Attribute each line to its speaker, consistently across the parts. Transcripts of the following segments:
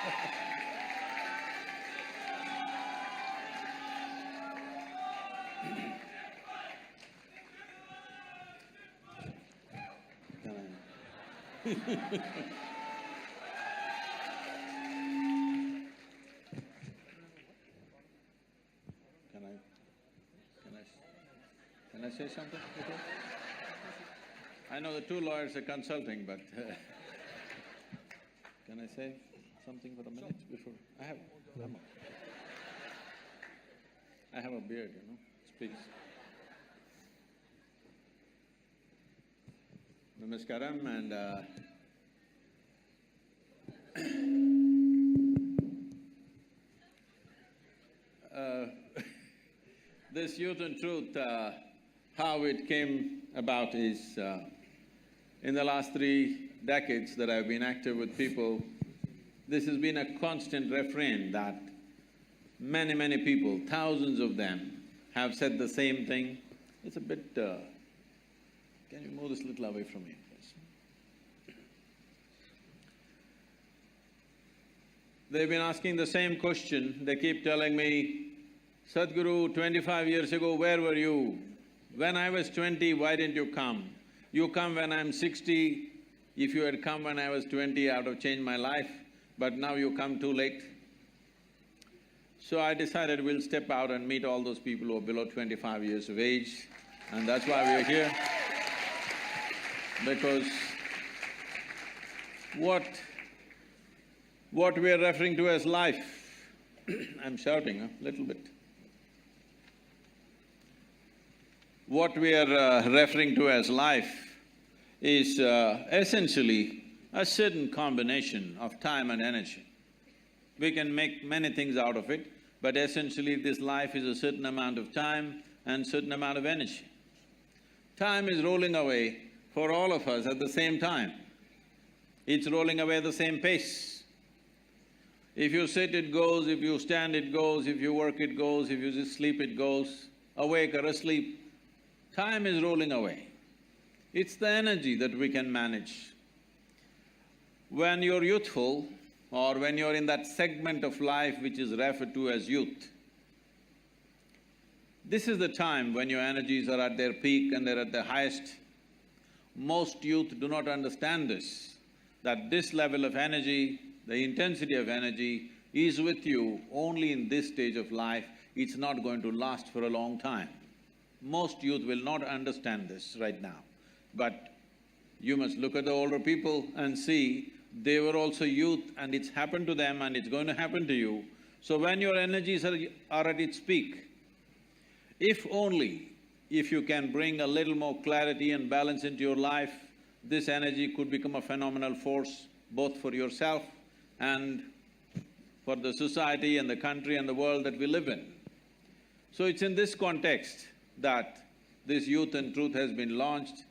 Speaker 1: Can I say something? Okay. I know the two lawyers are consulting, but can I say something for a minute before… I have a beard, you know, speaks. Namaskaram and this Youth and Truth, how it came about is, in the last 3 decades that I've been active with people, this has been a constant refrain that many people, thousands of them, have said the same thing. It's a bit… can you move this little away from me, please? They've been asking the same question. They keep telling me, Sadhguru, 25 years ago, where were you? When I was 20, why didn't you come? You come when I'm 60. If you had come when I was 20, I would have changed my life, but now you come too late. So I decided we'll step out and meet all those people who are below 25 years of age, and that's why we're here. Because what we are referring to as life I'm shouting a little bit. What we are referring to as life is essentially a certain combination of time and energy. We can make many things out of it, but essentially this life is a certain amount of time and certain amount of energy. Time is rolling away for all of us at the same time. It's rolling away at the same pace. If you sit, it goes, if you stand, it goes, if you work, it goes, if you just sleep, it goes, awake or asleep. Time is rolling away. It's the energy that we can manage. When you're youthful, or when you're in that segment of life which is referred to as youth, this is the time when your energies are at their peak and they're at their highest. Most youth do not understand this, that this level of energy, the intensity of energy is with you only in this stage of life, it's not going to last for a long time. Most youth will not understand this right now, but you must look at the older people and see they were also youth and it's happened to them and it's going to happen to you. So when your energies are at its peak, if you can bring a little more clarity and balance into your life, this energy could become a phenomenal force both for yourself and for the society and the country and the world that we live in. So it's in this context that this Youth and Truth has been launched.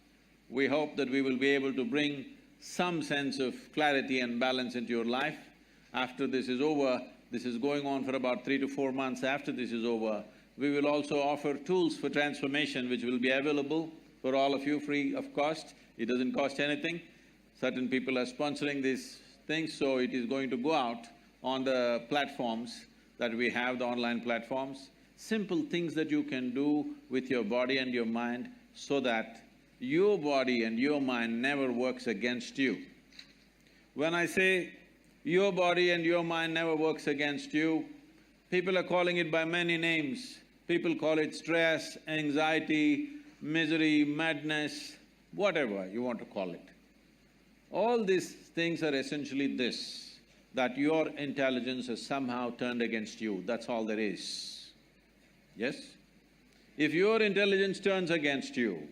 Speaker 1: We hope that we will be able to bring some sense of clarity and balance into your life. After this is over, this is going on for about 3 to 4 months after this is over, we will also offer tools for transformation which will be available for all of you free of cost. It doesn't cost anything. Certain people are sponsoring these things, so it is going to go out on the platforms that we have, the online platforms. Simple things that you can do with your body and your mind so that your body and your mind never works against you. When I say your body and your mind never works against you, people are calling it by many names. People call it stress, anxiety, misery, madness, whatever you want to call it. All these things are essentially this, that your intelligence has somehow turned against you, that's all there is. Yes? If your intelligence turns against you,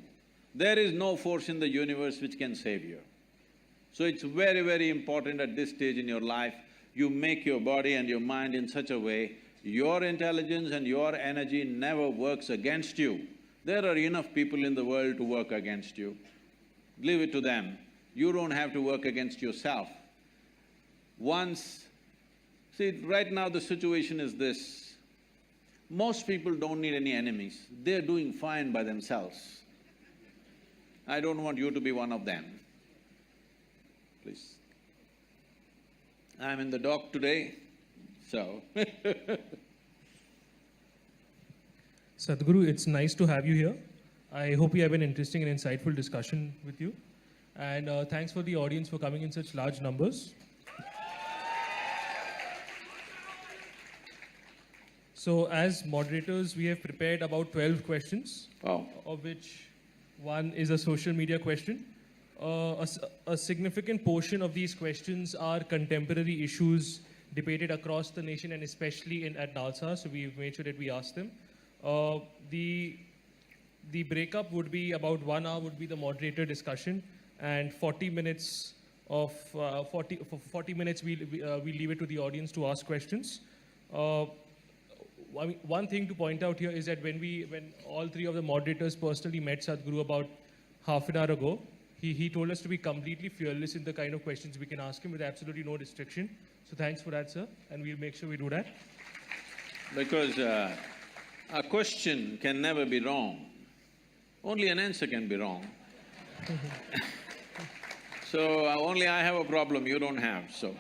Speaker 1: there is no force in the universe which can save you. So it's very important at this stage in your life, you make your body and your mind in such a way, your intelligence and your energy never works against you. There are enough people in the world to work against you. Leave it to them. You don't have to work against yourself. See, right now the situation is this, most people don't need any enemies, they're doing fine by themselves. I don't want you to be one of them, please. I'm in the dock today, so
Speaker 2: Sadhguru, it's nice to have you here. I hope we have an interesting and insightful discussion with you. And thanks for the audience for coming in such large numbers. So as moderators, we have prepared about 12 questions, of which one is a social media question. A significant portion of these questions are contemporary issues debated across the nation and especially at Nalsar, so we've made sure that we ask them. The breakup would be about 1 hour would be the moderator discussion, and 40 minutes of 40 minutes we leave it to the audience to ask questions. One thing to point out here is that when all three of the moderators personally met Sadhguru about half an hour ago, he told us to be completely fearless in the kind of questions we can ask him with absolutely no restriction. So thanks for that, sir, and we'll make sure we do that.
Speaker 1: because a question can never be wrong. Only an answer can be wrong. So only I have a problem, you don't have, so…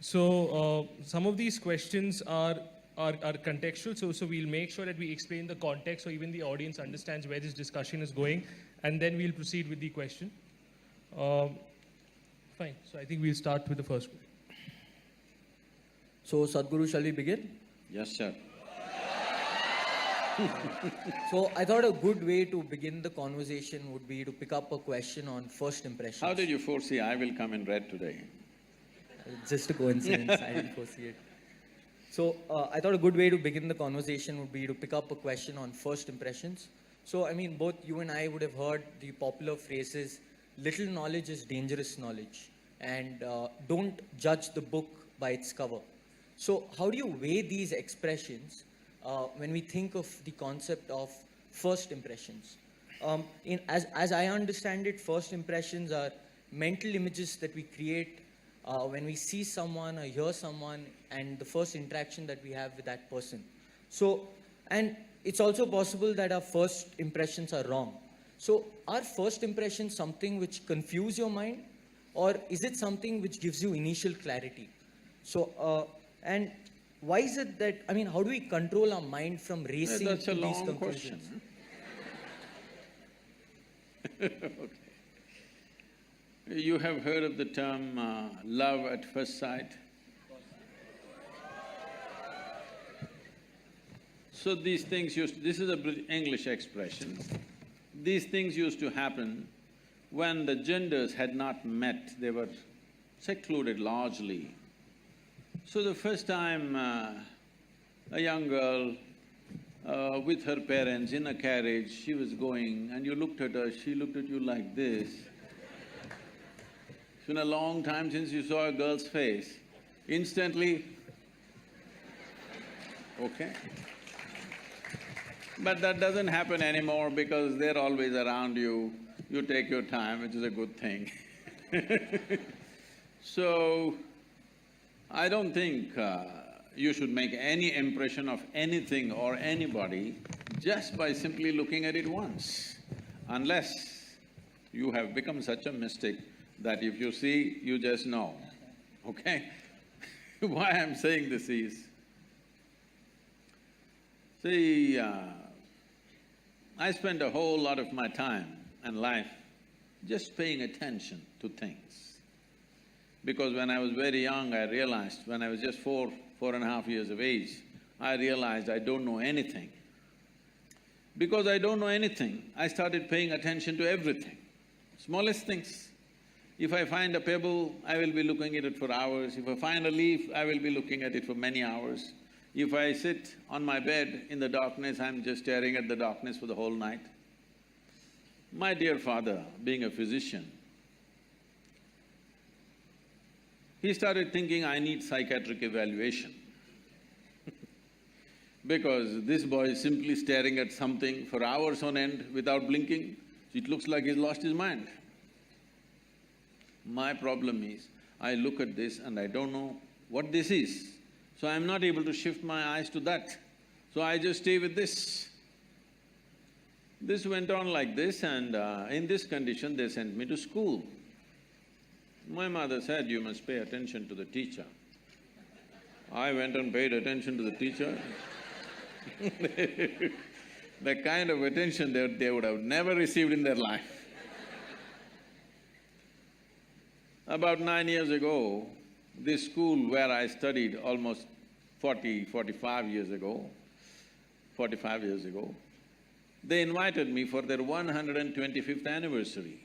Speaker 2: So some of these questions are contextual, so we'll make sure that we explain the context so even the audience understands where this discussion is going, and then we'll proceed with the question. Fine, so I think we'll start with the first one.
Speaker 3: So Sadhguru, shall we begin?
Speaker 1: Yes, sir.
Speaker 3: So I thought a good way to begin the conversation would be to pick up a question on first impressions.
Speaker 1: How did you foresee I will come in red today?
Speaker 3: Just a coincidence, I didn't foresee it. So I thought a good way to begin the conversation would be to pick up a question on first impressions. So I mean, both you and I would have heard the popular phrases, little knowledge is dangerous knowledge, and don't judge the book by its cover. So how do you weigh these expressions when we think of the concept of first impressions? As I understand it, first impressions are mental images that we create when we see someone or hear someone and the first interaction that we have with that person. So, and it's also possible that our first impressions are wrong. So are first impressions something which confuse your mind, or is it something which gives you initial clarity? So, and why is it that, I mean, how do we control our mind from racing
Speaker 1: That's a
Speaker 3: to these
Speaker 1: long
Speaker 3: conclusions?
Speaker 1: question. Okay. You have heard of the term love at first sight? So these things this is a English expression. These things used to happen when the genders had not met, they were secluded largely. So the first time a young girl with her parents in a carriage, she was going and you looked at her, she looked at you like this. It's been a long time since you saw a girl's face. Instantly, okay. But that doesn't happen anymore because they're always around you, you take your time, which is a good thing. So, I don't think you should make any impression of anything or anybody just by simply looking at it once, unless you have become such a mystic that if you see, you just know, okay? Why I'm saying this is, see, I spend a whole lot of my time and life just paying attention to things. Because when I was very young, I realized, when I was just 4.5 years of age, I realized I don't know anything. Because I don't know anything, I started paying attention to everything, smallest things. If I find a pebble, I will be looking at it for hours. If I find a leaf, I will be looking at it for many hours. If I sit on my bed in the darkness, I'm just staring at the darkness for the whole night. My dear father, being a physician, he started thinking, I need psychiatric evaluation. Because this boy is simply staring at something for hours on end without blinking, it looks like he's lost his mind. My problem is, I look at this and I don't know what this is, so I'm not able to shift my eyes to that. So I just stay with this. This went on like this, and in this condition they sent me to school. My mother said, you must pay attention to the teacher. I went and paid attention to the teacher. The kind of attention they would have never received in their life. About 9 years ago, this school where I studied almost 45 years ago, they invited me for their 125th anniversary.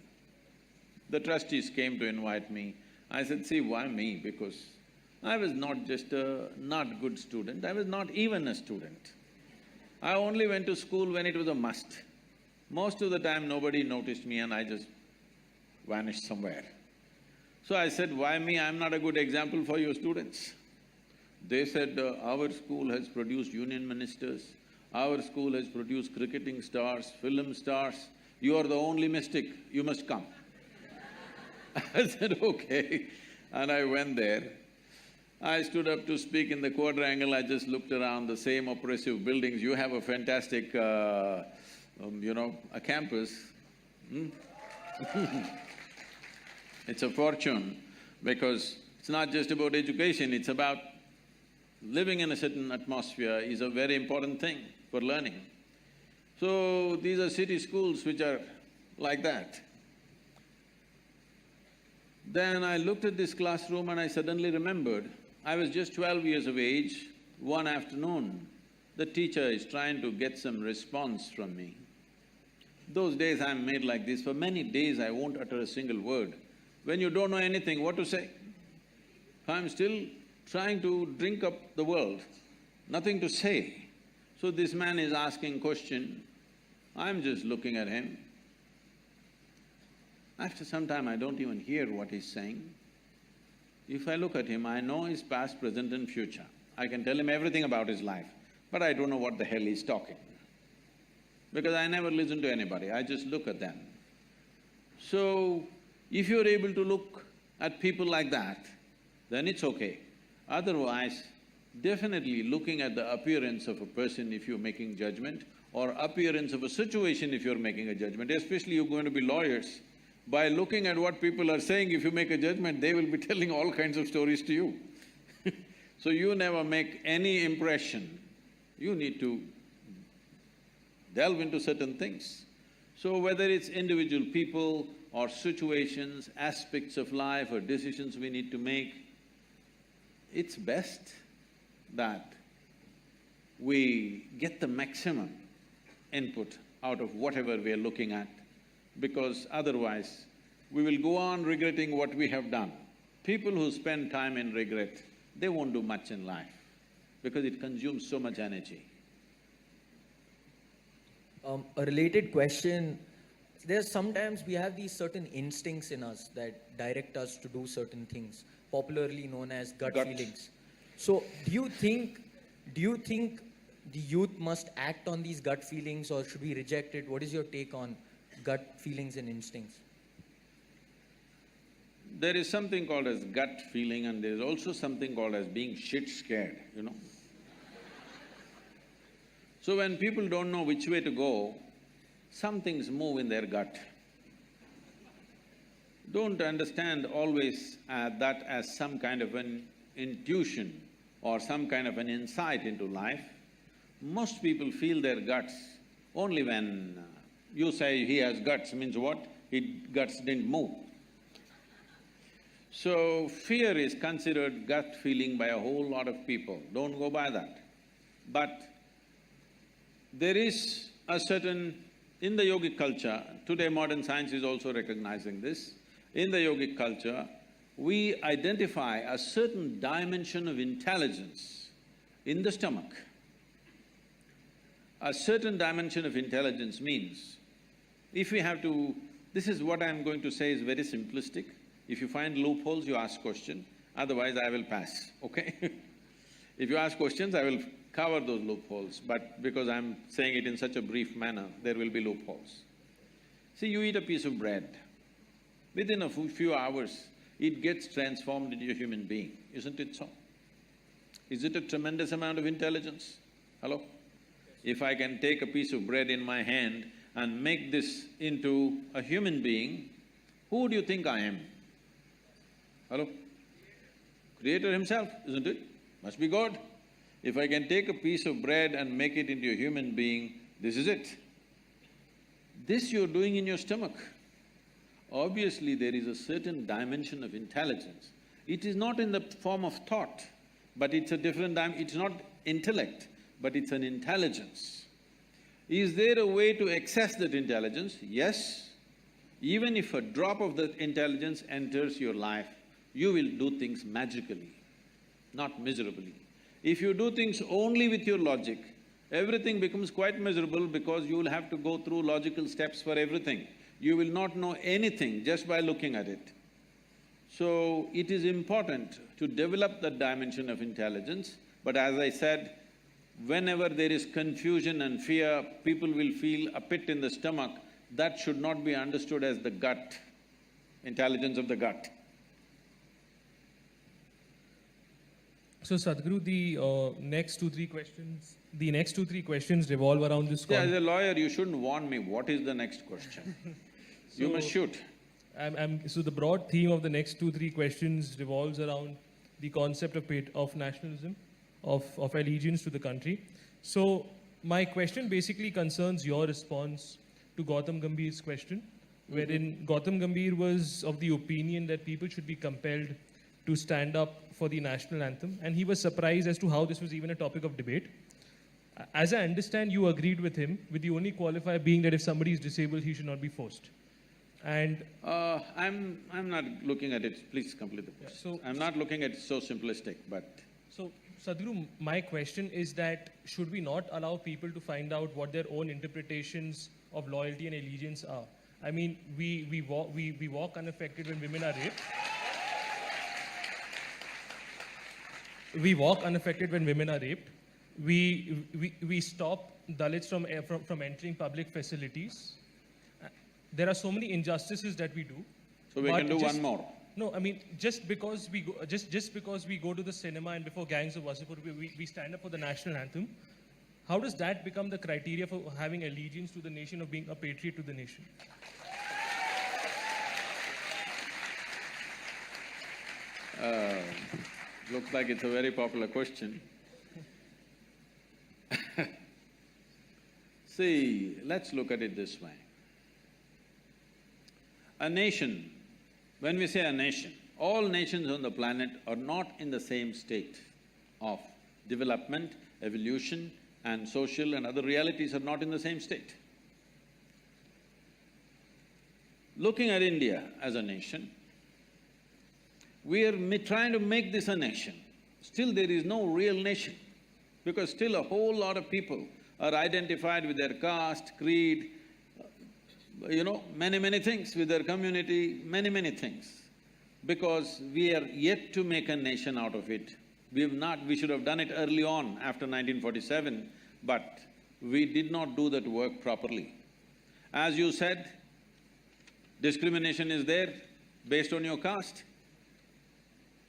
Speaker 1: The trustees came to invite me. I said, see, why me? Because I was not just a not good student, I was not even a student. I only went to school when it was a must. Most of the time nobody noticed me and I just vanished somewhere. So I said, why me? I'm not a good example for your students. They said, our school has produced union ministers, our school has produced cricketing stars, film stars, you are the only mystic, you must come. I said, okay, and I went there. I stood up to speak in the quadrangle, I just looked around, the same oppressive buildings. You have a fantastic, a campus. It's a fortune because it's not just about education, it's about living in a certain atmosphere is a very important thing for learning. So, these are city schools which are like that. Then I looked at this classroom and I suddenly remembered, I was just 12 years of age. One afternoon, the teacher is trying to get some response from me. Those days I'm made like this, for many days I won't utter a single word. When you don't know anything, what to say? I'm still trying to drink up the world, nothing to say. So this man is asking question, I'm just looking at him. After some time, I don't even hear what he's saying. If I look at him, I know his past, present and future. I can tell him everything about his life, but I don't know what the hell he's talking. Because I never listen to anybody, I just look at them. So, if you're able to look at people like that, then it's okay. Otherwise, definitely looking at the appearance of a person if you're making judgment, or appearance of a situation if you're making a judgment, especially you're going to be lawyers, by looking at what people are saying, if you make a judgment, they will be telling all kinds of stories to you. So you never make any impression, you need to delve into certain things. So whether it's individual people or situations, aspects of life or decisions we need to make, it's best that we get the maximum input out of whatever we are looking at, because otherwise we will go on regretting what we have done. People who spend time in regret, they won't do much in life because it consumes so much energy.
Speaker 3: A related question, there's sometimes we have these certain instincts in us that direct us to do certain things, popularly known as gut feelings. So, do you think the youth must act on these gut feelings or should we reject it? What is your take on gut feelings and instincts?
Speaker 1: There is something called as gut feeling and there is also something called as being shit scared, you know. So when people don't know which way to go, some things move in their gut. Don't understand always that as some kind of an intuition or some kind of an insight into life. Most people feel their guts only when you say he has guts, means what? His guts didn't move. So, fear is considered gut feeling by a whole lot of people, don't go by that. But there is a certain… in the yogic culture, today modern science is also recognizing this, in the yogic culture, we identify a certain dimension of intelligence in the stomach. A certain dimension of intelligence means, if we have to… this is what I'm going to say is very simplistic. If you find loopholes, you ask question, otherwise I will pass, okay? If you ask questions, I will cover those loopholes, but because I'm saying it in such a brief manner, there will be loopholes. See, you eat a piece of bread, within a few hours, it gets transformed into a human being, isn't it so? Is it a tremendous amount of intelligence? Hello? If I can take a piece of bread in my hand and make this into a human being, who do you think I am? Hello? Creator himself, isn't it? Must be God. If I can take a piece of bread and make it into a human being, this is it. This you're doing in your stomach. Obviously, there is a certain dimension of intelligence. It is not in the form of thought, but it's a different it's not intellect, but it's an intelligence. Is there a way to access that intelligence? Yes. Even if a drop of that intelligence enters your life, you will do things magically, not miserably. If you do things only with your logic, everything becomes quite miserable because you will have to go through logical steps for everything. You will not know anything just by looking at it. So, it is important to develop that dimension of intelligence, but as I said, whenever there is confusion and fear, people will feel a pit in the stomach. That should not be understood as the gut, intelligence of the gut.
Speaker 2: So Sadhguru, the next two, three questions revolve around this.
Speaker 1: Yeah, as a lawyer, you shouldn't warn me, what is the next question? You must shoot.
Speaker 2: So the broad theme of the next two, three questions revolves around the concept of nationalism, of allegiance to the country. So my question basically concerns your response to Gautam Gambhir's question, wherein Gautam Gambhir was of the opinion that people should be compelled to stand up for the national anthem, and he was surprised as to how this was even a topic of debate. As I understand, you agreed with him, with the only qualifier being that if somebody is disabled, he should not be forced. And…
Speaker 1: I'm not looking at it… Please complete the question. I'm not looking at it so simplistic, but…
Speaker 2: So, Sadhguru, my question is that should we not allow people to find out what their own interpretations of loyalty and allegiance are? I mean, we walk unaffected when women are raped. We walk unaffected when women are raped. We stop Dalits from entering public facilities. There are so many injustices that we do.
Speaker 1: So we can do one more.
Speaker 2: No, I mean, just because we go to the cinema and before gangs of Wasipur, we stand up for the national anthem, how does that become the criteria for having allegiance to the nation, of being a patriot to the nation?
Speaker 1: Looks like it's a very popular question. See, let's look at it this way. A nation, when we say a nation, all nations on the planet are not in the same state of development, evolution, and social and other realities are not in the same state. Looking at India as a nation, we are trying to make this a nation. Still there is no real nation, because still a whole lot of people are identified with their caste, creed, many things, with their community, many things. Because we are yet to make a nation out of it. We should have done it early on after 1947, but we did not do that work properly. As you said, discrimination is there based on your caste.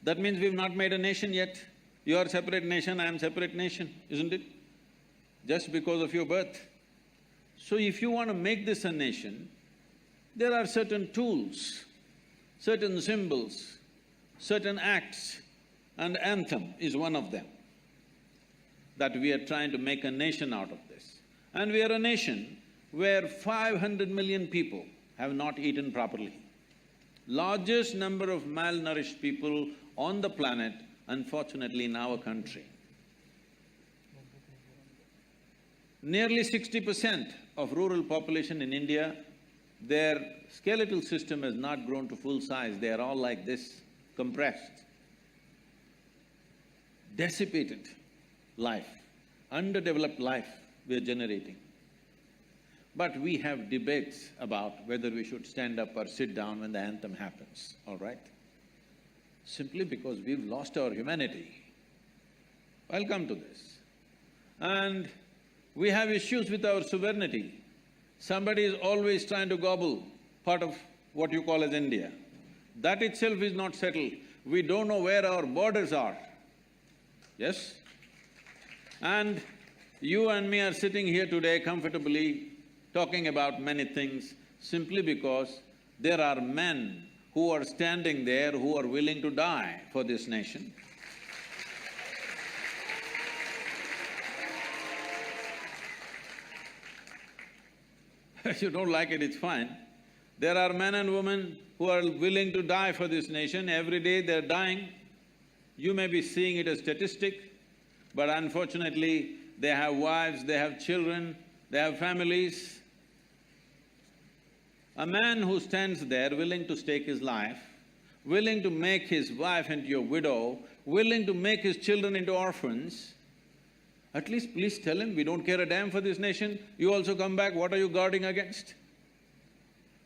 Speaker 1: That means we've not made a nation yet. You are a separate nation, I am separate nation, isn't it? Just because of your birth. So if you want to make this a nation, there are certain tools, certain symbols, certain acts, and anthem is one of them, that we are trying to make a nation out of this. And we are a nation where 500 million people have not eaten properly. Largest number of malnourished people on the planet, unfortunately, in our country. Nearly 60% of rural population in India, their skeletal system has not grown to full size, they are all like this, compressed. Decipated life, underdeveloped life we are generating. But we have debates about whether we should stand up or sit down when the anthem happens, all right? Simply because we've lost our humanity. I'll come to this. And we have issues with our sovereignty. Somebody is always trying to gobble part of what you call as India. That itself is not settled. We don't know where our borders are. Yes? And you and me are sitting here today comfortably talking about many things simply because there are men who are standing there, who are willing to die for this nation. If you don't like it, it's fine. There are men and women who are willing to die for this nation. Every day they're dying. You may be seeing it as statistic, but unfortunately, they have wives, they have children, they have families. A man who stands there willing to stake his life, willing to make his wife into a widow, willing to make his children into orphans, at least please tell him, we don't care a damn for this nation, you also come back, what are you guarding against?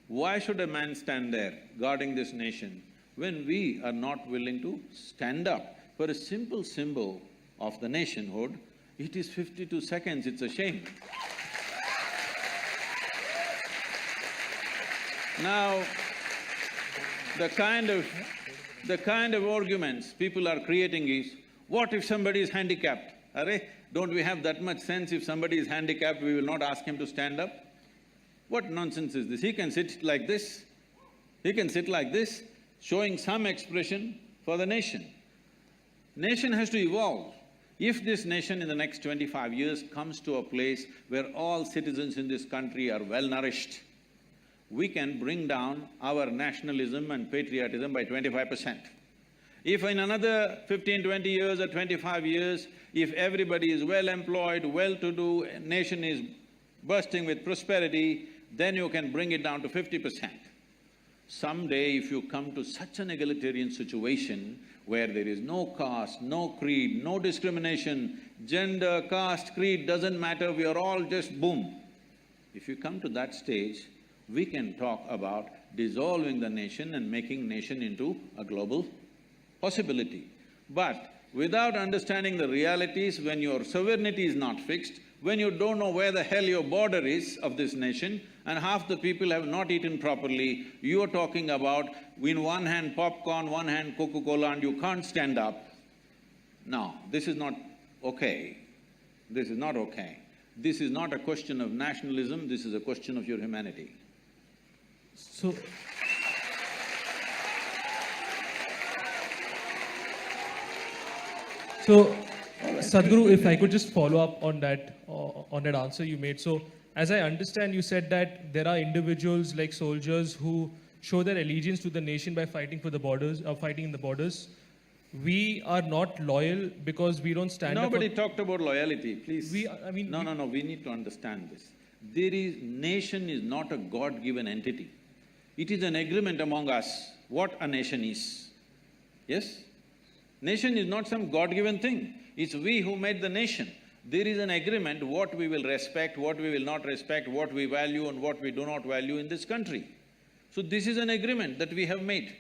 Speaker 1: Why should a man stand there guarding this nation when we are not willing to stand up for a simple symbol of the nationhood? It is 52 seconds, it's a shame. Now, the kind of arguments people are creating is, what if somebody is handicapped? Arre, don't we have that much sense? If somebody is handicapped, we will not ask him to stand up? What nonsense is this? He can sit like this, he can sit like this, showing some expression for the nation. Nation has to evolve. If this nation in the next 25 years comes to a place where all citizens in this country are well-nourished, we can bring down our nationalism and patriotism by 25%. If in another 15, 20 years or 25 years, if everybody is well-employed, well-to-do, nation is bursting with prosperity, then you can bring it down to 50%. Someday, if you come to such an egalitarian situation where there is no caste, no creed, no discrimination, gender, caste, creed doesn't matter, we are all just boom. If you come to that stage, we can talk about dissolving the nation and making nation into a global possibility. But without understanding the realities, when your sovereignty is not fixed, when you don't know where the hell your border is of this nation, and half the people have not eaten properly, you are talking about in one hand popcorn, one hand Coca-Cola, and you can't stand up. No, this is not okay. This is not okay. This is not a question of nationalism, this is a question of your humanity.
Speaker 2: So… Sadhguru, if I could just follow up on that answer you made. So, as I understand, you said that there are individuals like soldiers who show their allegiance to the nation by fighting for the borders, fighting in the borders. We are not loyal because we don't stand up…
Speaker 1: Nobody talked about loyalty, please.
Speaker 2: No,
Speaker 1: we need to understand this. Nation is not a God-given entity. It is an agreement among us what a nation is. Yes? Nation is not some God-given thing. It's we who made the nation. There is an agreement what we will respect, what we will not respect, what we value and what we do not value in this country. So this is an agreement that we have made.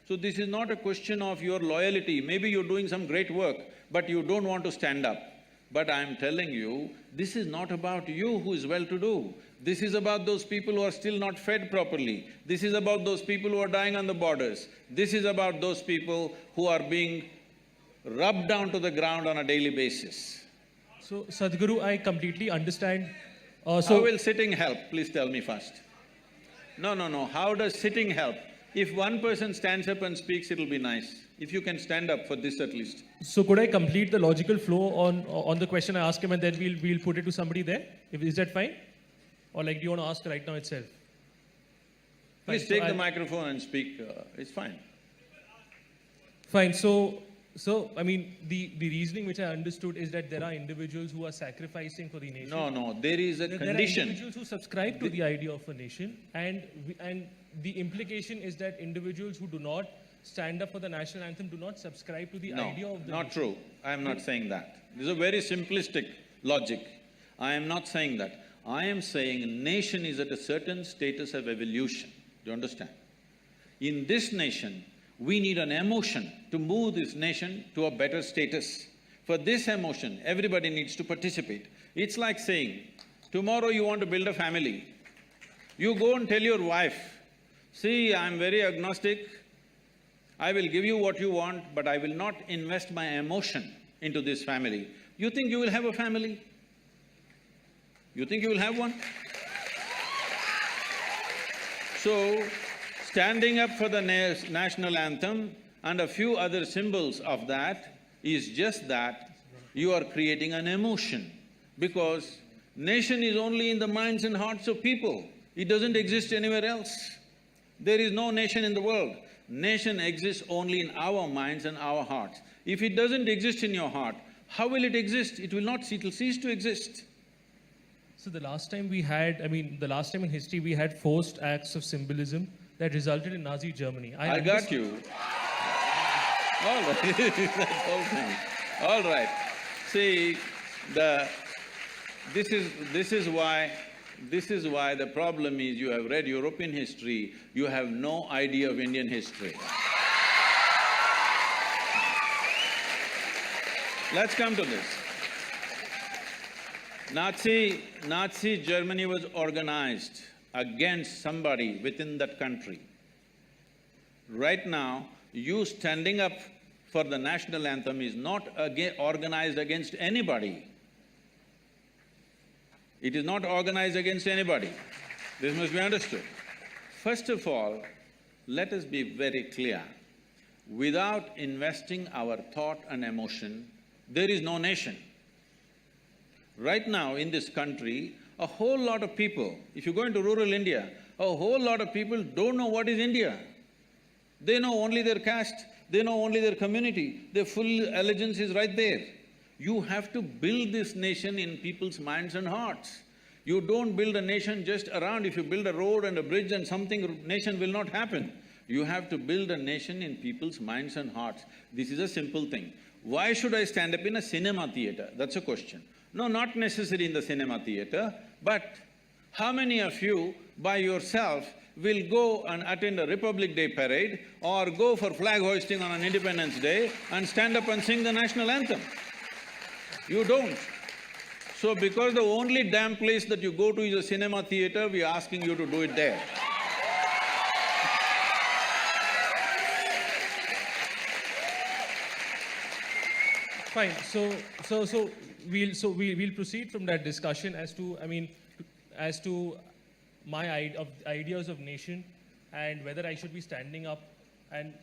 Speaker 1: So this is not a question of your loyalty. Maybe you're doing some great work, but you don't want to stand up. But I'm telling you, this is not about you who is well-to-do. This is about those people who are still not fed properly. This is about those people who are dying on the borders. This is about those people who are being rubbed down to the ground on a daily basis.
Speaker 2: So, Sadhguru, I completely understand.
Speaker 1: How will sitting help? Please tell me first. No, how does sitting help? If one person stands up and speaks, it'll be nice. If you can stand up for this at least.
Speaker 2: So could I complete the logical flow on the question I asked him and then we'll put it to somebody there? Is that fine? Or like, do you want to ask right now itself?
Speaker 1: Please take the microphone and speak, it's fine.
Speaker 2: Fine, so I mean, the reasoning which I understood is that there are individuals who are sacrificing for the nation.
Speaker 1: No, there is a condition.
Speaker 2: There are individuals who subscribe to the idea of a nation, and the implication is that individuals who do not stand up for the national anthem do not subscribe to the idea of the nation.
Speaker 1: Not true. I am not saying that. This is a very simplistic logic. I am not saying that. I am saying a nation is at a certain status of evolution. Do you understand? In this nation, we need an emotion to move this nation to a better status. For this emotion, everybody needs to participate. It's like saying, tomorrow you want to build a family. You go and tell your wife, see, I'm very agnostic, I will give you what you want, but I will not invest my emotion into this family. You think you will have a family? You think you will have one? So, Standing up for the national anthem and a few other symbols of that is just that you are creating an emotion, because nation is only in the minds and hearts of people. It doesn't exist anywhere else. There is no nation in the world. Nation exists only in our minds and our hearts. If it doesn't exist in your heart, how will it exist? It will cease to exist.
Speaker 2: So the last time we had, the last time in history we had forced acts of symbolism that resulted in Nazi Germany.
Speaker 1: I got you. All right, that's all thing. All right. See, this is why the problem is you have read European history, you have no idea of Indian history. Let's come to this. Nazi Germany was organized against somebody within that country. Right now, you standing up for the national anthem is not organized against anybody. It is not organized against anybody. This must be understood. First of all, let us be very clear. Without investing our thought and emotion, there is no nation. Right now in this country, a whole lot of people, if you go into rural India, a whole lot of people don't know what is India. They know only their caste, they know only their community, their full allegiance is right there. You have to build this nation in people's minds and hearts. You don't build a nation just around. If you build a road and a bridge and something, nation will not happen. You have to build a nation in people's minds and hearts. This is a simple thing. Why should I stand up in a cinema theater? That's a question. No, not necessarily in the cinema theater, but how many of you by yourself will go and attend a Republic Day parade or go for flag hoisting on an Independence Day and stand up and sing the national anthem? You don't. So because the only damn place that you go to is a cinema theater, we are asking you to do it there.
Speaker 2: Fine. So we'll proceed from that discussion as to my ideas of nation and whether I should be standing up and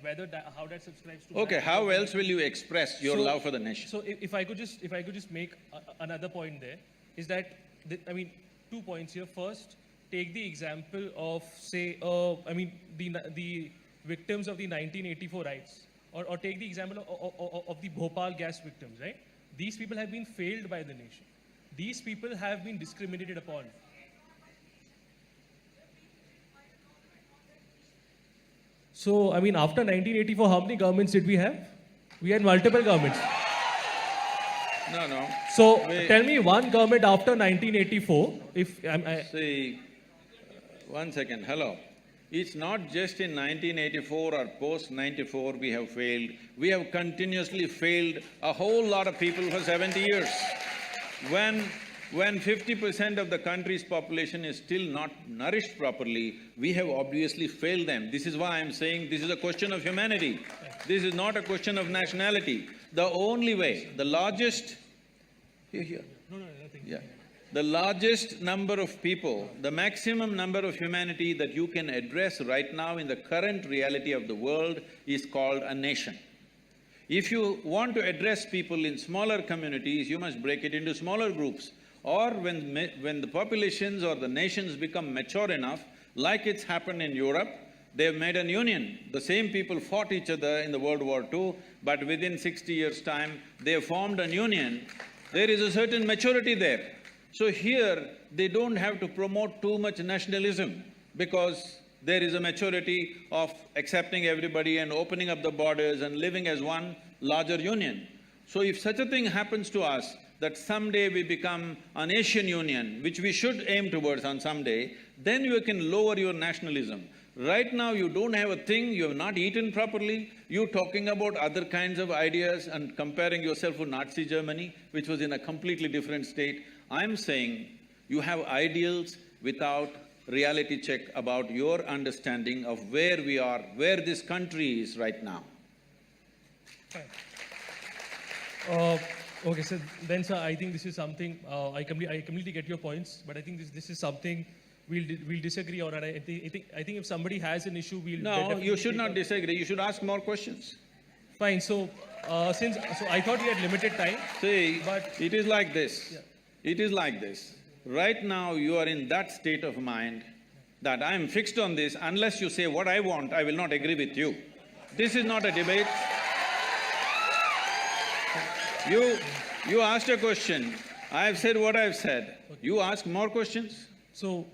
Speaker 2: whether how that subscribes to.
Speaker 1: Okay, how else will you express your love for the nation?
Speaker 2: So if I could just make another point there, is that 2 points here. First, take the example of say the victims of the 1984 riots, or take the example of the Bhopal gas victims, right? These people have been failed by the nation. These people have been discriminated upon. So, after 1984, how many governments did we have? We had multiple governments.
Speaker 1: No.
Speaker 2: So, tell me one government after 1984,
Speaker 1: See, one second, hello. It's not just in 1984 or post-94 we have failed. We have continuously failed a whole lot of people for 70 years. When 50% of the country's population is still not nourished properly, we have obviously failed them. This is why I'm saying this is a question of humanity. This is not a question of nationality. The only way, the largest… Here.
Speaker 2: No, nothing.
Speaker 1: Yeah. The largest number of people, the maximum number of humanity that you can address right now in the current reality of the world is called a nation. If you want to address people in smaller communities, you must break it into smaller groups. Or when the populations or the nations become mature enough, like it's happened in Europe, they've made an union. The same people fought each other in the World War II, but within 60 years' time, they have formed an union. There is a certain maturity there. So here, they don't have to promote too much nationalism because there is a maturity of accepting everybody and opening up the borders and living as one larger union. So if such a thing happens to us, that someday we become an Asian Union, which we should aim towards on someday, then you can lower your nationalism. Right now you don't have a thing, you have not eaten properly, you're talking about other kinds of ideas and comparing yourself with Nazi Germany, which was in a completely different state. I'm saying you have ideals without reality check about your understanding of where we are, where this country is right now.
Speaker 2: Okay, so then, sir, I think this is something, I completely get your points, but I think this is something we'll disagree on it. I think if somebody has an issue, we'll.
Speaker 1: No, you should not disagree. You should ask more questions.
Speaker 2: Fine. So I thought we had limited time.
Speaker 1: See,
Speaker 2: but
Speaker 1: it is like this.
Speaker 2: Yeah.
Speaker 1: It is like this. Right now, you are in that state of mind that I am fixed on this. Unless you say what I want, I will not agree with you. This is not a debate. You asked a question. I have said what I have said. You ask more questions.
Speaker 2: So,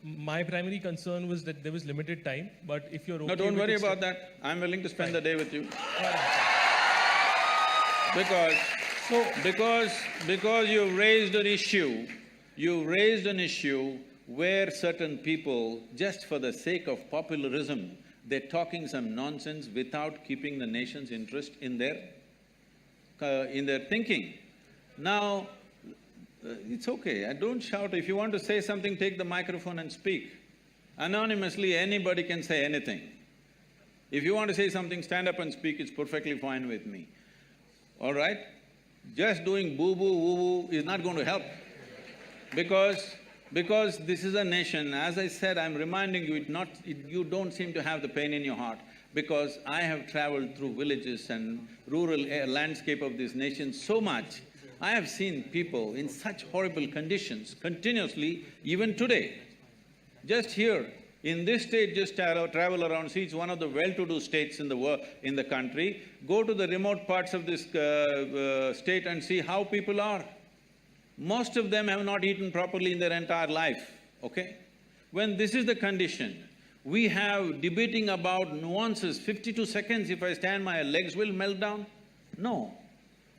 Speaker 2: my primary concern was that there was limited time, but if you're okay.
Speaker 1: No, don't
Speaker 2: with
Speaker 1: worry
Speaker 2: it,
Speaker 1: about that. I'm willing to spend the day with you. Because you've raised an issue where certain people, just for the sake of popularism, they're talking some nonsense without keeping the nation's interest in their thinking. Now, it's okay, don't shout. If you want to say something, take the microphone and speak. Anonymously, anybody can say anything. If you want to say something, stand up and speak, it's perfectly fine with me. All right? Just doing boo-boo, woo-woo is not going to help. Because this is a nation, as I said, I'm reminding you, you don't seem to have the pain in your heart, because I have traveled through villages and rural landscape of this nation so much. I have seen people in such horrible conditions continuously, even today. Just here, in this state, just travel around, see, it's one of the well-to-do states in the country. Go to the remote parts of this state and see how people are. Most of them have not eaten properly in their entire life, okay? When this is the condition, we have debating about nuances. 52 seconds, if I stand, my legs will melt down? No.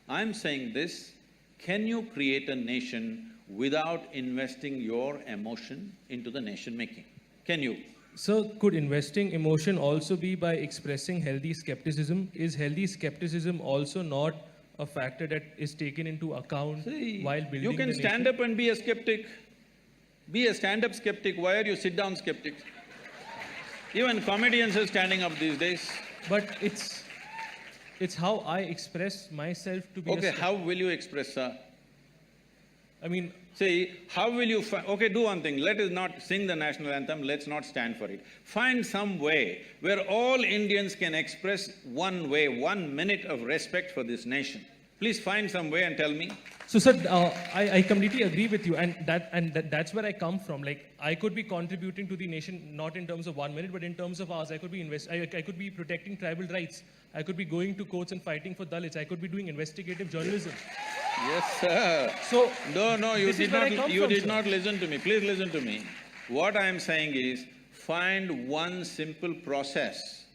Speaker 1: I'm saying this, can you create a nation without investing your emotion into the nation-making? Can you?
Speaker 2: So, could investing emotion also be by expressing healthy skepticism? Is healthy skepticism also not a factor that is taken into account while building the nation?
Speaker 1: You can stand up and be a skeptic. Be a stand-up skeptic. Why are you sit-down skeptics? Even comedians are standing up these days.
Speaker 2: But it's how I express myself to be
Speaker 1: Okay, how will you express, sir?
Speaker 2: I mean…
Speaker 1: See, how will you… Okay, do one thing, let us not sing the national anthem, let's not stand for it. Find some way where all Indians can express 1 minute of respect for this nation. Please find some way and tell me.
Speaker 2: So, sir, I completely agree with you, and that's where I come from. Like, I could be contributing to the nation not in terms of 1 minute, but in terms of ours. I could be protecting tribal rights. I could be going to courts and fighting for Dalits. I could be doing investigative journalism.
Speaker 1: Yes, sir.
Speaker 2: So…
Speaker 1: No, you did not listen to me. Please listen to me. What I am saying is, find one simple process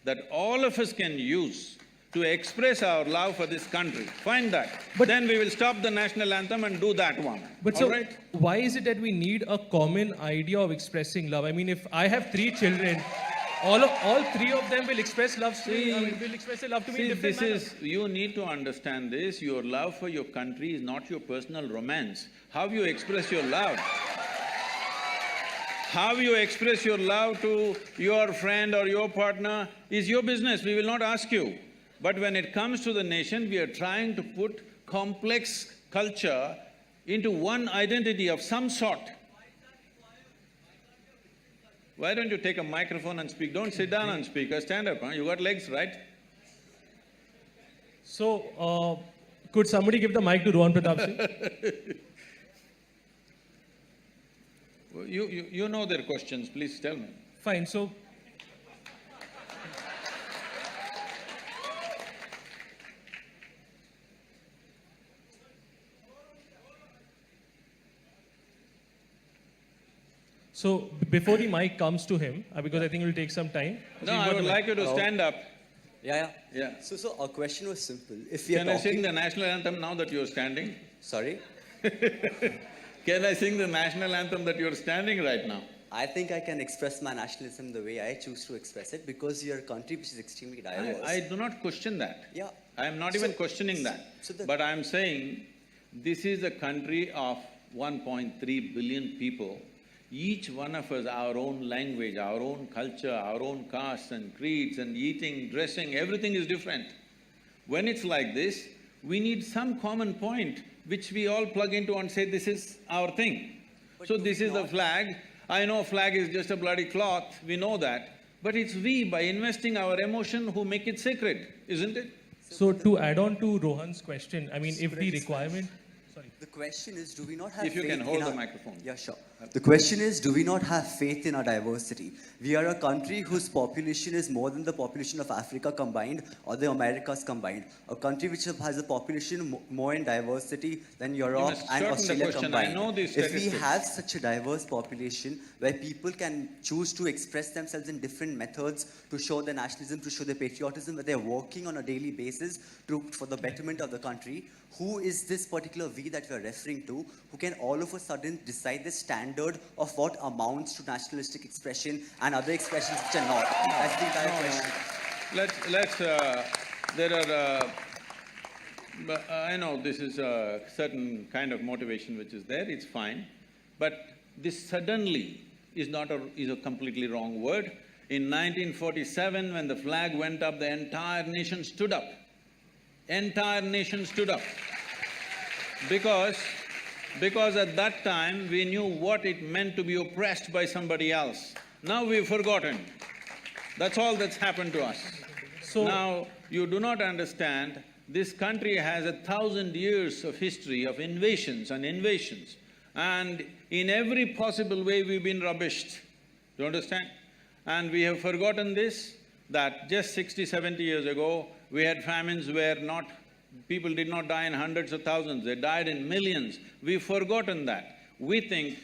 Speaker 1: that all of us can use to express our love for this country. Find that. But then we will stop the national anthem and do that one.
Speaker 2: But so, why is it that we need a common idea of expressing love? I mean, if I have 3 children, all 3 of them will express love to me, will express their love to me in different manners.
Speaker 1: You need to understand this, your love for your country is not your personal romance. How you express your love? How you express your love to your friend or your partner is your business, we will not ask you. But when it comes to the nation, we are trying to put complex culture into one identity of some sort. Why don't you take a microphone and speak? Don't sit down and speak, or stand up, huh? You got legs, right?
Speaker 2: So, could somebody give the mic to Rohan Pratap Singh?
Speaker 1: You know their questions, please tell me.
Speaker 2: Fine, so… So, before the mic comes to him, because I think it will take some time.
Speaker 1: No, I would like you to stand up.
Speaker 4: Yeah.
Speaker 1: So
Speaker 4: our question was simple. If
Speaker 1: Can I sing the national anthem now that you're standing?
Speaker 4: Sorry?
Speaker 1: Can I sing the national anthem that you're standing right now?
Speaker 4: I think I can express my nationalism the way I choose to express it, because your country, which is extremely diverse.
Speaker 1: I do not question that.
Speaker 4: Yeah.
Speaker 1: I am not even questioning that. But I am saying, this is a country of 1.3 billion people. Each one of us, our own language, our own culture, our own castes and creeds and eating, dressing, everything is different. When it's like this, We need some common point which we all plug into and say, this is our thing. So this is the flag. I know flag is just a bloody cloth, we know that. But it's we, by investing our emotion, who make it sacred, isn't it?
Speaker 2: So to add on to Rohan's question, I mean, if the requirement… Sorry.
Speaker 4: The question is, do we not have
Speaker 1: If you
Speaker 4: faith
Speaker 1: can hold
Speaker 4: in
Speaker 1: the
Speaker 4: our…
Speaker 1: microphone.
Speaker 4: Yeah, sure. The question is, do we not have faith in our diversity? We are a country whose population is more than the population of Africa combined or the Americas combined. A country which has a population more in diversity than Europe
Speaker 1: must
Speaker 4: and
Speaker 1: shorten the
Speaker 4: Australia
Speaker 1: question.
Speaker 4: combined.
Speaker 1: I know these
Speaker 4: If we
Speaker 1: statistics.
Speaker 4: have such a diverse population where people can choose to express themselves in different methods to show their nationalism, to show their patriotism, where they're working on a daily basis for the betterment of the country, who is this particular we that we're referring to, who can all of a sudden decide the standard of what amounts to nationalistic expression and other expressions which are not? That's the entire question.
Speaker 1: I know this is a certain kind of motivation which is there, it's fine. But this suddenly is a completely wrong word. In 1947, when the flag went up, the entire nation stood up. Entire nation stood up. Because at that time, we knew what it meant to be oppressed by somebody else. Now we've forgotten. That's all that's happened to us.
Speaker 2: So
Speaker 1: now, you do not understand, this country has 1,000 years of history of invasions and invasions. And in every possible way, we've been rubbished. Do you understand? And we have forgotten this, that just 60, 70 years ago, we had famines where people did not die in hundreds of thousands, they died in millions. We've forgotten that. We think…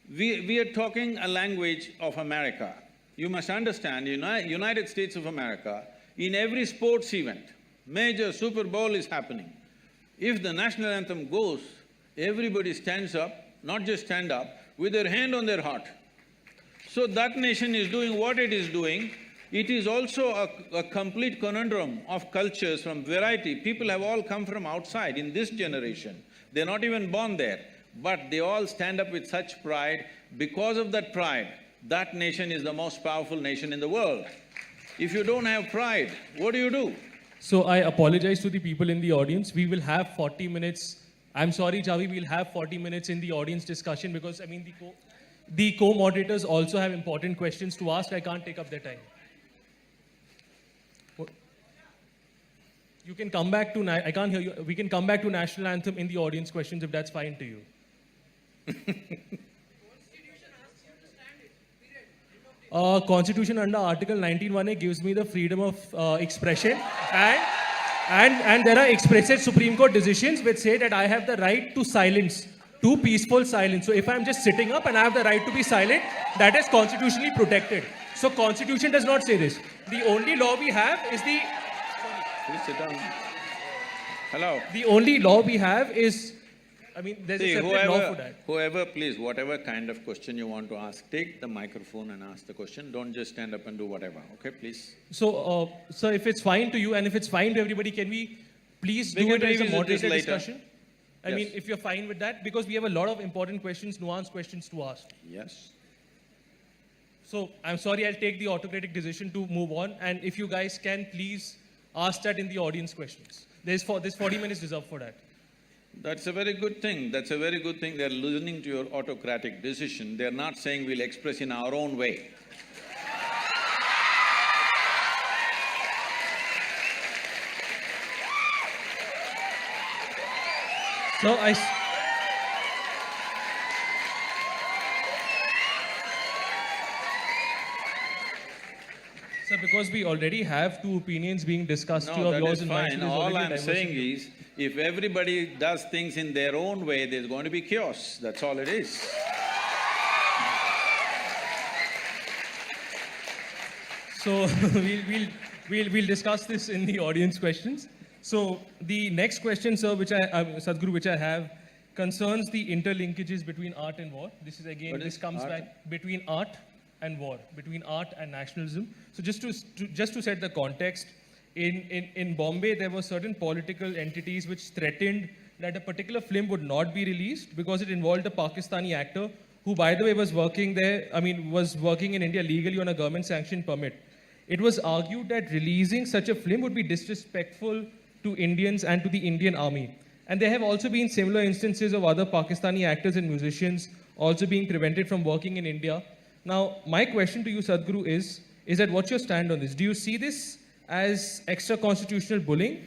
Speaker 1: We are talking a language of America. You must understand, United States of America, in every sports event, major Super Bowl is happening. If the national anthem goes, everybody stands up, not just stand up, with their hand on their heart. So that nation is doing what it is doing. It is also a complete conundrum of cultures from variety. People have all come from outside in this generation. They're not even born there, but they all stand up with such pride. Because of that pride, that nation is the most powerful nation in the world. If you don't have pride, what do?
Speaker 2: So I apologize to the people in the audience. We will have 40 minutes. I'm sorry, Javi, we'll have 40 minutes in the audience discussion because, I mean, the co-moderators also have important questions to ask. I can't take up their time. You can come back to… I can't hear you. We can come back to national anthem in the audience questions if that's fine to you. Constitution under Article 19(1)A gives me the freedom of expression and there are explicit Supreme Court decisions which say that I have the right to silence, to peaceful silence. So if I'm just sitting up and I have the right to be silent, that is constitutionally protected. So Constitution does not say this. The only law we have is the…
Speaker 1: Please sit down. Hello.
Speaker 2: The only law we have is… I mean, there's a separate law for that.
Speaker 1: Whoever, please, whatever kind of question you want to ask, take the microphone and ask the question. Don't just stand up and do whatever, okay, please?
Speaker 2: So, sir, if it's fine to you and if it's fine to everybody, can we please do it as a moderated discussion? I mean, if you're fine with that, because we have a lot of important questions, nuanced questions to ask.
Speaker 1: Yes.
Speaker 2: So, I'm sorry, I'll take the autocratic decision to move on. And if you guys can, please ask that in the audience questions. There's 40 minutes reserved for that.
Speaker 1: That's a very good thing. That's a very good thing. They're listening to your autocratic decision. They're not saying we'll express in our own way.
Speaker 2: So Sir, because we already have two opinions being discussed, two of yours and mine.
Speaker 1: All I'm saying is, if everybody does things in their own way, there's going to be chaos. That's all it is.
Speaker 2: So we'll discuss this in the audience questions. So the next question, sir, Sadhguru, which I have, concerns the interlinkages between art and war. This is again, this comes back between art and war, between art and nationalism. So just to set the context, in Bombay, there were certain political entities which threatened that a particular film would not be released because it involved a Pakistani actor who, by the way, was working there, was working in India legally on a government-sanctioned permit. It was argued that releasing such a film would be disrespectful to Indians and to the Indian army. And there have also been similar instances of other Pakistani actors and musicians also being prevented from working in India. Now, my question to you, Sadhguru, is that what's your stand on this? Do you see this as extra-constitutional bullying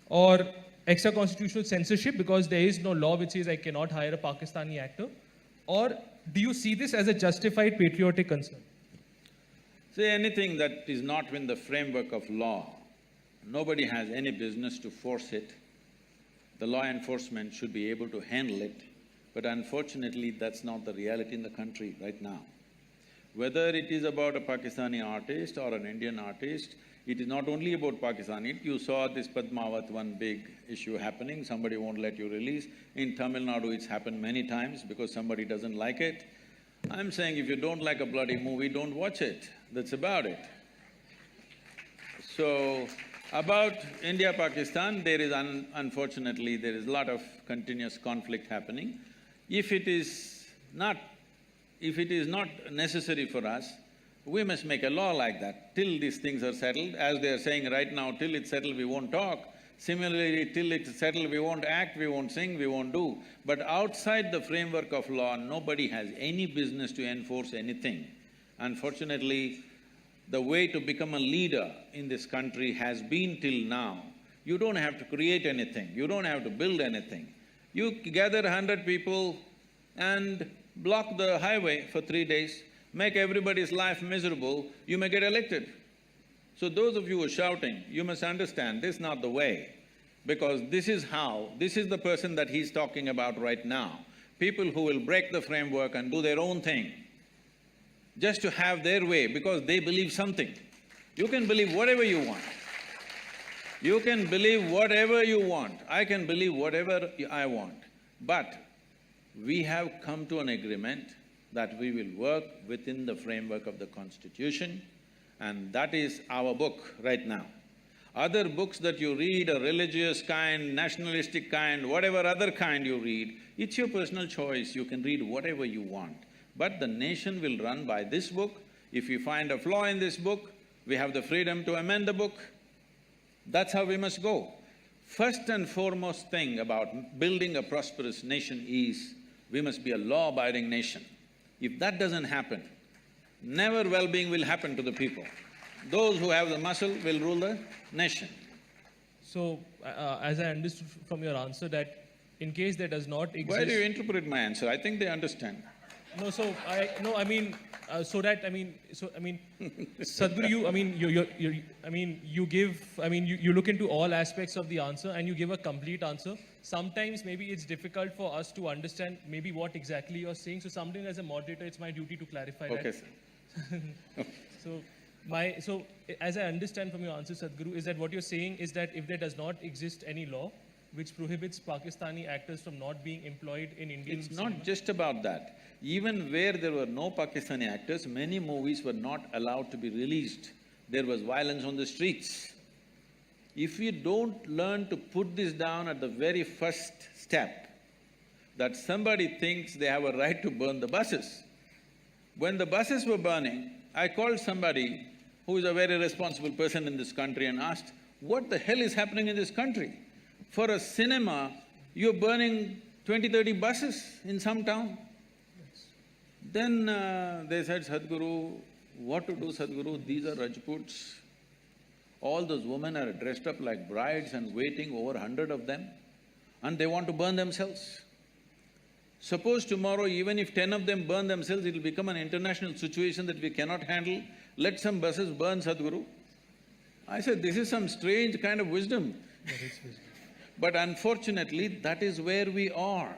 Speaker 2: or extra-constitutional censorship because there is no law which says I cannot hire a Pakistani actor? Or do you see this as a justified patriotic concern?
Speaker 1: See, anything that is not within the framework of law, nobody has any business to force it. The law enforcement should be able to handle it, but unfortunately that's not the reality in the country right now. Whether it is about a Pakistani artist or an Indian artist, it is not only about Pakistani. You saw this Padmavat, one big issue happening, somebody won't let you release. In Tamil Nadu it's happened many times because somebody doesn't like it. I'm saying if you don't like a bloody movie, don't watch it. That's about it. So, about India-Pakistan, there is unfortunately, there is a lot of continuous conflict happening. If it is not necessary for us, we must make a law like that. Till these things are settled, as they are saying right now, till it's settled, we won't talk. Similarly, till it's settled, we won't act, we won't sing, we won't do. But outside the framework of law, nobody has any business to enforce anything. Unfortunately, the way to become a leader in this country has been till now, you don't have to create anything, you don't have to build anything. You gather 100 people and block the highway for 3 days, make everybody's life miserable, you may get elected. So those of you who are shouting, you must understand this is not the way, because this is the person that he's talking about right now. People who will break the framework and do their own thing, just to have their way because they believe something. You can believe whatever you want. You can believe whatever you want. I can believe whatever I want. But we have come to an agreement that we will work within the framework of the Constitution, and that is our book right now. Other books that you read, a religious kind, nationalistic kind, whatever other kind you read, it's your personal choice, you can read whatever you want. But the nation will run by this book. If we find a flaw in this book, we have the freedom to amend the book. That's how we must go. First and foremost thing about building a prosperous nation is, we must be a law-abiding nation. If that doesn't happen, never well-being will happen to the people. Those who have the muscle will rule the nation.
Speaker 2: So, as I understood from your answer that in case there does not exist…
Speaker 1: Why do you interpret my answer? I think they understand.
Speaker 2: No, so Sadhguru, you look into all aspects of the answer and you give a complete answer. Sometimes maybe it's difficult for us to understand maybe what exactly you're saying, so sometimes as a moderator, it's my duty to clarify that.
Speaker 1: Okay, sir.
Speaker 2: So as I understand from your answer, Sadhguru, is that what you're saying is that if there does not exist any law which prohibits Pakistani actors from not being employed in Indian
Speaker 1: It's not just about that. Even where there were no Pakistani actors, many movies were not allowed to be released. There was violence on the streets. If we don't learn to put this down at the very first step, that somebody thinks they have a right to burn the buses. When the buses were burning, I called somebody who is a very responsible person in this country and asked, what the hell is happening in this country? For a cinema, you're burning 20-30 buses in some town. Then they said, Sadhguru, what to do, Sadhguru? These are Rajputs. All those women are dressed up like brides and waiting, over 100 of them, and they want to burn themselves. Suppose tomorrow, even if 10 of them burn themselves, it'll become an international situation that we cannot handle. Let some buses burn, Sadhguru. I said, this is some strange kind of wisdom.
Speaker 2: That is wisdom.
Speaker 1: But unfortunately, that is where we are.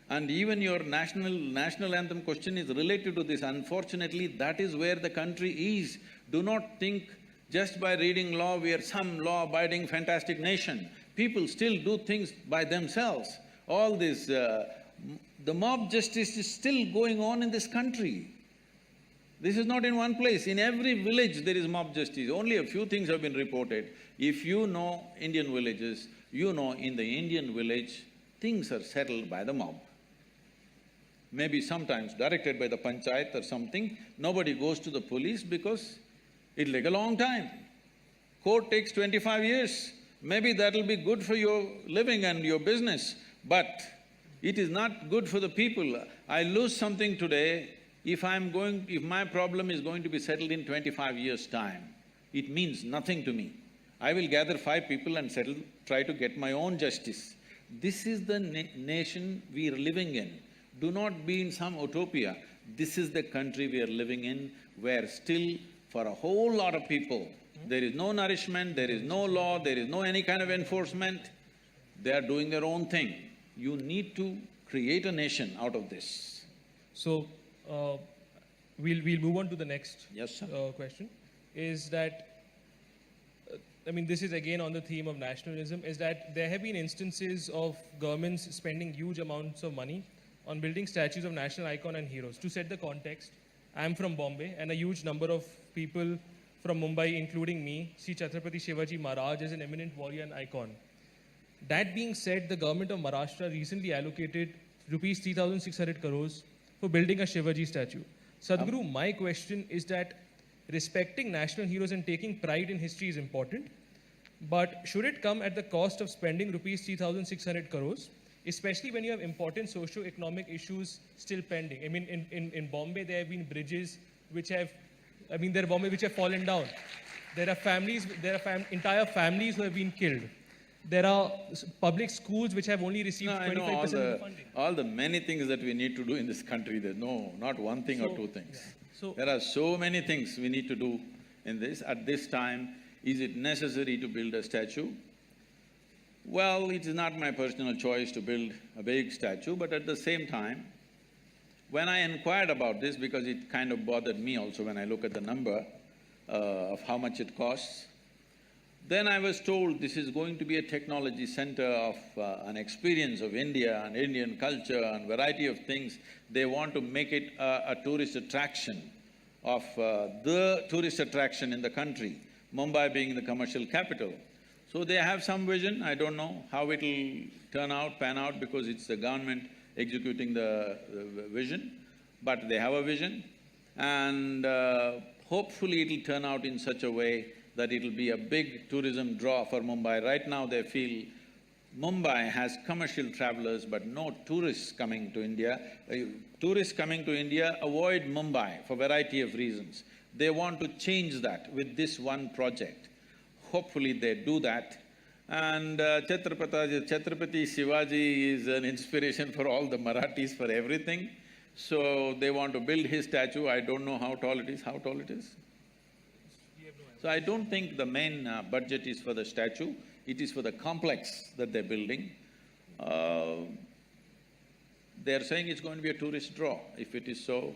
Speaker 1: And even your national anthem question is related to this. Unfortunately, that is where the country is. Do not think just by reading law we are some law-abiding fantastic nation. People still do things by themselves. All this… the mob justice is still going on in this country. This is not in one place. In every village there is mob justice. Only a few things have been reported. If you know Indian villages, you know in the Indian village, things are settled by the mob. Maybe sometimes directed by the panchayat or something, nobody goes to the police because it'll take a long time. Court takes 25 years. Maybe that'll be good for your living and your business, but it is not good for the people. I lose something today, if my problem is going to be settled in 25 years' time, it means nothing to me. I will gather 5 people and try to get my own justice. This is the nation we are living in. Do not be in some utopia. This is the country we are living in, where still for a whole lot of people, there is no nourishment, there is no law, there is no any kind of enforcement. They are doing their own thing. You need to create a nation out of this.
Speaker 2: So, we'll move on to the next question. Is that, I mean, this is again on the theme of nationalism, is that there have been instances of governments spending huge amounts of money on building statues of national icon and heroes. To set the context, I'm from Bombay, and a huge number of people from Mumbai, including me, see Chhatrapati Shivaji Maharaj as an eminent warrior and icon. That being said, the government of Maharashtra recently allocated rupees 3,600 crores for building a Shivaji statue. Sadhguru, my question is that respecting national heroes and taking pride in history is important, but should it come at the cost of spending rupees 3,600 crores, especially when you have important socio-economic issues still pending? I mean, in Bombay, there have been bridges which have, which have fallen down. There are entire families who have been killed. There are public schools which have only received 25% of the funding.
Speaker 1: All the many things that we need to do in this country, there's not one thing or two things.
Speaker 2: Yeah.
Speaker 1: There are so many things we need to do in this. At this time, is it necessary to build a statue? Well, it is not my personal choice to build a big statue, but at the same time, when I inquired about this, because it kind of bothered me also when I look at the number of how much it costs, then I was told this is going to be a technology center of an experience of India and Indian culture and variety of things. They want to make it a tourist attraction of the tourist attraction in the country, Mumbai being the commercial capital. So they have some vision. I don't know how it'll pan out, because it's the government executing the vision, but they have a vision, and hopefully it'll turn out in such a way that it'll be a big tourism draw for Mumbai. Right now they feel Mumbai has commercial travelers but no tourists coming to India. Tourists coming to India avoid Mumbai for variety of reasons. They want to change that with this one project. Hopefully they do that. And Chhatrapati Shivaji is an inspiration for all the Marathis for everything. So they want to build his statue. I don't know how tall it is. How tall it is? So I don't think the main budget is for the statue, it is for the complex that they're building. They're saying it's going to be a tourist draw. If it is so…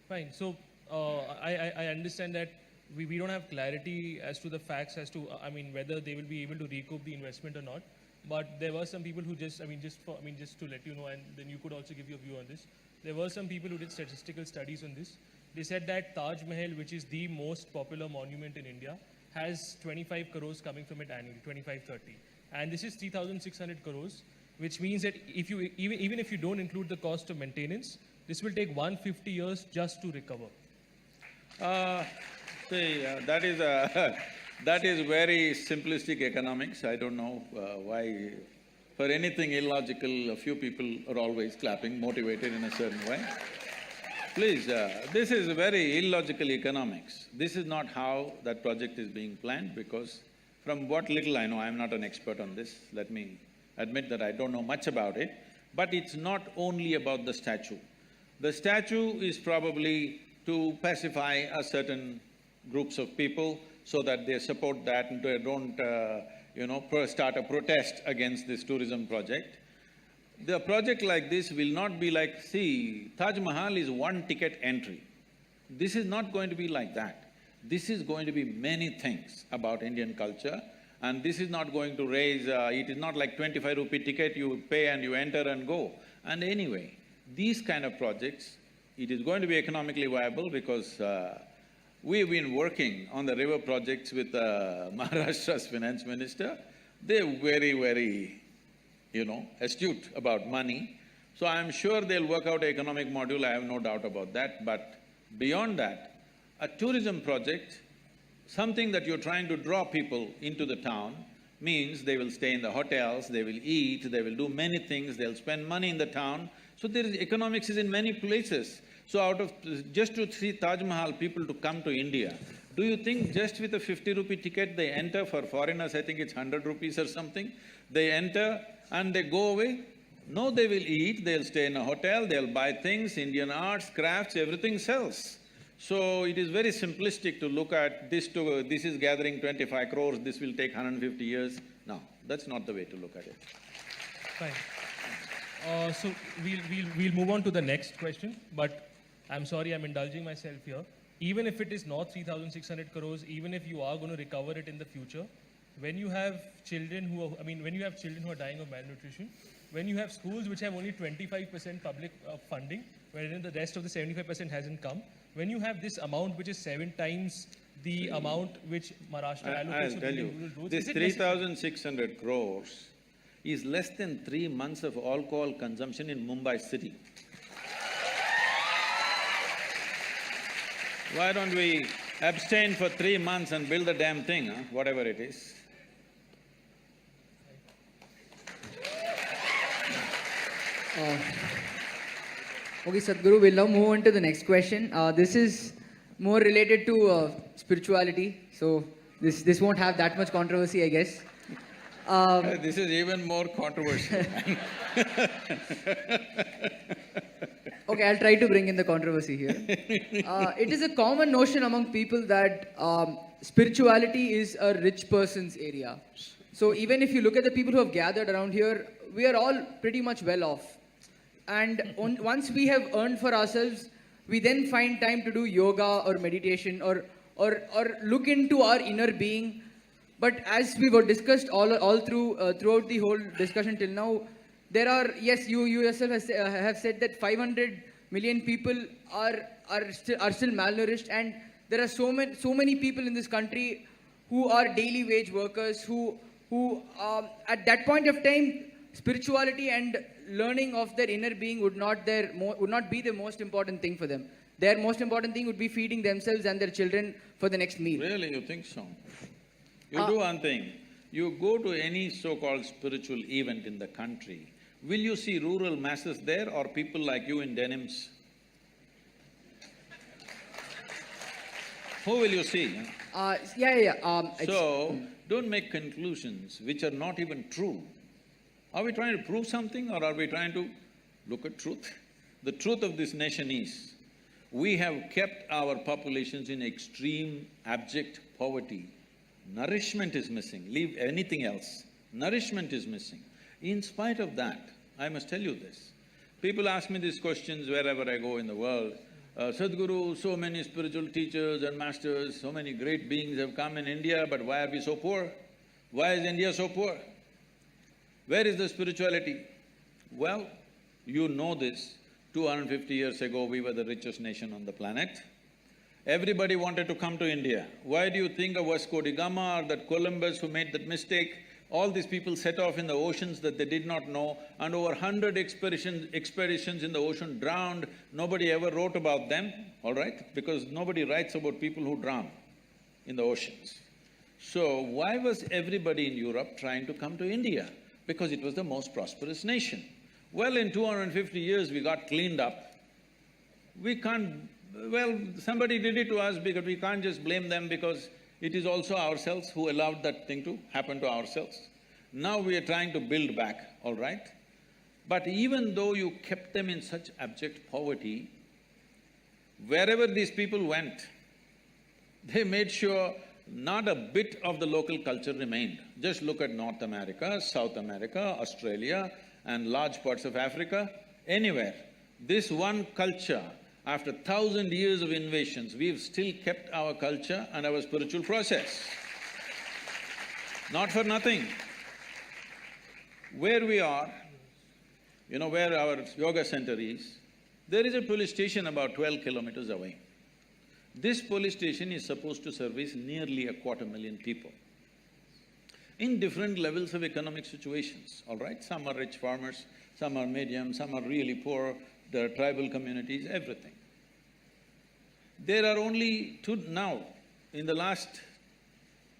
Speaker 2: Fine. So, I understand that we don't have clarity as to the facts as to, whether they will be able to recoup the investment or not. But there were some people who just to let you know, and then you could also give your view on this. There were some people who did statistical studies on this. They said that Taj Mahal, which is the most popular monument in India, has 25 crores coming from it annually, 25-30. And this is 3,600 crores, which means that if you, even if you don't include the cost of maintenance, this will take 150 years just to recover.
Speaker 1: That is very simplistic economics. I don't know why… For anything illogical, a few people are always clapping, motivated in a certain way. Please, this is very illogical economics. This is not how that project is being planned, because from what little I know, I'm not an expert on this, let me admit that I don't know much about it, but it's not only about the statue. The statue is probably to pacify a certain groups of people so that they support that and they don't, start a protest against this tourism project. The project like this will not be like… See, Taj Mahal is one ticket entry. This is not going to be like that. This is going to be many things about Indian culture, and this is not going to raise… it is not like 25 rupee ticket, you pay and you enter and go. And anyway, these kind of projects, it is going to be economically viable because we've been working on the river projects with Maharashtra's finance minister. They're very, astute about money. So I'm sure they'll work out an economic module, I have no doubt about that. But beyond that, a tourism project, something that you're trying to draw people into the town, means they will stay in the hotels, they will eat, they will do many things, they'll spend money in the town. So there is… economics is in many places. So out of… just to see Taj Mahal, people to come to India, do you think just with a 50 rupee ticket they enter? For foreigners, I think it's 100 rupees or something. They enter and they go away? No, they will eat, they'll stay in a hotel, they'll buy things, Indian arts, crafts, everything sells. So it is very simplistic to look at this is gathering 25 crores, this will take 150 years. No, that's not the way to look at it.
Speaker 2: Fine. So we'll move on to the next question, but I'm sorry, I'm indulging myself here. Even if it is not 3,600 crores, even if you are going to recover it in the future, when you have children who are… when you have children who are dying of malnutrition, when you have schools which have only 25% public funding, wherein the rest of the 75% hasn't come, when you have this amount which is 7 times the amount which Maharashtra allocates
Speaker 1: I'll tell you,
Speaker 2: roads,
Speaker 1: this 3,600 crores is less than 3 months of alcohol consumption in Mumbai city. Why don't we abstain for 3 months and build the damn thing, huh? Whatever it is.
Speaker 5: Okay, Sadhguru, we'll now move on to the next question. This is more related to spirituality, so this won't have that much controversy, I guess.
Speaker 1: This is even more controversial.
Speaker 5: Okay, I'll try to bring in the controversy here. It is a common notion among people that spirituality is a rich person's area. So even if you look at the people who have gathered around here, we are all pretty much well off. And once we have earned for ourselves, we then find time to do yoga or meditation or look into our inner being. But as we were discussed all throughout the whole discussion till now, there are… yes, you yourself have said that 500 million people are still malnourished, and there are so many people in this country who are daily wage workers who at that point of time, spirituality and learning of their inner being would not be the most important thing for them. Their most important thing would be feeding themselves and their children for the next meal.
Speaker 1: Really, you think so? You do one thing, you go to any so-called spiritual event in the country, will you see rural masses there or people like you in denims? Who will you see? So, don't make conclusions which are not even true. Are we trying to prove something or are we trying to look at truth? The truth of this nation is, we have kept our populations in extreme, abject poverty. Nourishment is missing, leave anything else. Nourishment is missing. In spite of that, I must tell you this, people ask me these questions wherever I go in the world. Sadhguru, so many spiritual teachers and masters, so many great beings have come in India, but why are we so poor? Why is India so poor? Where is the spirituality? Well, you know this, 250 years ago we were the richest nation on the planet. Everybody wanted to come to India. Why do you think of Vasco da Gama or that Columbus who made that mistake? All these people set off in the oceans that they did not know, and over 100 expeditions in the ocean drowned. Nobody ever wrote about them, all right? Because nobody writes about people who drown in the oceans. So why was everybody in Europe trying to come to India? Because it was the most prosperous nation. Well, in 250 years we got cleaned up. We can't… well, somebody did it to us because we can't just blame them because it is also ourselves who allowed that thing to happen to ourselves. Now we are trying to build back, all right? But even though you kept them in such abject poverty, wherever these people went, they made sure not a bit of the local culture remained. Just look at North America, South America, Australia and large parts of Africa, anywhere. This one culture, after 1,000 years of invasions, we've still kept our culture and our spiritual process. Not for nothing. Where we are, you know where our yoga center is, there is a police station about 12 kilometers away. This police station is supposed to service nearly 250,000 people in different levels of economic situations, all right? Some are rich farmers, some are medium, some are really poor, there are tribal communities, everything. There are only now, in the last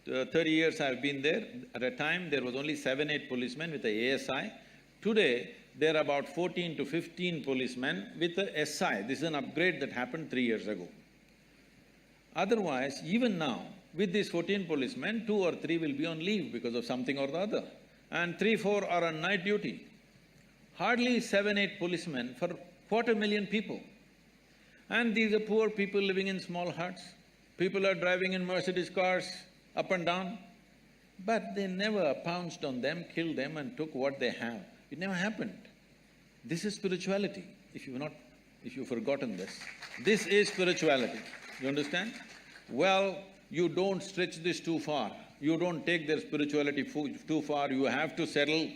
Speaker 1: 30 years I've been there. At a time, there was only 7-8 policemen with a ASI. Today, there are about 14 to 15 policemen with a SI. This is an upgrade that happened 3 years ago. Otherwise, even now, with these 14 policemen, 2 or 3 will be on leave because of something or the other, and 3-4 are on night duty. Hardly 7-8 policemen for 250,000 people. And these are poor people living in small huts. People are driving in Mercedes cars up and down, but they never pounced on them, killed them and took what they have. It never happened. This is spirituality, if you've forgotten this. This is spirituality, you understand? Well, you don't stretch this too far. You don't take their spirituality too far. You have to settle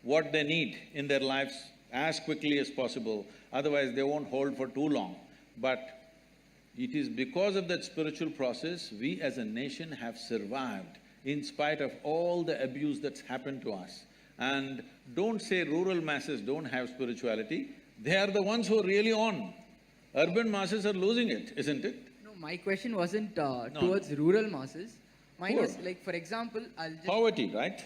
Speaker 1: what they need in their lives as quickly as possible, otherwise they won't hold for too long. But it is because of that spiritual process, we as a nation have survived in spite of all the abuse that's happened to us. And don't say rural masses don't have spirituality, they are the ones who are really on. Urban masses are losing it, isn't it?
Speaker 5: No, my question wasn't towards rural masses. Mine was like, for example, I'll just…
Speaker 1: Poverty, right?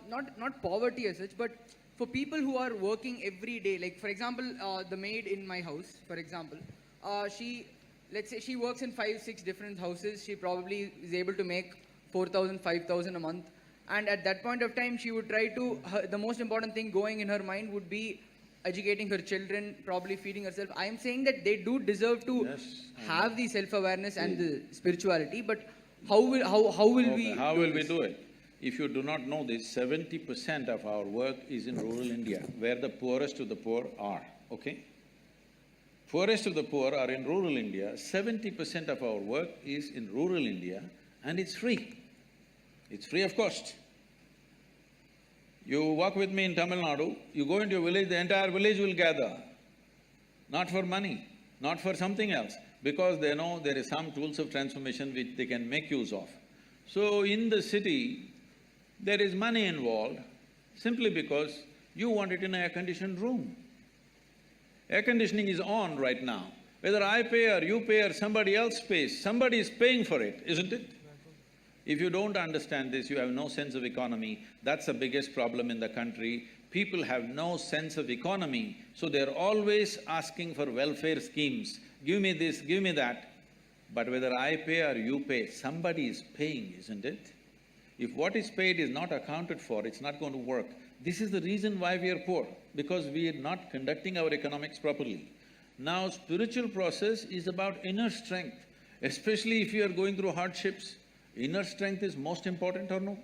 Speaker 5: Not poverty as such, but for people who are working every day, like for example, the maid in my house, for example, let's say she works in 5-6 different houses, she probably is able to make 4,000, 5,000 a month. And at that point of time, she would try to… the most important thing going in her mind would be educating her children, probably feeding herself. I am saying that they do deserve to have the self-awareness and the spirituality, but how will we…
Speaker 1: How will we do it? If you do not know this, 70% of our work is in rural India, where the poorest of the poor are, okay? Poorest of the poor are in rural India, 70% of our work is in rural India, and it's free. It's free of cost. You walk with me in Tamil Nadu, you go into a village, the entire village will gather. Not for money, not for something else, because they know there is some tools of transformation which they can make use of. So in the city, there is money involved simply because you want it in an air-conditioned room. Air conditioning is on right now. Whether I pay or you pay or somebody else pays, somebody is paying for it, isn't it? If you don't understand this, you have no sense of economy. That's the biggest problem in the country. People have no sense of economy, so they're always asking for welfare schemes. Give me this, give me that. But whether I pay or you pay, somebody is paying, isn't it? If what is paid is not accounted for, it's not going to work. This is the reason why we are poor, because we are not conducting our economics properly. Now, spiritual process is about inner strength, especially if you are going through hardships. Inner strength is most important or no?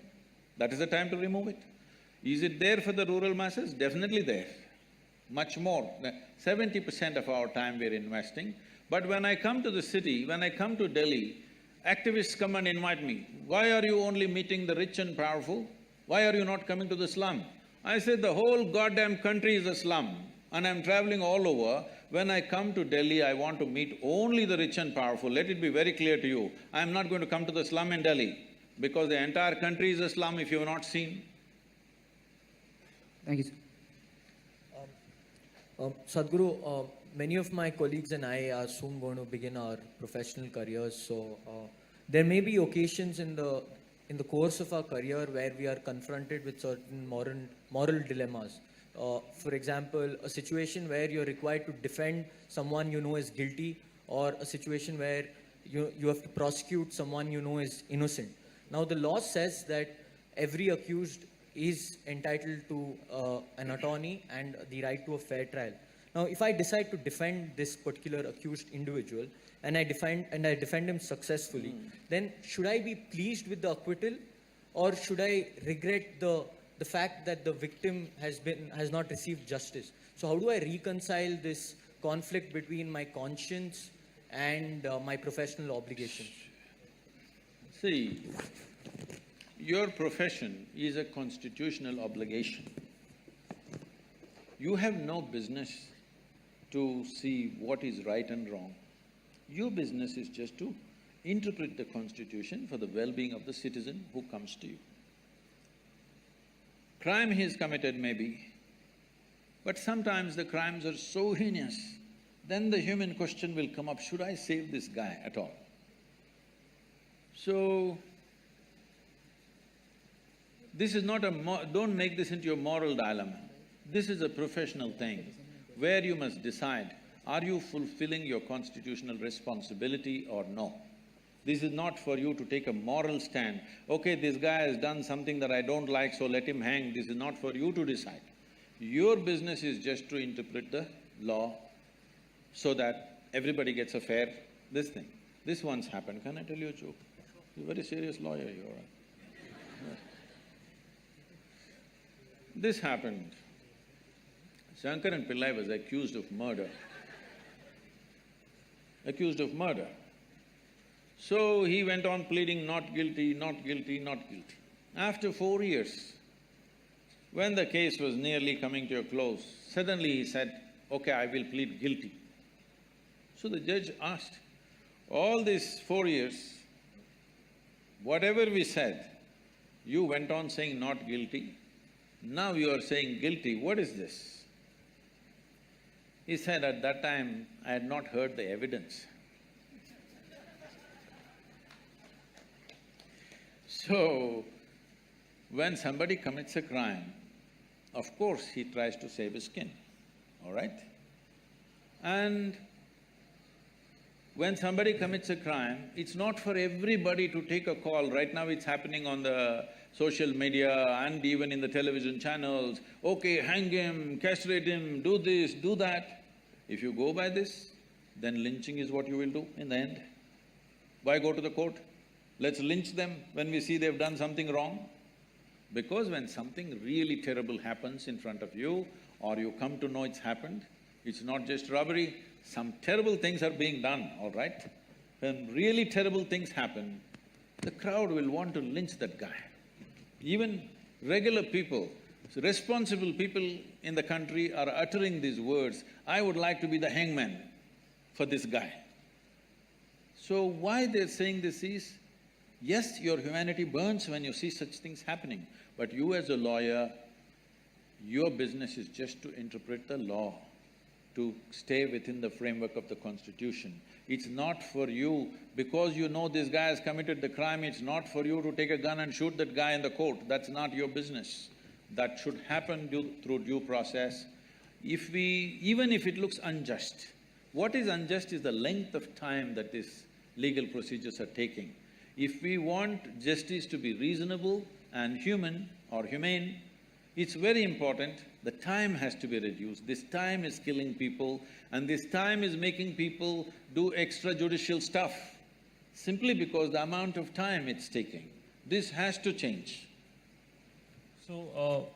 Speaker 1: That is the time to remove it. Is it there for the rural masses? Definitely there. Much more. 70% of our time we are investing. But when I come to the city, when I come to Delhi, activists come and invite me. Why are you only meeting the rich and powerful? Why are you not coming to the slum? I said, the whole goddamn country is a slum, and I'm traveling all over. When I come to Delhi, I want to meet only the rich and powerful. Let it be very clear to you, I'm not going to come to the slum in Delhi, because the entire country is a slum if you have not seen.
Speaker 5: Thank you, sir.
Speaker 3: Sadhguru, many of my colleagues and I are soon going to begin our professional careers, so there may be occasions in the course of our career where we are confronted with certain moral dilemmas. For example, a situation where you're required to defend someone you know is guilty, or a situation where you have to prosecute someone you know is innocent. Now, the law says that every accused is entitled to an attorney and the right to a fair trial. Now, if I decide to defend this particular accused individual and I defend him successfully, then should I be pleased with the acquittal, or should I regret the fact that the victim has not received justice? So how do I reconcile this conflict between my conscience and my professional obligations?
Speaker 1: See, your profession is a constitutional obligation. You have no business to see what is right and wrong. Your business is just to interpret the constitution for the well-being of the citizen who comes to you. Crime he has committed maybe, but sometimes the crimes are so heinous, then the human question will come up, should I save this guy at all? So, This is not don't make this into a moral dilemma. This is a professional thing where you must decide, are you fulfilling your constitutional responsibility or no? This is not for you to take a moral stand. Okay, this guy has done something that I don't like, so let him hang. This is not for you to decide. Your business is just to interpret the law so that everybody gets a fair this thing. This once happened. Can I tell you a joke? You're a very serious lawyer, you are. This happened. Shankaran Pillai was accused of murder. Accused of murder. So he went on pleading not guilty, not guilty, not guilty. After 4 years, when the case was nearly coming to a close, suddenly he said, okay, I will plead guilty. So the judge asked, all these 4 years, whatever we said, you went on saying not guilty, now you are saying guilty, what is this? He said, at that time, I had not heard the evidence. So, when somebody commits a crime, of course he tries to save his skin, all right? And when somebody commits a crime, it's not for everybody to take a call. Right now it's happening on the social media and even in the television channels. Okay, hang him, castrate him, do this, do that. If you go by this, then lynching is what you will do in the end. Why go to the court? Let's lynch them when we see they've done something wrong. Because when something really terrible happens in front of you, or you come to know it's happened, it's not just robbery, some terrible things are being done, all right? When really terrible things happen, the crowd will want to lynch that guy. Even regular people, responsible people in the country are uttering these words, I would like to be the hangman for this guy. So why they're saying this is, yes, your humanity burns when you see such things happening, but you as a lawyer, your business is just to interpret the law, to stay within the framework of the constitution. It's not for you, because you know this guy has committed the crime, it's not for you to take a gun and shoot that guy in the court. That's not your business. That should happen through due process. Even if it looks unjust, what is unjust is the length of time that these legal procedures are taking. If we want justice to be reasonable and human or humane, it's very important, the time has to be reduced. This time is killing people and this time is making people do extrajudicial stuff simply because the amount of time it's taking. This has to change.
Speaker 2: So,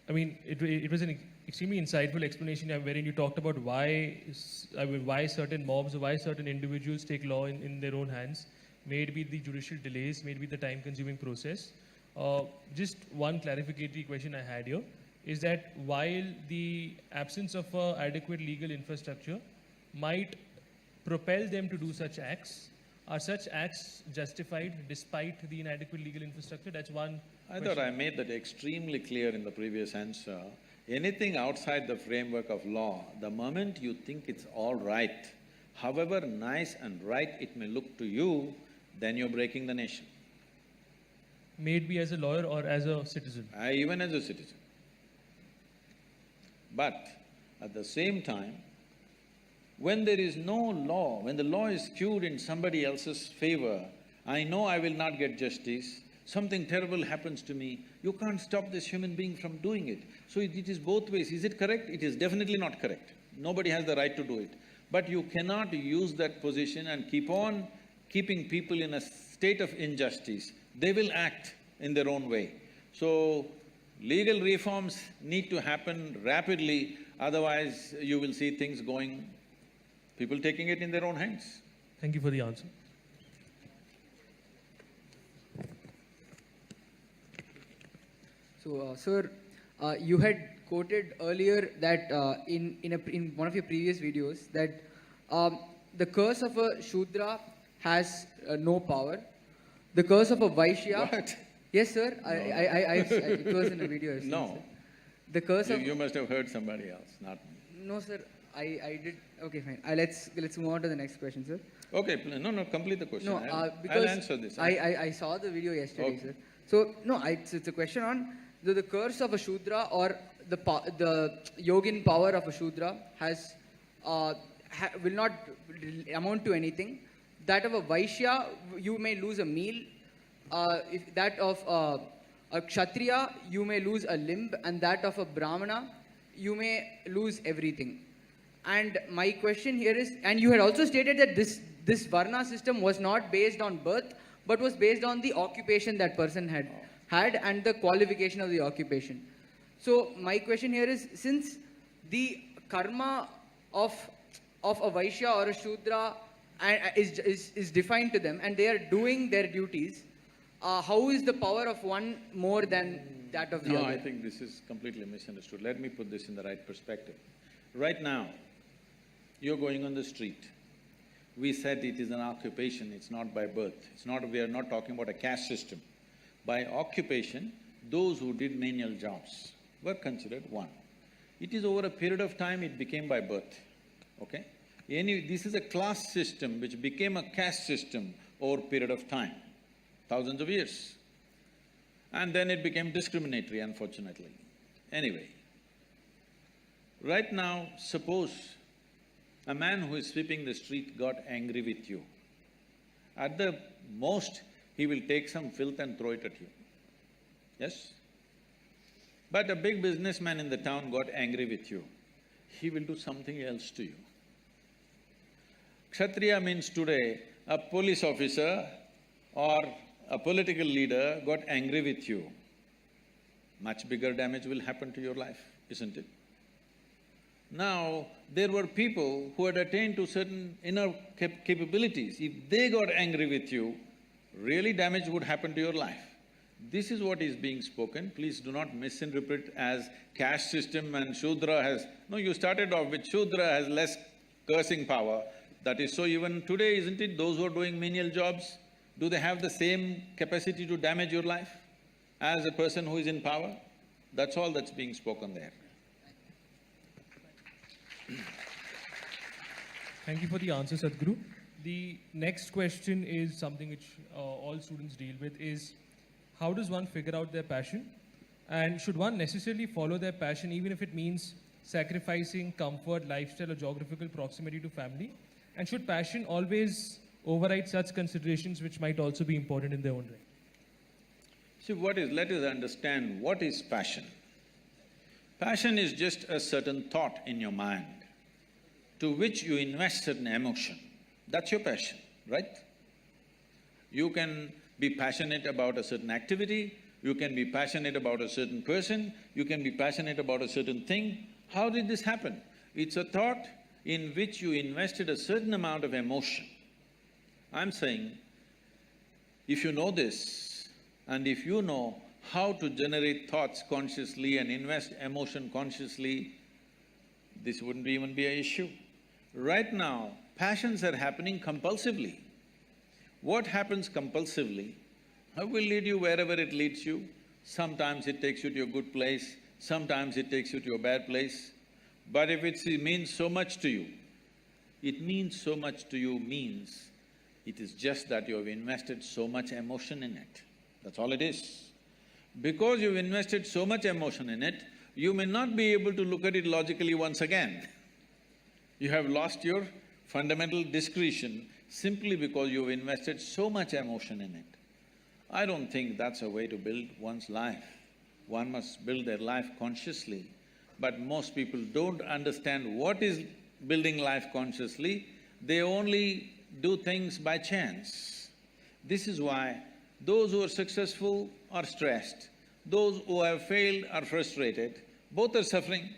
Speaker 2: I mean, it was an extremely insightful explanation wherein you talked about why certain mobs or why certain individuals take law in their own hands. May it be the judicial delays, may it be the time-consuming process. Just one clarificatory question I had here is that while the absence of adequate legal infrastructure might propel them to do such acts, are such acts justified despite the inadequate legal infrastructure? That's one question.
Speaker 1: I thought I made that extremely clear in the previous answer. Anything outside the framework of law, the moment you think it's all right, however nice and right it may look to you, then you're breaking the nation.
Speaker 2: May it be as a lawyer or as a citizen?
Speaker 1: Even as a citizen. But at the same time, when there is no law, when the law is skewed in somebody else's favor, I know I will not get justice, something terrible happens to me, you can't stop this human being from doing it. So it is both ways. Is it correct? It is definitely not correct. Nobody has the right to do it. But you cannot use that position and keep on keeping people in a state of injustice. They will act in their own way. So, legal reforms need to happen rapidly, otherwise you will see things going, people taking it in their own hands.
Speaker 2: Thank you for the answer.
Speaker 5: So, sir, you had quoted earlier that in one of your previous videos that the curse of a Shudra has no power. The curse of a Vaishya…
Speaker 1: What?
Speaker 5: Yes, sir. No. It was in a video.
Speaker 1: No.
Speaker 5: Sir. The curse of…
Speaker 1: You must have heard somebody else, not me.
Speaker 5: No, sir. I did… Okay, fine. Let's move on to the next question, sir.
Speaker 1: Okay, no, complete the question.
Speaker 5: No, because
Speaker 1: I'll answer this.
Speaker 5: I saw the video yesterday,
Speaker 1: Okay.
Speaker 5: sir. So, no, it's a question on the curse of a Shudra or the yogin power of a Shudra has, will not amount to anything. That of a Vaishya, you may lose a meal. If that of a Kshatriya, you may lose a limb. And that of a Brahmana, you may lose everything. And my question here is, and you had also stated that this Varna system was not based on birth, but was based on the occupation that person had and the qualification of the occupation. So my question here is, since the karma of a Vaishya or a Shudra is defined to them and they are doing their duties, how is the power of one more than that of the other?
Speaker 1: No, I think this is completely misunderstood. Let me put this in the right perspective. Right now, you're going on the street. We said it is an occupation, it's not by birth. We are not talking about a caste system. By occupation, those who did menial jobs were considered one. It is over a period of time it became by birth, okay? This is a class system which became a caste system over a period of time, thousands of years. And then it became discriminatory, unfortunately. Anyway, right now, suppose a man who is sweeping the street got angry with you. At the most, he will take some filth and throw it at you. Yes? But a big businessman in the town got angry with you. He will do something else to you. Kshatriya means today, a police officer or a political leader got angry with you. Much bigger damage will happen to your life, isn't it? Now, there were people who had attained to certain inner capabilities. If they got angry with you, really damage would happen to your life. This is what is being spoken. Please do not misinterpret as caste system and Shudra has… No, you started off with Shudra has less cursing power. That is so even today, isn't it? Those who are doing menial jobs, do they have the same capacity to damage your life as a person who is in power? That's all that's being spoken there.
Speaker 2: Thank you for the answer, Sadhguru. The next question is something which all students deal with is, how does one figure out their passion? And should one necessarily follow their passion even if it means sacrificing comfort, lifestyle or geographical proximity to family? And should passion always override such considerations which might also be important in their own right?
Speaker 1: See, let us understand what is passion. Passion is just a certain thought in your mind to which you invest certain emotion. That's your passion, right? You can be passionate about a certain activity, you can be passionate about a certain person, you can be passionate about a certain thing. How did this happen? It's a thought in which you invested a certain amount of emotion. I'm saying, if you know this, and if you know how to generate thoughts consciously and invest emotion consciously, this wouldn't even be an issue. Right now, passions are happening compulsively. What happens compulsively will lead you wherever it leads you. Sometimes it takes you to a good place, sometimes it takes you to a bad place. But if it means so much to you, it means so much to you means it is just that you have invested so much emotion in it. That's all it is. Because you've invested so much emotion in it, you may not be able to look at it logically once again. You have lost your fundamental discretion simply because you've invested so much emotion in it. I don't think that's a way to build one's life. One must build their life consciously, but most people don't understand what is building life consciously. They only do things by chance. This is why those who are successful are stressed, those who have failed are frustrated, both are suffering.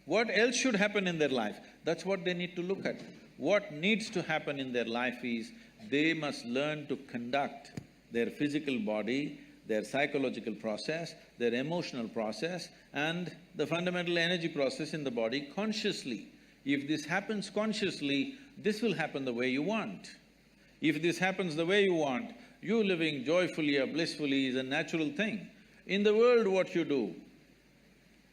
Speaker 1: What else should happen in their life? That's what they need to look at. What needs to happen in their life is, they must learn to conduct their physical body, their psychological process, their emotional process and the fundamental energy process in the body consciously. If this happens consciously, this will happen the way you want. If this happens the way you want, you living joyfully or blissfully is a natural thing. In the world, what you do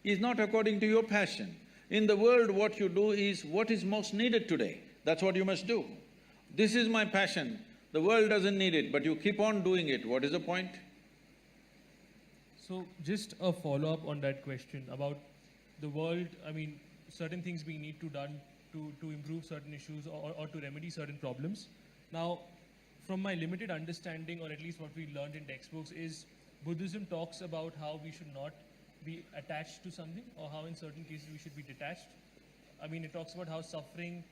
Speaker 1: is not according to your passion. In the world, what you do is what is most needed today. That's what you must do. This is my passion. The world doesn't need it, but you keep on doing it. What is the point?
Speaker 2: So just a follow-up on that question about the world, I mean, certain things we need to done to improve certain issues or to remedy certain problems. Now, from my limited understanding, or at least what we learned in textbooks, is Buddhism talks about how we should not be attached to something, or how in certain cases we should be detached. I mean, it talks about how suffering,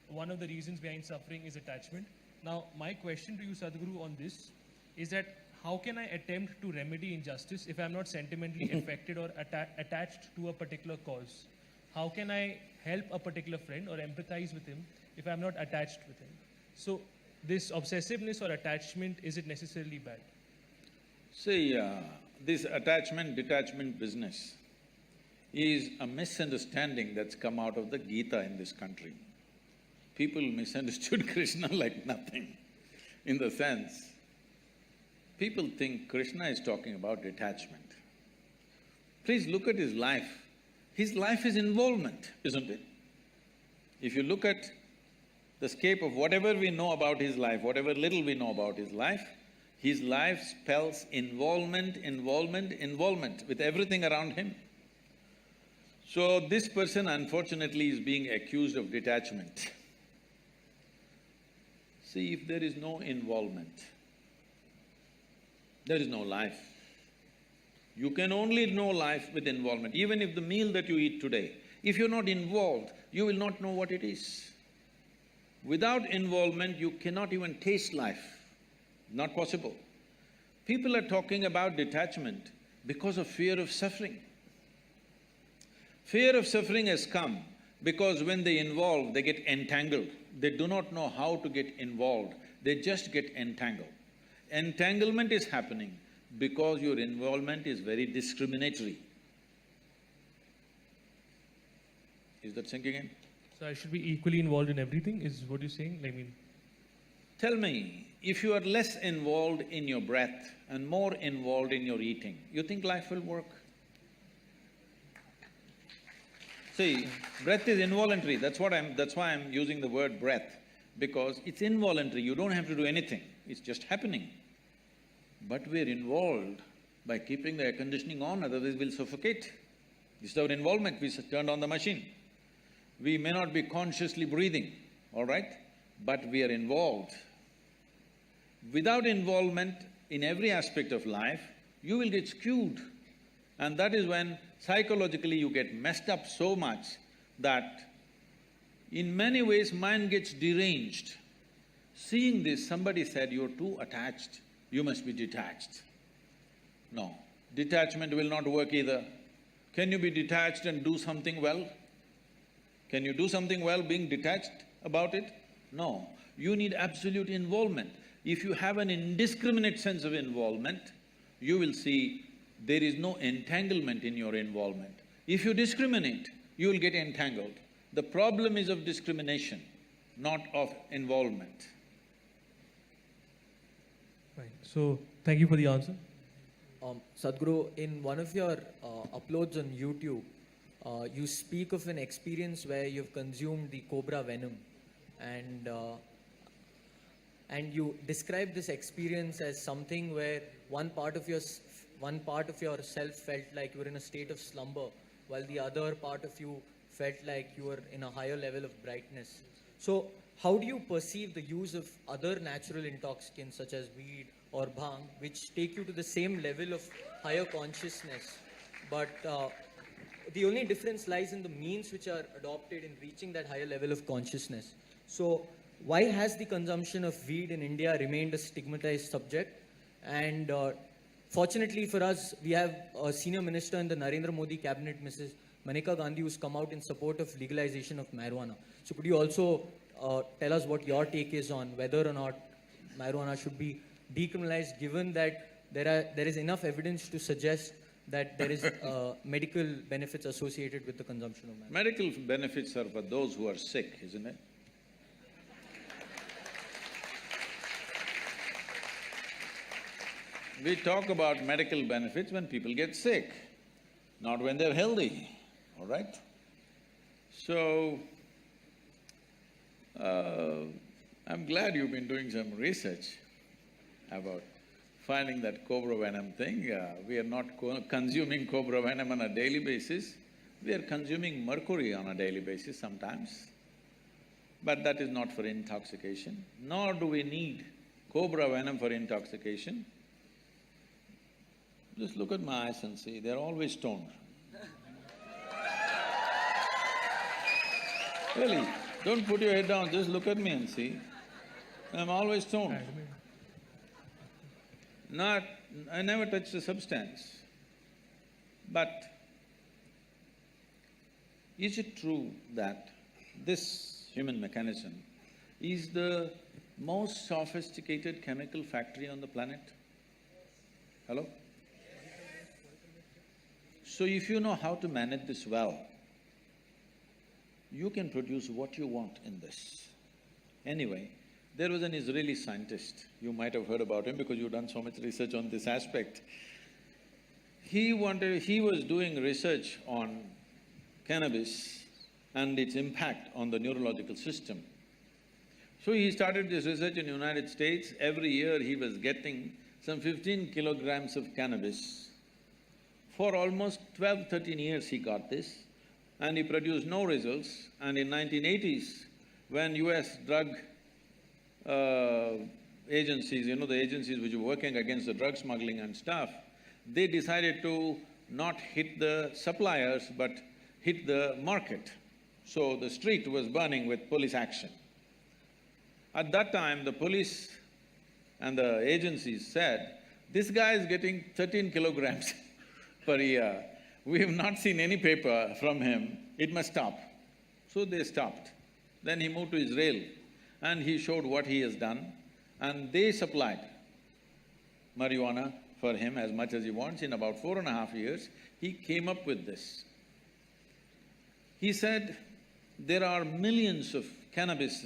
Speaker 2: one of the reasons behind suffering is attachment. Now, my question to you, Sadhguru, on this is that how can I attempt to remedy injustice if I'm not sentimentally affected or attached to a particular cause? How can I help a particular friend or empathize with him if I'm not attached with him? So this obsessiveness or attachment, is it necessarily bad?
Speaker 1: See, this attachment-detachment business is a misunderstanding that's come out of the Gita in this country. People misunderstood Krishna like nothing, in the sense, people think Krishna is talking about detachment. Please look at his life. His life is involvement, isn't it? If you look at the scape of whatever we know about his life, whatever little we know about his life spells involvement, involvement, involvement with everything around him. So this person unfortunately is being accused of detachment. See, if there is no involvement, there is no life. You can only know life with involvement. Even if the meal that you eat today, if you're not involved, you will not know what it is. Without involvement, you cannot even taste life. Not possible. People are talking about detachment because of fear of suffering. Fear of suffering has come because when they involve, they get entangled. They do not know how to get involved, they just get entangled. Entanglement is happening because your involvement is very discriminatory. Is that sinking in?
Speaker 2: So I should be equally involved in everything, is what you're saying? I mean…
Speaker 1: Tell me, if you are less involved in your breath and more involved in your eating, you think life will work? See, breath is involuntary, that's why I'm using the word breath, because it's involuntary, you don't have to do anything, it's just happening. But we're involved by keeping the air conditioning on, otherwise we'll suffocate. This is our involvement, we turned on the machine. We may not be consciously breathing, all right, but we are involved. Without involvement in every aspect of life, you will get skewed. And that is when psychologically you get messed up so much that in many ways mind gets deranged. Seeing this, somebody said, you're too attached, you must be detached. No, detachment will not work either. Can you be detached and do something well? Can you do something well being detached about it? No, you need absolute involvement. If you have an indiscriminate sense of involvement, you will see there is no entanglement in your involvement. If you discriminate, you will get entangled. The problem is of discrimination, not of involvement.
Speaker 2: Right. So, thank you for the answer.
Speaker 3: Sadhguru, in one of your uploads on YouTube, you speak of an experience where you've consumed the cobra venom, and you describe this experience as something where one part of yourself felt like you were in a state of slumber, while the other part of you felt like you were in a higher level of brightness. So, how do you perceive the use of other natural intoxicants such as weed or bhang, which take you to the same level of higher consciousness, but the only difference lies in the means which are adopted in reaching that higher level of consciousness? So, why has the consumption of weed in India remained a stigmatized subject? And fortunately for us, we have a senior minister in the Narendra Modi cabinet, Mrs. Maneka Gandhi, who's come out in support of legalization of marijuana. So could you also tell us what your take is on whether or not marijuana should be decriminalized, given that there is enough evidence to suggest that there is medical benefits associated with the consumption of marijuana?
Speaker 1: Medical benefits are for those who are sick, isn't it? We talk about medical benefits when people get sick, not when they're healthy, all right? So, I'm glad you've been doing some research about finding that cobra venom thing. We are not consuming cobra venom on a daily basis, we are consuming mercury on a daily basis sometimes. But that is not for intoxication, nor do we need cobra venom for intoxication. Just look at my eyes and see, they're always stoned. Really, don't put your head down, just look at me and see. I'm always stoned. I never touch the substance. But is it true that this human mechanism is the most sophisticated chemical factory on the planet? Hello? So if you know how to manage this well, you can produce what you want in this. Anyway, there was an Israeli scientist, you might have heard about him because you've done so much research on this aspect. He was doing research on cannabis and its impact on the neurological system. So he started this research in the United States. Every year he was getting some 15 kilograms of cannabis. For almost 12–13 years he got this, and he produced no results. And in 1980s, when US drug agencies, the agencies which were working against the drug smuggling and stuff, they decided to not hit the suppliers but hit the market. So the street was burning with police action. At that time, the police and the agencies said, this guy is getting 13 kilograms per year. We have not seen any paper from him, it must stop. So they stopped. Then he moved to Israel and he showed what he has done, and they supplied marijuana for him as much as he wants. In about 4.5 years, he came up with this. He said, there are millions of cannabis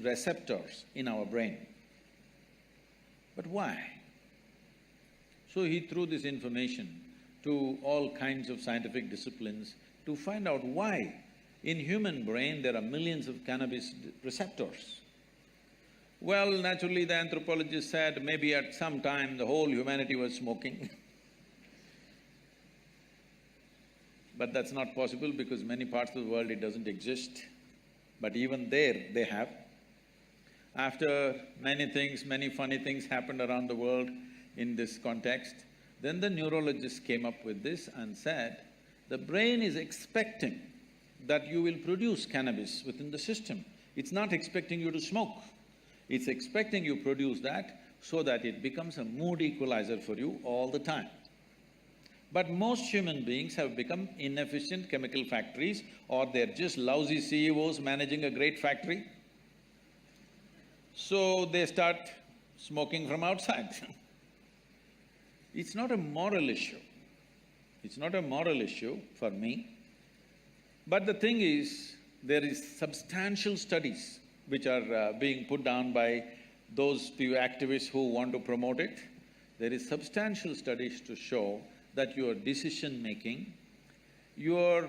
Speaker 1: receptors in our brain. But why? So he threw this information to all kinds of scientific disciplines to find out why in human brain there are millions of cannabis receptors. Well, naturally the anthropologist said maybe at some time the whole humanity was smoking. But that's not possible because many parts of the world it doesn't exist. But even there, they have. After many things, many funny things happened around the world in this context, then the neurologists came up with this and said, the brain is expecting that you will produce cannabis within the system. It's not expecting you to smoke. It's expecting you produce that so that it becomes a mood equalizer for you all the time. But most human beings have become inefficient chemical factories, or they're just lousy CEOs managing a great factory. So they start smoking from outside. It's not a moral issue. It's not a moral issue for me. But the thing is, there is substantial studies which are being put down by those few activists who want to promote it. There is substantial studies to show that your decision-making, your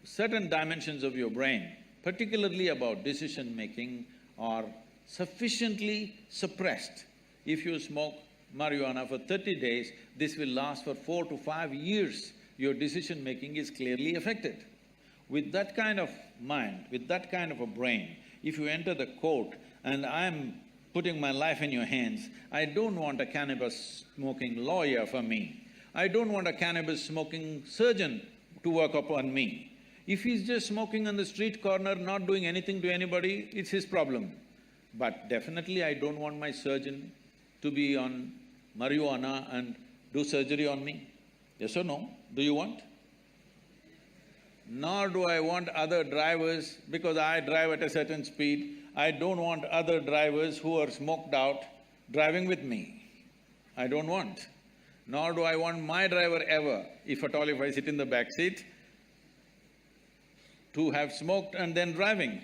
Speaker 1: certain dimensions of your brain, particularly about decision-making, are sufficiently suppressed. If you smoke marijuana for 30 days, this will last for 4 to 5 years. Your decision-making is clearly affected. With that kind of mind, with that kind of a brain, if you enter the court and I'm putting my life in your hands, I don't want a cannabis-smoking lawyer for me. I don't want a cannabis-smoking surgeon to work upon me. If he's just smoking on the street corner, not doing anything to anybody, it's his problem. But definitely I don't want my surgeon to be on marijuana and do surgery on me. Yes or no? Do you want? Nor do I want other drivers, because I drive at a certain speed, I don't want other drivers who are smoked out driving with me. I don't want. Nor do I want my driver ever, if at all if I sit in the back seat, to have smoked and then driving.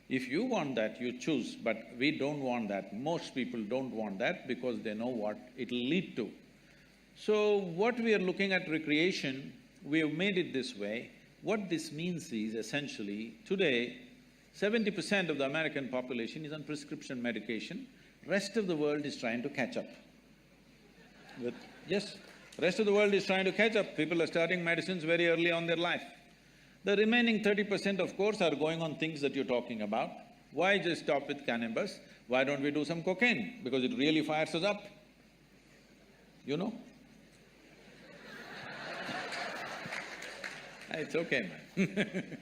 Speaker 1: If you want that, you choose, but we don't want that. Most people don't want that because they know what it'll lead to. So what we are looking at recreation, we have made it this way. What this means is essentially, today, 70% of the American population is on prescription medication, rest of the world is trying to catch up. But yes, rest of the world is trying to catch up. People are starting medicines very early on their life. The remaining 30%, of course, are going on things that you're talking about. Why just stop with cannabis? Why don't we do some cocaine? Because it really fires us up, you know? It's okay, man.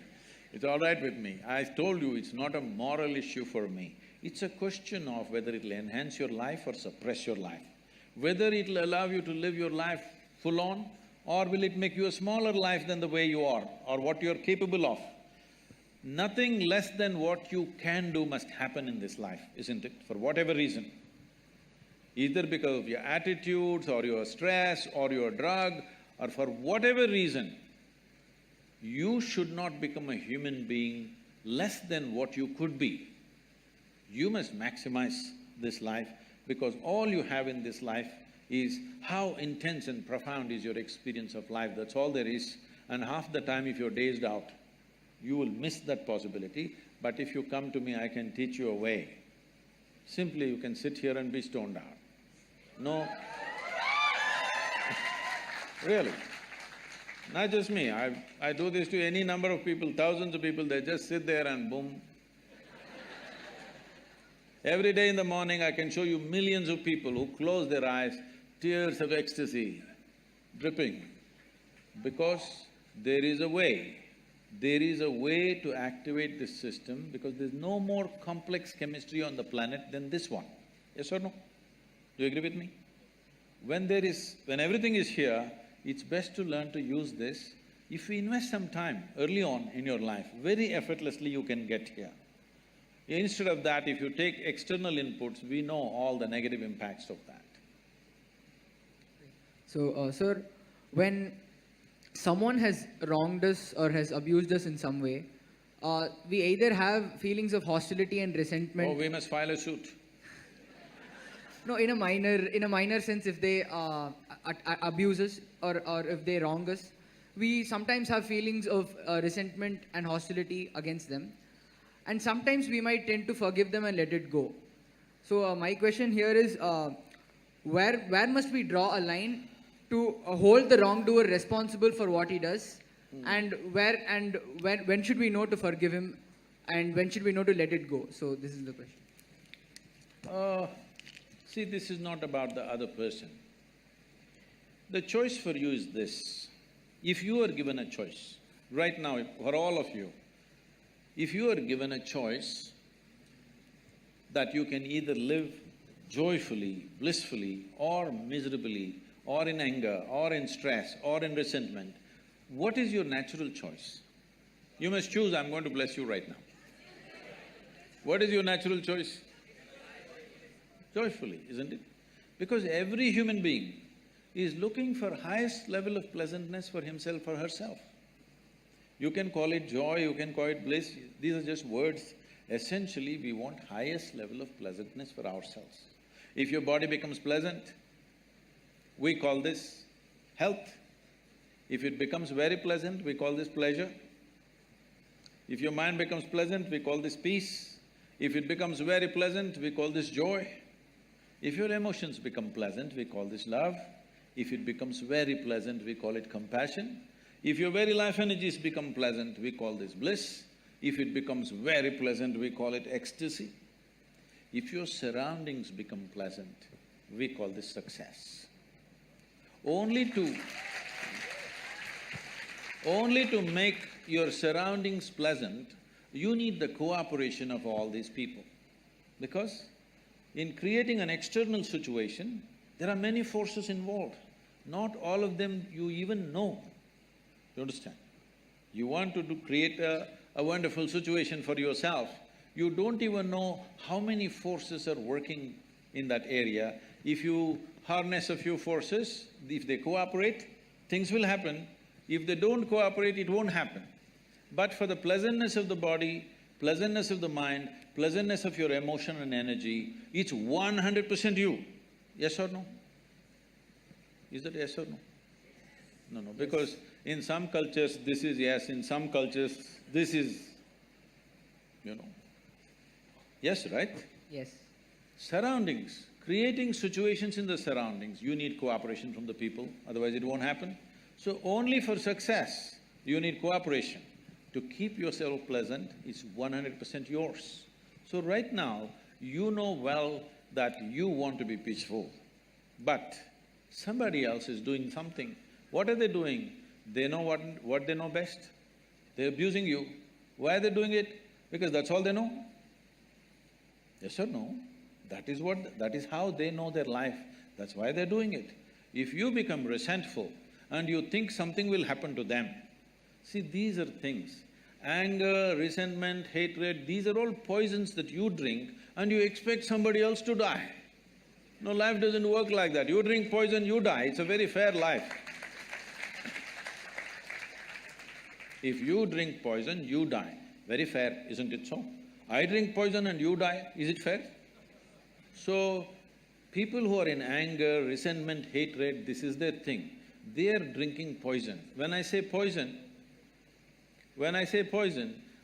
Speaker 1: It's all right with me. I told you, it's not a moral issue for me. It's a question of whether it'll enhance your life or suppress your life. Whether it'll allow you to live your life full on, or will it make you a smaller life than the way you are, or what you're capable of. Nothing less than what you can do must happen in this life, isn't it? For whatever reason. Either because of your attitudes, or your stress, or your drug, or for whatever reason, you should not become a human being less than what you could be. You must maximize this life, because all you have in this life is how intense and profound is your experience of life, that's all there is. And half the time if you're dazed out, you will miss that possibility. But if you come to me, I can teach you a way. Simply you can sit here and be stoned out. No… Really. Not just me, I do this to any number of people, thousands of people, they just sit there and boom. Every day in the morning I can show you millions of people who close their eyes, tears of ecstasy dripping, because there is a way. There is a way to activate this system, because there's no more complex chemistry on the planet than this one. Yes or no? Do you agree with me? When everything is here, it's best to learn to use this. If you invest some time early on in your life, very effortlessly you can get here. Instead of that, if you take external inputs, we know all the negative impacts of that.
Speaker 5: So, sir, when someone has wronged us or has abused us in some way, we either have feelings of hostility and resentment…
Speaker 1: Oh, we must file a suit.
Speaker 5: No, in a minor sense, if they abuse us or if they wrong us, we sometimes have feelings of resentment and hostility against them. And sometimes we might tend to forgive them and let it go. So my question here is, where must we draw a line to hold the wrongdoer responsible for what he does? And when should we know to forgive him, and when should we know to let it go? So this is the question.
Speaker 1: See, this is not about the other person. The choice for you is this. If you are given a choice, right now, for all of you, if you are given a choice that you can either live joyfully, blissfully, or miserably, or in anger, or in stress, or in resentment, what is your natural choice? You must choose, I'm going to bless you right now. What is your natural choice? Joyfully, isn't it? Because every human being is looking for highest level of pleasantness for himself or herself. You can call it joy, you can call it bliss, these are just words. Essentially, we want highest level of pleasantness for ourselves. If your body becomes pleasant, we call this health. If it becomes very pleasant, we call this pleasure. If your mind becomes pleasant, we call this peace. If it becomes very pleasant, we call this joy. If your emotions become pleasant, we call this love. If it becomes very pleasant, we call it compassion. If your very life energies become pleasant, we call this bliss. If it becomes very pleasant, we call it ecstasy. If your surroundings become pleasant, we call this success. Only to make your surroundings pleasant, you need the cooperation of all these people. Because in creating an external situation, there are many forces involved. Not all of them you even know. You understand? You want to create a wonderful situation for yourself, you don't even know how many forces are working in that area. If you harness a few forces, if they cooperate, things will happen. If they don't cooperate, it won't happen. But for the pleasantness of the body, pleasantness of the mind, pleasantness of your emotion and energy, it's 100% you. Yes or no? Is that yes or no? No, no, because in some cultures this is yes, in some cultures this is, you know. Yes, right?
Speaker 5: Yes.
Speaker 1: Surroundings creating situations in the surroundings, you need cooperation from the people, otherwise it won't happen. So only for success, you need cooperation. To keep yourself pleasant, it's 100% yours. So right now, you know well that you want to be peaceful, but somebody else is doing something. What are they doing? They know what they know best. They're abusing you. Why are they doing it? Because that's all they know. Yes or no? That is how they know their life. That's why they're doing it. If you become resentful and you think something will happen to them, see, these are things. Anger, resentment, hatred, these are all poisons that you drink and you expect somebody else to die. No, life doesn't work like that. You drink poison, you die. It's a very fair life. If you drink poison, you die. Very fair, isn't it so? I drink poison and you die, is it fair? So, people who are in anger, resentment, hatred, this is their thing. They are drinking poison. When I say poison,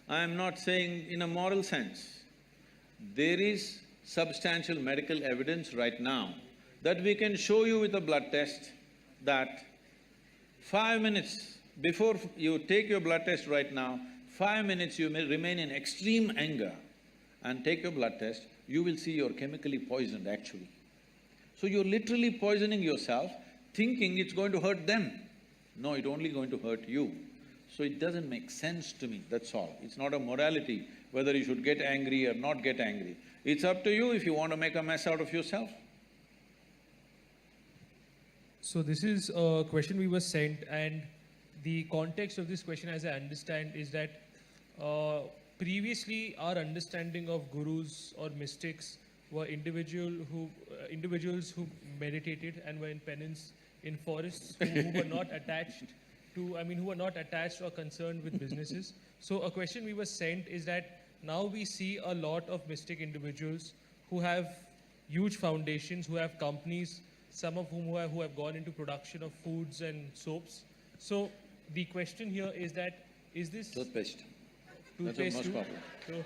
Speaker 1: I am not saying in a moral sense. There is substantial medical evidence right now that we can show you with a blood test that 5 minutes before you take your blood test right now, 5 minutes you may remain in extreme anger and take your blood test, you will see you're chemically poisoned actually. So you're literally poisoning yourself, thinking it's going to hurt them. No, it's only going to hurt you. So it doesn't make sense to me, that's all. It's not a morality, whether you should get angry or not get angry. It's up to you if you want to make a mess out of yourself.
Speaker 2: So this is a question we were sent, and the context of this question, as I understand, is that previously our understanding of gurus or mystics were individuals who meditated and were in penance in forests, who were not attached who were not attached or concerned with businesses. So a question we were sent is that now we see a lot of mystic individuals who have huge foundations, who have companies, some of whom who have gone into production of foods and soaps. So the question here is that, is this…
Speaker 1: Toothpaste.
Speaker 2: Toothpaste
Speaker 1: That's the most
Speaker 2: too?
Speaker 1: popular.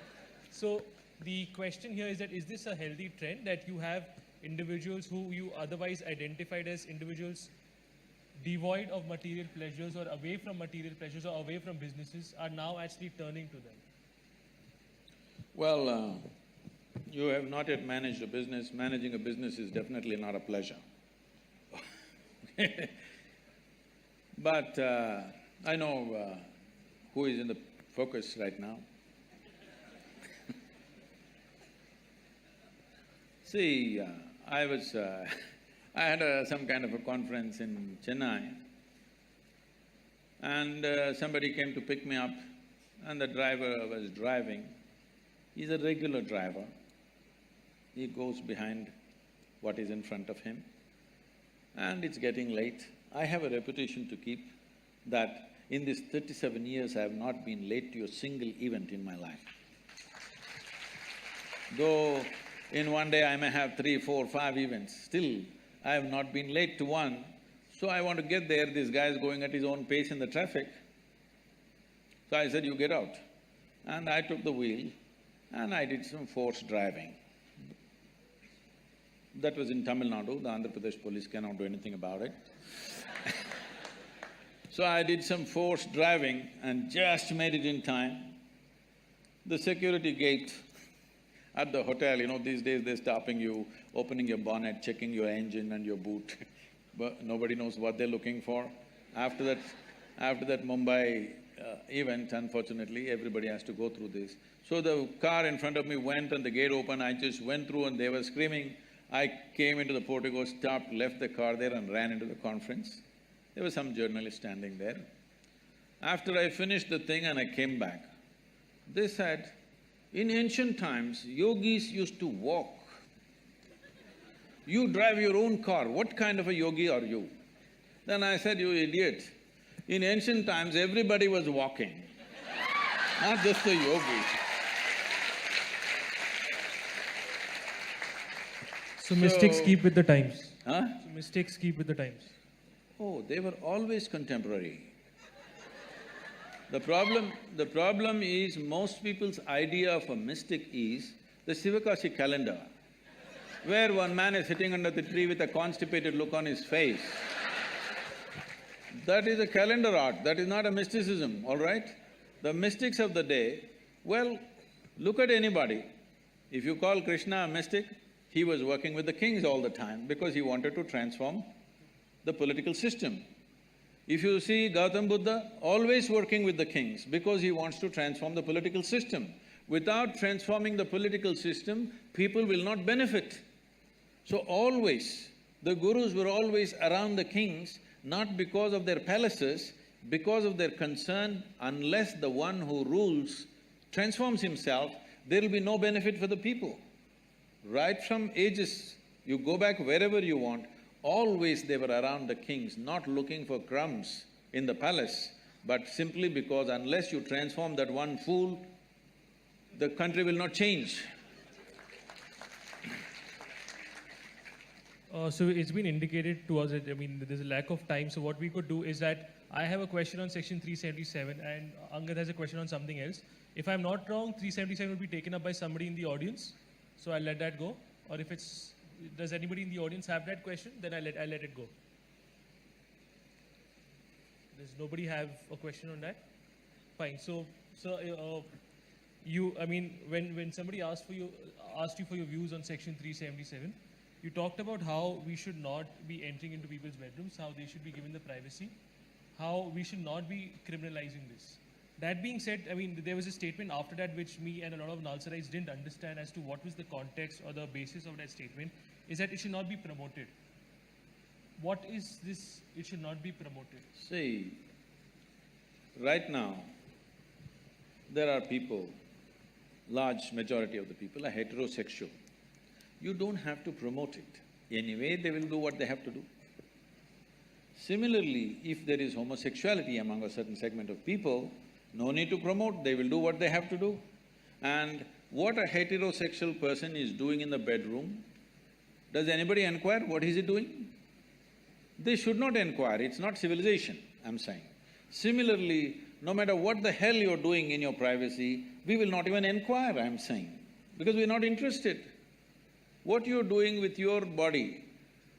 Speaker 2: So the question here is that, is this a healthy trend that you have individuals who you otherwise identified as individuals devoid of material pleasures or away from material pleasures or away from businesses are now actually turning to them?
Speaker 1: Well, you have not yet managed a business. Managing a business is definitely not a pleasure. But I know who is in the focus right now. See, I had some kind of a conference in Chennai, and somebody came to pick me up, and the driver was driving. He's a regular driver. He goes behind what is in front of him, and it's getting late. I have a reputation to keep that in these 37 years I have not been late to a single event in my life. Though in one day I may have 3, 4, 5 events, still I have not been late to one. So I want to get there, this guy is going at his own pace in the traffic. So I said, you get out. And I took the wheel and I did some forced driving. That was in Tamil Nadu, the Andhra Pradesh police cannot do anything about it. So I did some forced driving and just made it in time. The security gate at the hotel, these days they're stopping you, opening your bonnet, checking your engine and your boot, but nobody knows what they're looking for. After that Mumbai event, unfortunately, everybody has to go through this. So the car in front of me went and the gate opened, I just went through and they were screaming. I came into the portico, stopped, left the car there and ran into the conference. There was some journalist standing there. After I finished the thing and I came back, they said, in ancient times, yogis used to walk. You drive your own car, what kind of a yogi are you? Then I said, you idiot, in ancient times everybody was walking, not just the yogis.
Speaker 2: So mystics keep with the times.
Speaker 1: Huh?
Speaker 2: So mystics keep with the times.
Speaker 1: Oh, they were always contemporary. The problem is most people's idea of a mystic is the Sivakasi calendar. where one man is sitting under the tree with a constipated look on his face. That is a calendar art, that is not a mysticism, all right? The mystics of the day, well, look at anybody. If you call Krishna a mystic, he was working with the kings all the time because he wanted to transform the political system. If you see Gautam Buddha, always working with the kings because he wants to transform the political system. Without transforming the political system, people will not benefit. So always, the gurus were always around the kings, not because of their palaces, because of their concern, unless the one who rules transforms himself, there will be no benefit for the people. Right from ages, you go back wherever you want, always they were around the kings, not looking for crumbs in the palace, but simply because unless you transform that one fool, the country will not change.
Speaker 2: So it's been indicated to us that, there's a lack of time, so what we could do is that I have a question on section 377 and Angad has a question on something else. If I'm not wrong, 377 will be taken up by somebody in the audience, so I'll let that go. Or if it's… does anybody in the audience have that question? Then I'll let it go. Does nobody have a question on that? Fine. So when somebody asked you for your views on section 377, you talked about how we should not be entering into people's bedrooms, how they should be given the privacy, how we should not be criminalizing this. That being said, there was a statement after that which me and a lot of Nalsarites didn't understand as to what was the context or the basis of that statement, is that it should not be promoted. What is this, it should not be promoted?
Speaker 1: See, right now, there are people, large majority of the people are heterosexual. You don't have to promote it. Anyway, they will do what they have to do. Similarly, if there is homosexuality among a certain segment of people, no need to promote, they will do what they have to do. And what a heterosexual person is doing in the bedroom, does anybody inquire what is he doing? They should not inquire, it's not civilization, I'm saying. Similarly, no matter what the hell you're doing in your privacy, we will not even inquire, I'm saying, because we're not interested. What you're doing with your body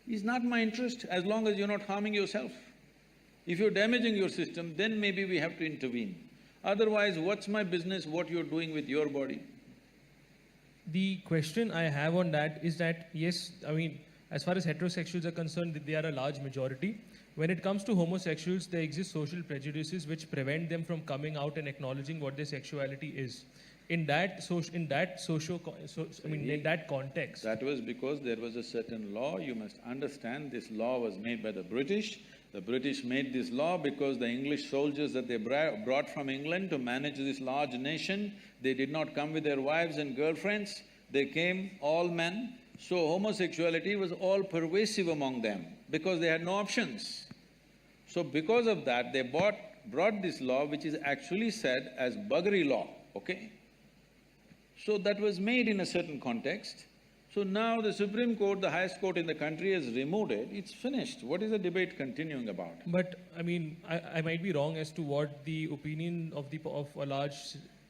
Speaker 1: is not my interest as long as you're not harming yourself. If you're damaging your system, then maybe we have to intervene. Otherwise, what's my business what you're doing with your body?
Speaker 2: The question I have on that is that, yes, as far as heterosexuals are concerned, they are a large majority. When it comes to homosexuals, there exist social prejudices which prevent them from coming out and acknowledging what their sexuality is. In that context…
Speaker 1: That was because there was a certain law. You must understand, this law was made by the British. The British made this law because the English soldiers that they brought from England to manage this large nation, they did not come with their wives and girlfriends, they came all men. So homosexuality was all pervasive among them because they had no options. So because of that, they brought this law which is actually said as buggery law, okay? So that was made in a certain context. So now the Supreme Court, the highest court in the country, has removed it, it's finished. What is the debate continuing about?
Speaker 2: But I might be wrong as to what the opinion of a large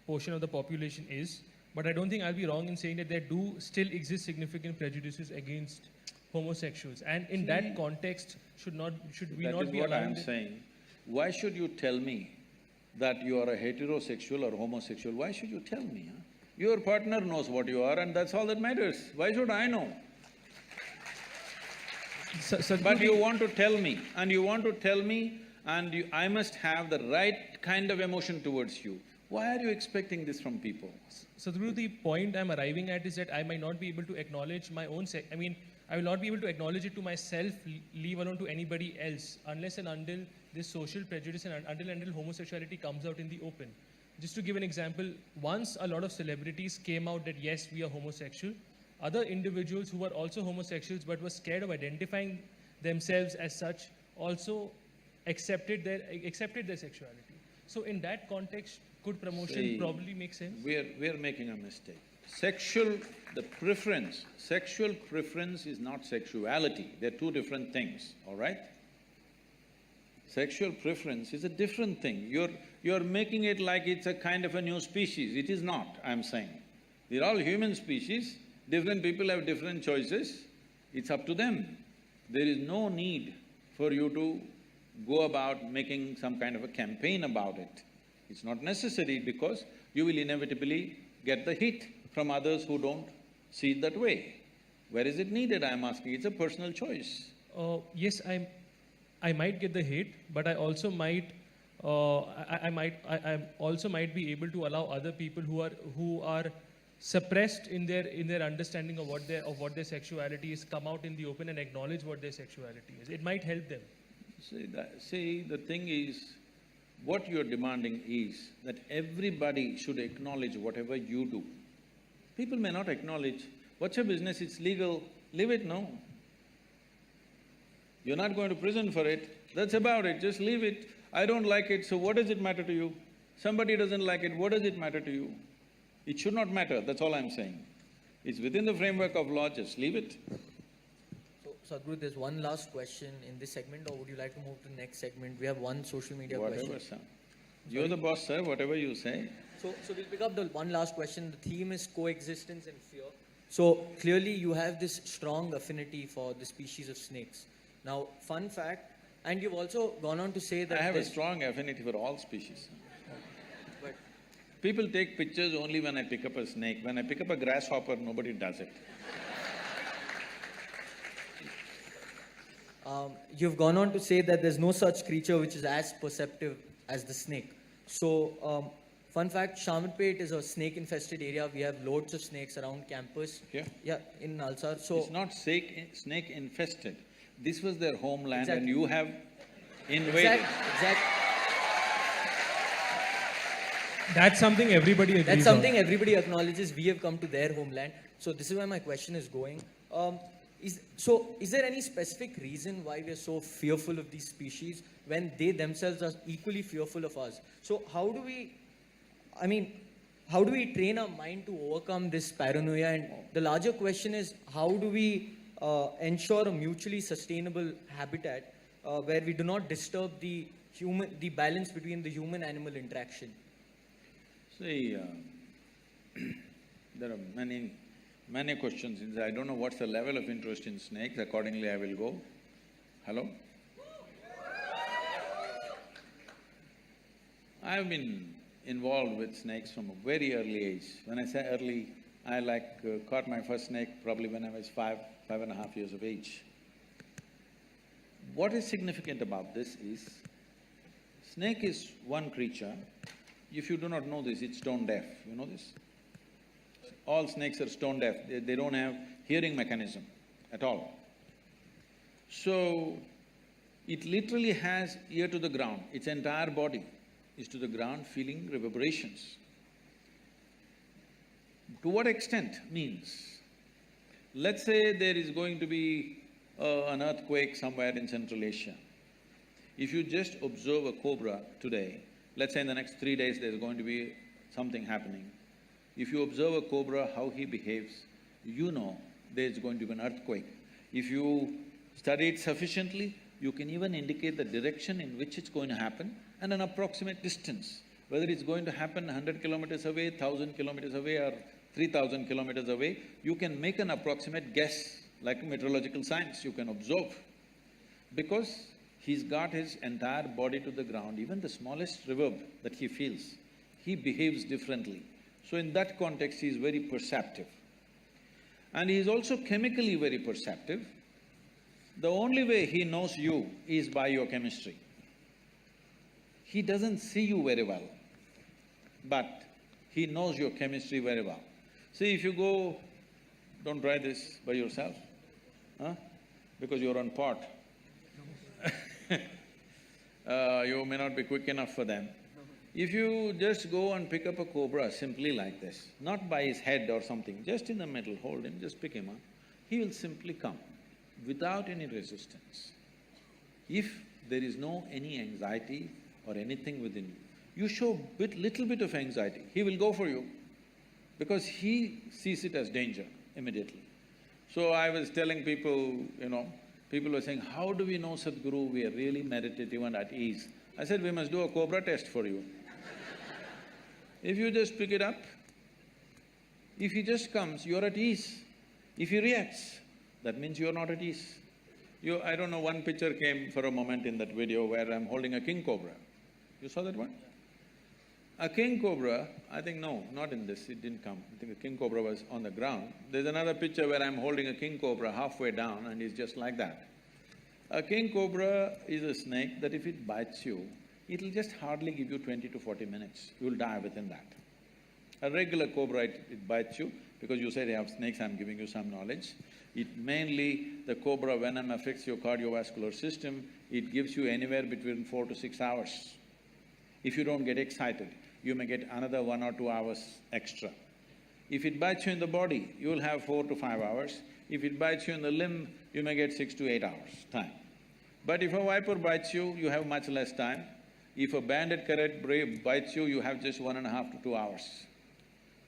Speaker 2: portion of the population is, but I don't think I'll be wrong in saying that there do still exist significant prejudices against homosexuals. And in that context, should we not be allowed…
Speaker 1: That is what I'm saying. Why should you tell me that you are a heterosexual or homosexual? Why should you tell me, huh? Your partner knows what you are and that's all that matters. Why should I know? But you want to tell me, and I must have the right kind of emotion towards you. Why are you expecting this from people?
Speaker 2: Sadhguru, the point I'm arriving at is that I might not be able to acknowledge my own I will not be able to acknowledge it to myself, leave alone to anybody else, unless and until this social prejudice and until homosexuality comes out in the open. Just to give an example, once a lot of celebrities came out that yes, we are homosexual, other individuals who were also homosexuals but were scared of identifying themselves as such also accepted their sexuality. So in that context, could promotion probably make sense?
Speaker 1: We're making a mistake. Sexual preference is not sexuality, they're two different things, all right? Sexual preference is a different thing. You're making it like it's a kind of a new species. It is not, I'm saying. We're all human species, Different people have different choices, it's up to them. There is no need for you to go about making some kind of a campaign about it. It's not necessary because you will inevitably get the hit from others who don't see it that way. Where is it needed, I'm asking? It's a personal choice.
Speaker 2: Yes, I might get the hate, but I also might, I also might be able to allow other people who are suppressed in their understanding of what their sexuality is come out in the open and acknowledge what their sexuality is. It might help them.
Speaker 1: See, the thing is, what you're demanding is that everybody should acknowledge whatever you do. People may not acknowledge. What's your business? It's legal. Leave it, no. You're not going to prison for it. That's about it. Just leave it. I don't like it, so what does it matter to you? Somebody doesn't like it, what does it matter to you? It should not matter, that's all I'm saying. It's within the framework of law, just leave it.
Speaker 3: So, Sadhguru, there's one last question in this segment, or would you like to move to the next segment? We have one social media question.
Speaker 1: Whatever, sir. You're the boss, sir, whatever you say.
Speaker 3: So we'll pick up the one last question. The theme is coexistence and fear. So clearly you have this strong affinity for the species of snakes. Now, fun fact, and you've also gone on to say that…
Speaker 1: I have a strong affinity for all species.
Speaker 3: But
Speaker 1: people take pictures only when I pick up a snake. When I pick up a grasshopper, nobody does it.
Speaker 3: You've gone on to say that there's no such creature which is as perceptive as the snake. So, fun fact, Shamirpet is a snake-infested area. We have loads of snakes around campus.
Speaker 1: Yeah?
Speaker 3: Yeah, in Nalsar. So
Speaker 1: it's not snake-infested. This was their homeland
Speaker 3: Exactly.
Speaker 1: and you have invaded.
Speaker 3: Exactly.
Speaker 2: That's something everybody agrees
Speaker 3: That's something
Speaker 2: on.
Speaker 3: everybody acknowledges. We have come to their homeland. So this is where my question is going. Is there any specific reason why we are so fearful of these species when they themselves are equally fearful of us? So how do we train our mind to overcome this paranoia? And the larger question is, how do we ensure a mutually sustainable habitat where we do not disturb the balance between the human-animal interaction?
Speaker 1: See, there are many questions. I don't know what's the level of interest in snakes, accordingly I will go. Hello? I've been involved with snakes from a very early age. When I say early, I caught my first snake probably when I was 5.5 years of age. What is significant about this is, snake is one creature. If you do not know this, it's stone deaf, you know this? All snakes are stone deaf, they don't have hearing mechanism at all. So, it literally has ear to the ground, its entire body is to the ground feeling reverberations. To what extent means, let's say there is going to be an earthquake somewhere in Central Asia. If you just observe a cobra today, let's say in the next 3 days there's going to be something happening. If you observe a cobra, how he behaves, you know there's going to be an earthquake. If you study it sufficiently, you can even indicate the direction in which it's going to happen and an approximate distance. Whether it's going to happen 100 kilometers away, 1,000 kilometers away or 3,000 kilometers away, you can make an approximate guess, like meteorological science, you can observe. Because he's got his entire body to the ground, even the smallest reverb that he feels, he behaves differently. So in that context, he is very perceptive. And he is also chemically very perceptive. The only way he knows you is by your chemistry. He doesn't see you very well, but he knows your chemistry very well. See, if you go… don't try this by yourself, huh? Because you're on pot. You may not be quick enough for them. If you just go and pick up a cobra simply like this, not by his head or something, just in the middle, hold him, just pick him up, he will simply come without any resistance. If there is no any anxiety or anything within you, you show little bit of anxiety, he will go for you because he sees it as danger immediately. So I was telling people, people were saying, how do we know, Sadhguru, we are really meditative and at ease? I said, we must do a cobra test for you. If you just pick it up, if he just comes, you're at ease. If he reacts, that means you're not at ease. I don't know, one picture came for a moment in that video where I'm holding a king cobra. You saw that one? A king cobra, I think no, not in this, it didn't come. I think the king cobra was on the ground. There's another picture where I'm holding a king cobra halfway down and he's just like that. A king cobra is a snake that if it bites you, it'll just hardly give you 20 to 40 minutes, you'll die within that. A regular cobra, it bites you, because you say they have snakes, I'm giving you some knowledge. It mainly, the cobra venom affects your cardiovascular system, it gives you anywhere between 4 to 6 hours. If you don't get excited, you may get another 1 or 2 hours extra. If it bites you in the body, you will have 4 to 5 hours. If it bites you in the limb, you may get 6 to 8 hours time. But if a viper bites you, you have much less time. If a banded carrot bites you, you have just 1.5 to 2 hours.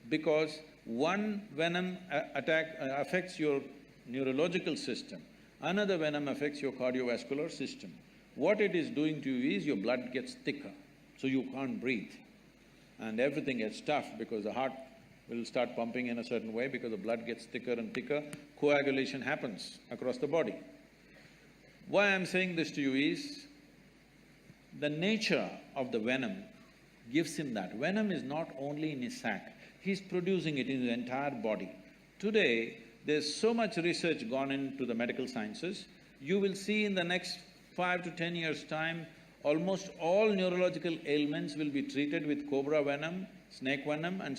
Speaker 1: Because one venom attack affects your neurological system, another venom affects your cardiovascular system. What it is doing to you is your blood gets thicker, so you can't breathe. And everything gets tough because the heart will start pumping in a certain way because the blood gets thicker and thicker, coagulation happens across the body. Why I'm saying this to you is, the nature of the venom gives him that. Venom is not only in his sac, he's producing it in his entire body. Today, there's so much research gone into the medical sciences, you will see in the next 5 to 10 years' time, almost all neurological ailments will be treated with cobra venom, snake venom and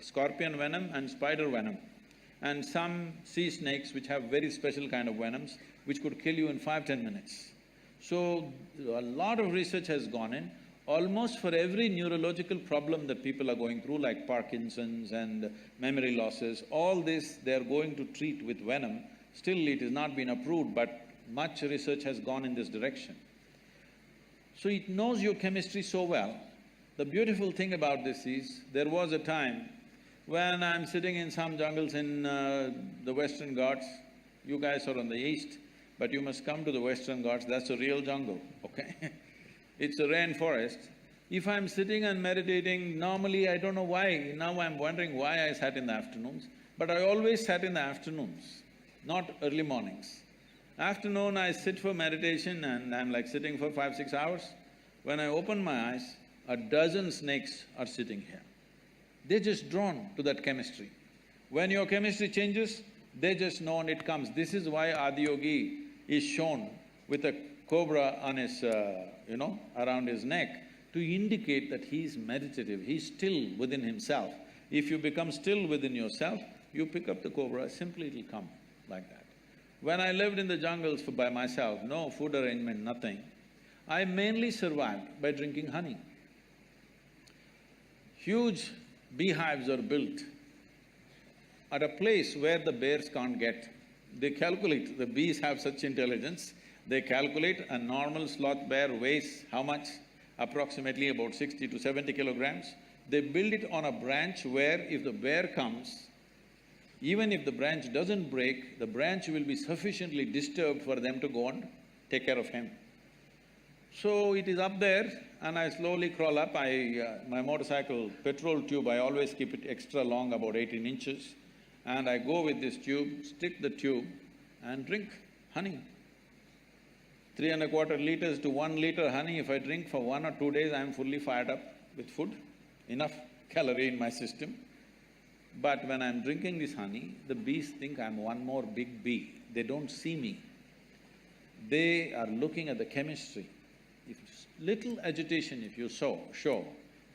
Speaker 1: scorpion venom and spider venom. And some sea snakes which have very special kind of venoms, which could kill you in 5–10 minutes. So, a lot of research has gone in. Almost for every neurological problem that people are going through, like Parkinson's and memory losses, all this they are going to treat with venom. Still, it has not been approved, but much research has gone in this direction. So it knows your chemistry so well. The beautiful thing about this is, there was a time when I'm sitting in some jungles in the Western Ghats. You guys are on the east, but you must come to the Western Ghats, that's a real jungle, okay? It's a rainforest. If I'm sitting and meditating, normally I don't know why, now I'm wondering why I sat in the afternoons, but I always sat in the afternoons, not early mornings. Afternoon I sit for meditation and I'm like sitting for 5–6 hours. When I open my eyes, a dozen snakes are sitting here. They're just drawn to that chemistry. When your chemistry changes, they just know and it comes. This is why Adiyogi is shown with a cobra on his, around his neck, to indicate that he is meditative, he's still within himself. If you become still within yourself, you pick up the cobra, simply it'll come like that. When I lived in the jungles by myself, no food arrangement, nothing, I mainly survived by drinking honey. Huge beehives are built at a place where the bears can't get. They calculate, the bees have such intelligence, they calculate a normal sloth bear weighs how much? Approximately about 60 to 70 kilograms. They build it on a branch where if the bear comes, even if the branch doesn't break, the branch will be sufficiently disturbed for them to go and take care of him. So it is up there and I slowly crawl up. My motorcycle petrol tube, I always keep it extra long, about 18 inches. And I go with this tube, stick the tube and drink honey. 3¼ liters to 1 liter honey, if I drink for 1 or 2 days, I'm fully fired up with food, enough calorie in my system. But when I'm drinking this honey, the bees think I'm one more big bee. They don't see me. They are looking at the chemistry. If little agitation if you show,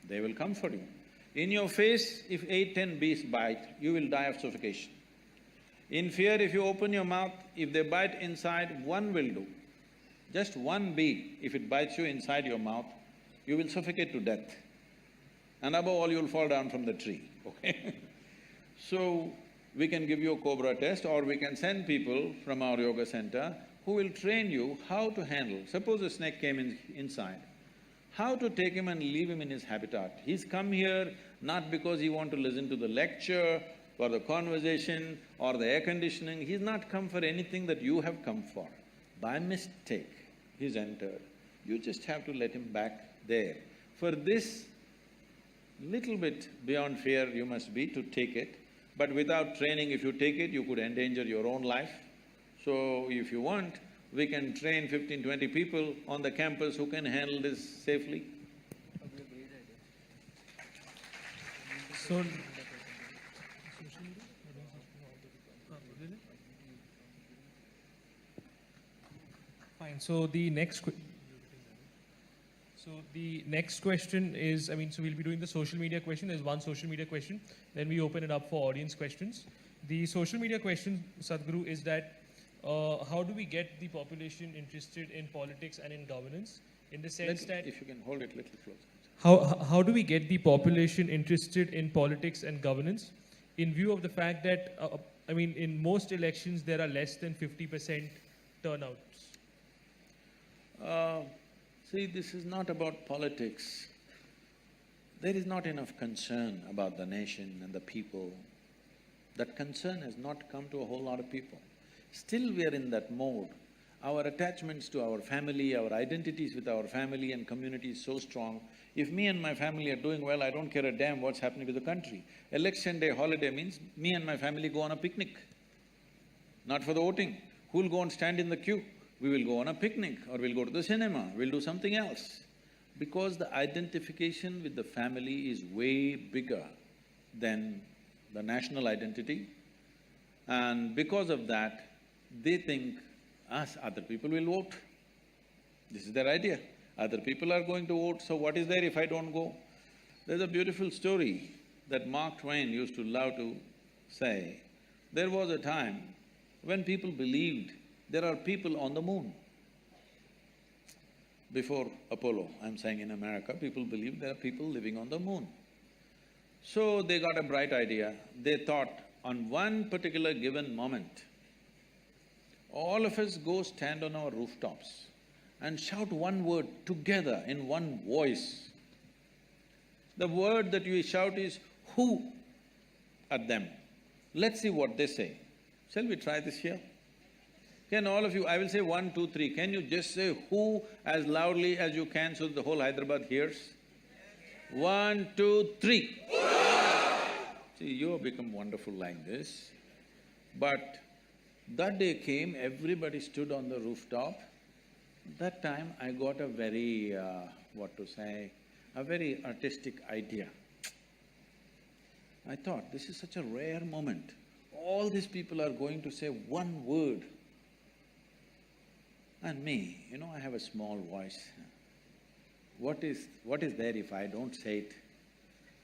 Speaker 1: they will come for you. In your face, if 8–10 bees bite, you will die of suffocation. In fear, if you open your mouth, if they bite inside, one will do. Just one bee, if it bites you inside your mouth, you will suffocate to death. And above all, you'll fall down from the tree, okay? So, we can give you a cobra test or we can send people from our yoga center who will train you how to handle. Suppose a snake came inside, how to take him and leave him in his habitat. He's come here not because he want to listen to the lecture or the conversation or the air conditioning, he's not come for anything that you have come for. By mistake, he's entered. You just have to let him back there. For this, little bit beyond fear you must be to take it. But without training, if you take it, you could endanger your own life. So if you want, we can train 15, 20 people on the campus who can handle this safely.
Speaker 2: So, fine. So the next question is, so we'll be doing the social media question. There's one social media question. Then we open it up for audience questions. The social media question, Sadhguru, is that how do we get the population interested in politics and in governance? In the sense that…
Speaker 1: If you can hold it a little closer.
Speaker 2: How do we get the population interested in politics and governance in view of the fact that, in most elections there are less than 50% turnouts?
Speaker 1: See, this is not about politics. There is not enough concern about the nation and the people. That concern has not come to a whole lot of people. Still we are in that mode. Our attachments to our family, our identities with our family and community is so strong. If me and my family are doing well, I don't care a damn what's happening with the country. Election day holiday means me and my family go on a picnic, not for the voting. Who'll go and stand in the queue? We will go on a picnic, or we'll go to the cinema, we'll do something else. Because the identification with the family is way bigger than the national identity, and because of that, they think us, other people will vote. This is their idea. Other people are going to vote, so what is there if I don't go? There's a beautiful story that Mark Twain used to love to say. There was a time when people believed there are people on the moon. Before Apollo, I'm saying in America, people believed there are people living on the moon. So they got a bright idea. They thought, on one particular given moment, all of us go stand on our rooftops and shout one word together in one voice. The word that you shout is "who" at them. Let's see what they say. Shall we try this here? Can all of you… I will say 1, 2, 3. Can you just say "who" as loudly as you can so that the whole Hyderabad hears? 1, 2, 3. See, you have become wonderful like this. But that day came, everybody stood on the rooftop. That time I got a very, a very artistic idea. I thought, this is such a rare moment. All these people are going to say one word. And me, I have a small voice. What is there if I don't say it?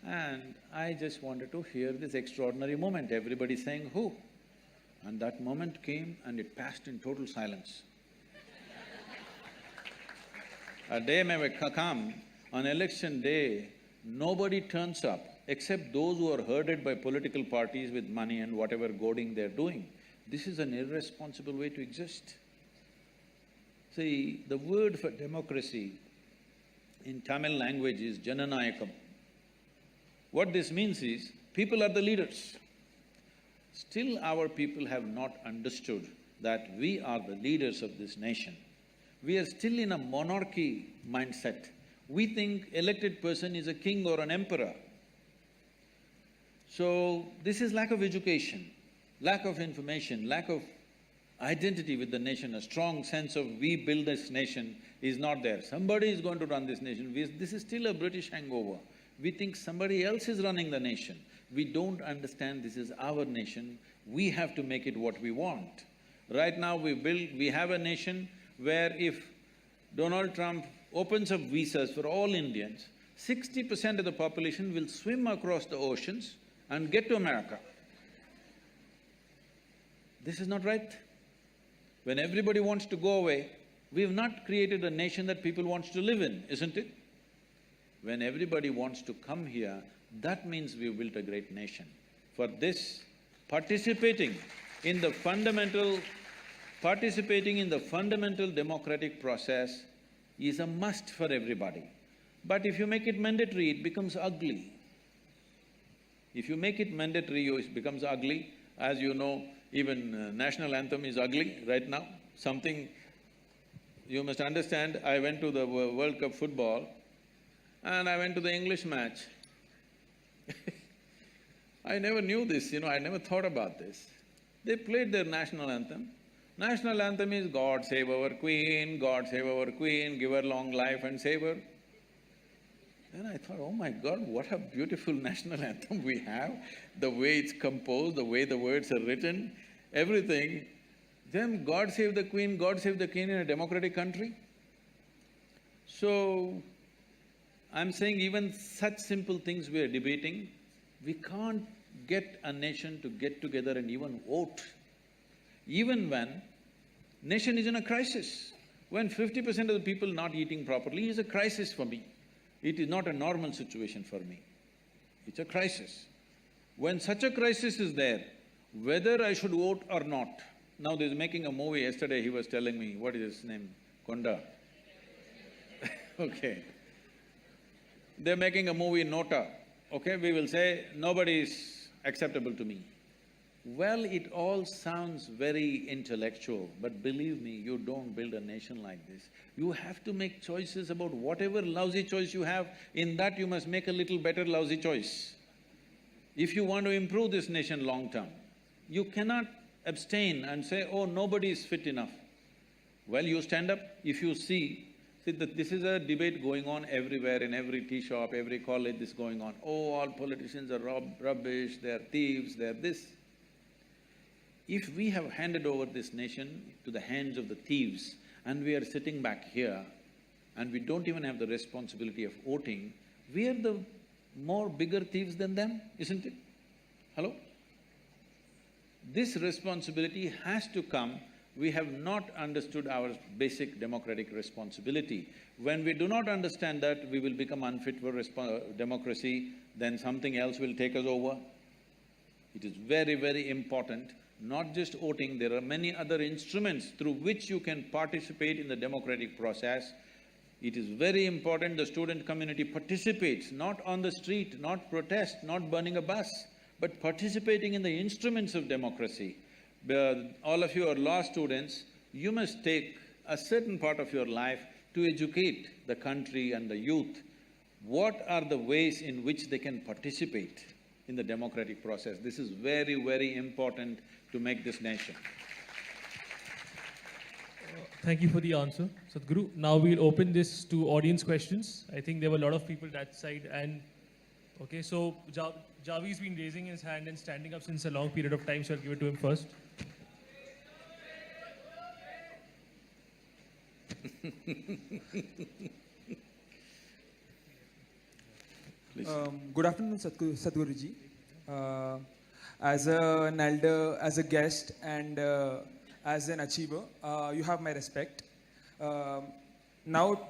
Speaker 1: And I just wanted to hear this extraordinary moment, everybody saying "who." And that moment came and it passed in total silence. A day may come, on election day, nobody turns up except those who are herded by political parties with money and whatever goading they're doing. This is an irresponsible way to exist. See, the word for democracy in Tamil language is Jananayakam. What this means is, people are the leaders. Still our people have not understood that we are the leaders of this nation. We are still in a monarchy mindset. We think elected person is a king or an emperor. So, this is lack of education, lack of information, lack of identity with the nation, a strong sense of we build this nation is not there. Somebody is going to run this nation. This is still a British hangover. We think somebody else is running the nation. We don't understand this is our nation, we have to make it what we want. Right now we have a nation where if Donald Trump opens up visas for all Indians, 60% of the population will swim across the oceans and get to America. This is not right. When everybody wants to go away, we have not created a nation that people want to live in, isn't it? When everybody wants to come here, that means we've built a great nation. For this, participating in the fundamental democratic process is a must for everybody. But if you make it mandatory, it becomes ugly. If you make it mandatory, it becomes ugly. As you know, even national anthem is ugly right now. Something… You must understand, I went to the World Cup football and I went to the English match. I never knew this, I never thought about this. They played their national anthem. National anthem is God save our Queen, God save our Queen, give her long life and save her. Then I thought, oh my God, what a beautiful national anthem we have, the way it's composed, the way the words are written, everything. Then God save the Queen in a democratic country? So, I'm saying even such simple things we are debating, we can't get a nation to get together and even vote. Even when nation is in a crisis, when 50% of the people not eating properly is a crisis for me. It is not a normal situation for me. It's a crisis. When such a crisis is there, whether I should vote or not, now there's making a movie, yesterday he was telling me, what is his name? Konda. Okay. They're making a movie in Nota, okay? We will say, nobody is acceptable to me. Well, it all sounds very intellectual, but believe me, you don't build a nation like this. You have to make choices about whatever lousy choice you have, in that you must make a little better lousy choice. If you want to improve this nation long term, you cannot abstain and say, oh, nobody is fit enough. Well, you stand up, if you see that this is a debate going on everywhere, in every tea shop, every college, this is going on. Oh, all politicians are rubbish, they're thieves, they're this. If we have handed over this nation to the hands of the thieves and we are sitting back here and we don't even have the responsibility of voting, we are the more bigger thieves than them, isn't it? Hello? This responsibility has to come. We have not understood our basic democratic responsibility. When we do not understand that, we will become unfit for democracy, then something else will take us over. It is very, very important. Not just voting, there are many other instruments through which you can participate in the democratic process. It is very important the student community participates, not on the street, not protest, not burning a bus, but participating in the instruments of democracy. All of you are law students, you must take a certain part of your life to educate the country and the youth. What are the ways in which they can participate in the democratic process? This is very, very important to make this nation.
Speaker 2: Thank you for the answer, Sadhguru. Now we'll open this to audience questions. I think there were a lot of people that side and… Okay, so Javi's been raising his hand and standing up since a long period of time, so I'll give it to him first.
Speaker 6: Good afternoon, Sadhguruji. As an elder, as a guest, and as an achiever, you have my respect. Now,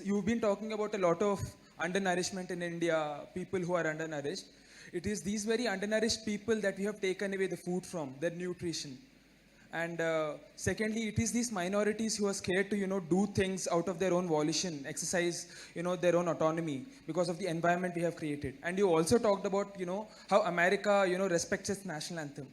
Speaker 6: you've been talking about a lot of undernourishment in India, people who are undernourished. It is these very undernourished people that we have taken away the food from, their nutrition. And secondly, it is these minorities who are scared to, do things out of their own volition, exercise, their own autonomy because of the environment we have created. And you also talked about, how America, respects its national anthem.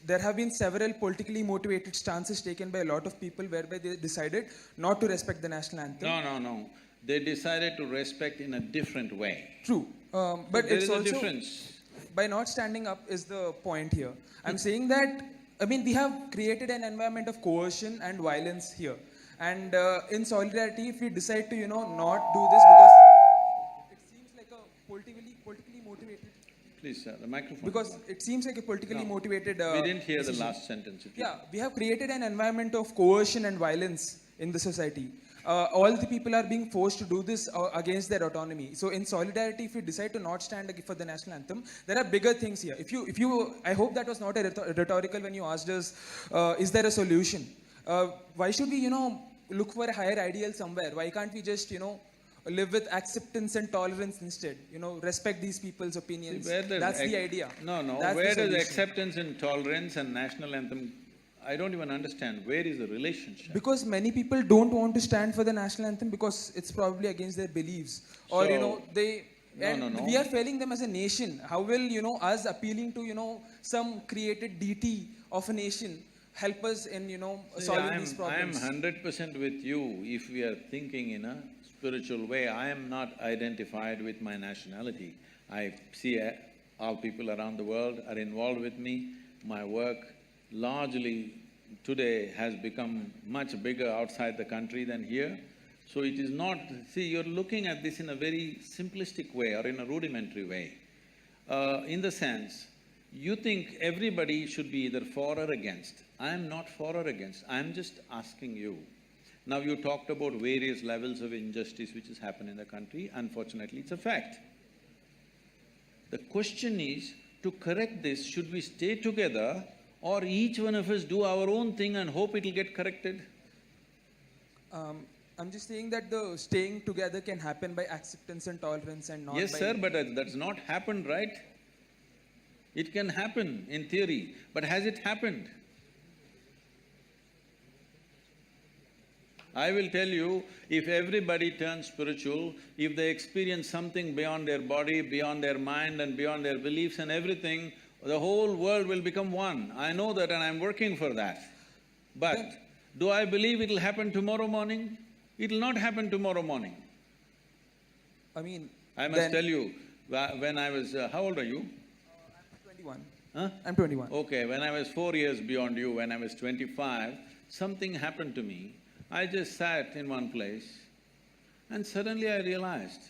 Speaker 6: There have been several politically motivated stances taken by a lot of people whereby they decided not to respect the national anthem.
Speaker 1: No. They decided to respect in a different way.
Speaker 6: True. But it's also…
Speaker 1: difference.
Speaker 6: By not standing up is the point here. I'm saying that, we have created an environment of coercion and violence here. And in solidarity, if we decide to, not do this because it seems like a politically motivated…
Speaker 1: Please, sir, the microphone.
Speaker 6: Because it seems like a politically motivated…
Speaker 1: we didn't hear
Speaker 6: decision.
Speaker 1: the last sentence.
Speaker 6: We have created an environment of coercion and violence in the society. All the people are being forced to do this against their autonomy. So in solidarity, if you decide to not stand for the national anthem, there are bigger things here. I hope that was not a rhetorical when you asked us, is there a solution? Why should we, look for a higher ideal somewhere? Why can't we just, live with acceptance and tolerance instead? Respect these people's opinions. That's the idea.
Speaker 1: No.
Speaker 6: That's
Speaker 1: where does acceptance and tolerance and national anthem… I don't even understand. Where is the relationship?
Speaker 6: Because many people don't want to stand for the national anthem because it's probably against their beliefs. Or, they… No. We are failing them as a nation. How will, us appealing to, some created deity of a nation help us in, solving these problems?
Speaker 1: I am 100% with you if we are thinking in a spiritual way. I am not identified with my nationality. I see all people around the world are involved with me. My work largely today has become much bigger outside the country than here. So it is not… See, you're looking at this in a very simplistic way or in a rudimentary way. In the sense, you think everybody should be either for or against. I am not for or against, I am just asking you. Now you talked about various levels of injustice which has happened in the country, unfortunately it's a fact. The question is, to correct this, should we stay together or each one of us do our own thing and hope it'll get corrected?
Speaker 6: I'm just saying that the staying together can happen by acceptance and tolerance and not
Speaker 1: Yes,
Speaker 6: by…
Speaker 1: sir, but that's not happened, right? It can happen in theory, but has it happened? I will tell you, if everybody turns spiritual, if they experience something beyond their body, beyond their mind and beyond their beliefs and everything, the whole world will become one. I know that and I'm working for that. But do I believe it'll happen tomorrow morning? It'll not happen tomorrow morning.
Speaker 6: I mean…
Speaker 1: I must tell you, when I was… how old are you?
Speaker 6: I'm 21.
Speaker 1: Huh?
Speaker 6: I'm 21.
Speaker 1: Okay, when I was 4 years beyond you, when I was 25, something happened to me. I just sat in one place and suddenly I realized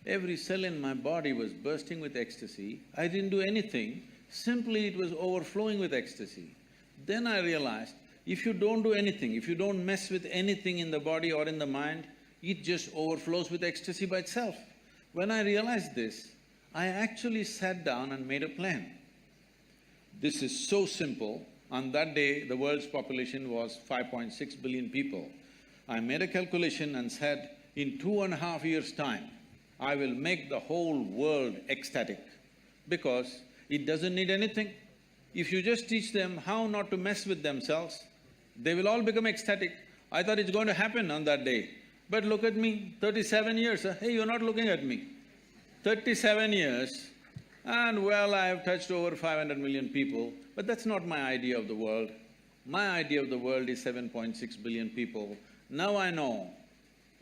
Speaker 1: every cell in my body was bursting with ecstasy. I didn't do anything, simply it was overflowing with ecstasy. Then I realized, if you don't do anything, if you don't mess with anything in the body or in the mind, it just overflows with ecstasy by itself. When I realized this, I actually sat down and made a plan. This is so simple. On that day, the world's population was 5.6 billion people. I made a calculation and said, in 2.5 years' time, I will make the whole world ecstatic because it doesn't need anything. If you just teach them how not to mess with themselves, they will all become ecstatic. I thought it's going to happen on that day. But look at me, 37 years, hey, you're not looking at me. 37 years, and well, I have touched over 500 million people, but that's not my idea of the world. My idea of the world is 7.6 billion people. Now I know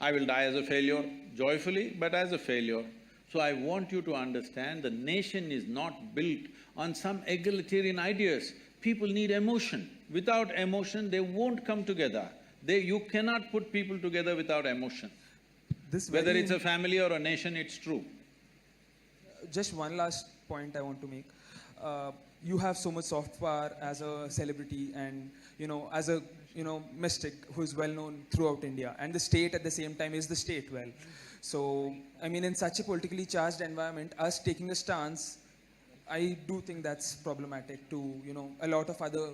Speaker 1: I will die as a failure, joyfully, but as a failure. So I want you to understand the nation is not built on some egalitarian ideas. People need emotion. Without emotion, they won't come together. You cannot put people together without emotion. Whether it's a family or a nation, it's true.
Speaker 6: Just one last point I want to make. You have so much soft power as a celebrity and, as a, mystic who is well known throughout India. And the state at the same time is the state well. So, I mean, in such a politically charged environment, us taking a stance, I do think that's problematic to, a lot of other,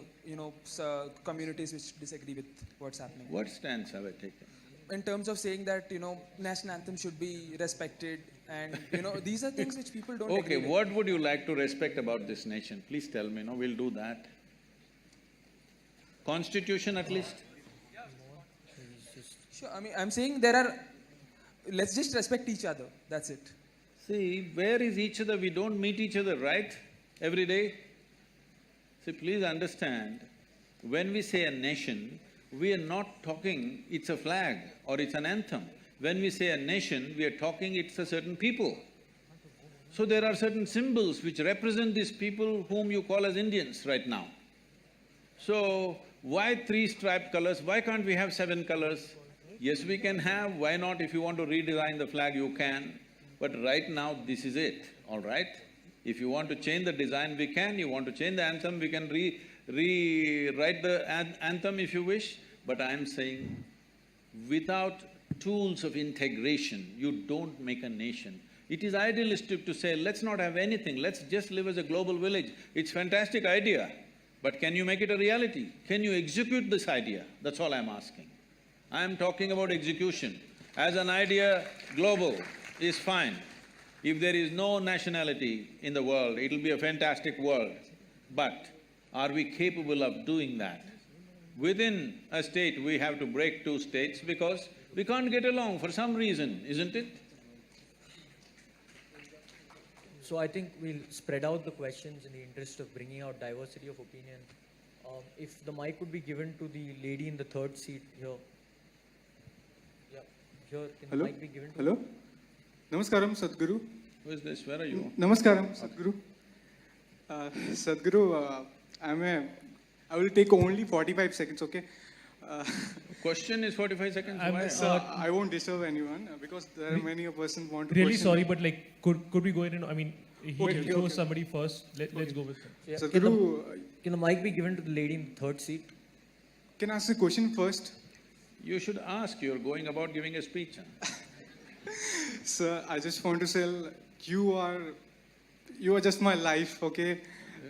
Speaker 6: communities which disagree with what's happening.
Speaker 1: What stance have I taken?
Speaker 6: In terms of saying that, national anthem should be respected and, these are things which people don't agree with.
Speaker 1: Okay, what would you like to respect about this nation? Please tell me, we'll do that. Constitution at least?
Speaker 6: Sure, I mean, I'm saying let's just respect each other, that's it.
Speaker 1: See, where is each other? We don't meet each other, right? Every day? See, please understand, when we say a nation, we are not talking it's a flag or it's an anthem. When we say a nation, we are talking it's a certain people. So there are certain symbols which represent these people whom you call as Indians right now. So, why 3 striped colors? Why can't we have 7 colors? Yes, we can have, why not? If you want to redesign the flag, you can. But right now, this is it, all right? If you want to change the design, we can. You want to change the anthem, we can rewrite the anthem if you wish. But I'm saying, without tools of integration, you don't make a nation. It is idealistic to say, let's not have anything, let's just live as a global village. It's a fantastic idea, but can you make it a reality? Can you execute this idea? That's all I'm asking. I'm talking about execution. As an idea, global is fine. If there is no nationality in the world, it'll be a fantastic world. But are we capable of doing that? Within a state, we have to break 2 states because we can't get along for some reason, isn't it?
Speaker 3: So I think we'll spread out the questions in the interest of bringing out diversity of opinion. If the mic would be given to the lady in the 3rd seat here. Yeah, here, can the mic be given to
Speaker 7: Hello? Namaskaram, Sadhguru.
Speaker 1: Who is this? Where are you?
Speaker 7: Namaskaram, Sadhguru.
Speaker 6: Sadhguru, I will take only 45 seconds, okay?
Speaker 1: Question is 45 seconds? Why?
Speaker 6: I won't disturb anyone because there are many a person want to
Speaker 2: Really
Speaker 6: question.
Speaker 2: sorry, but like, could we go ahead and, I mean, he
Speaker 6: Okay,
Speaker 2: chose
Speaker 6: okay.
Speaker 2: somebody first. Let's go with him.
Speaker 3: Yeah.
Speaker 6: Sadhguru,
Speaker 3: Can the mic be given to the lady in the third seat?
Speaker 6: can I ask a question first?
Speaker 1: You should ask, you're going about giving a speech. Huh?
Speaker 6: Sir, I just want to say, you are just my life, okay?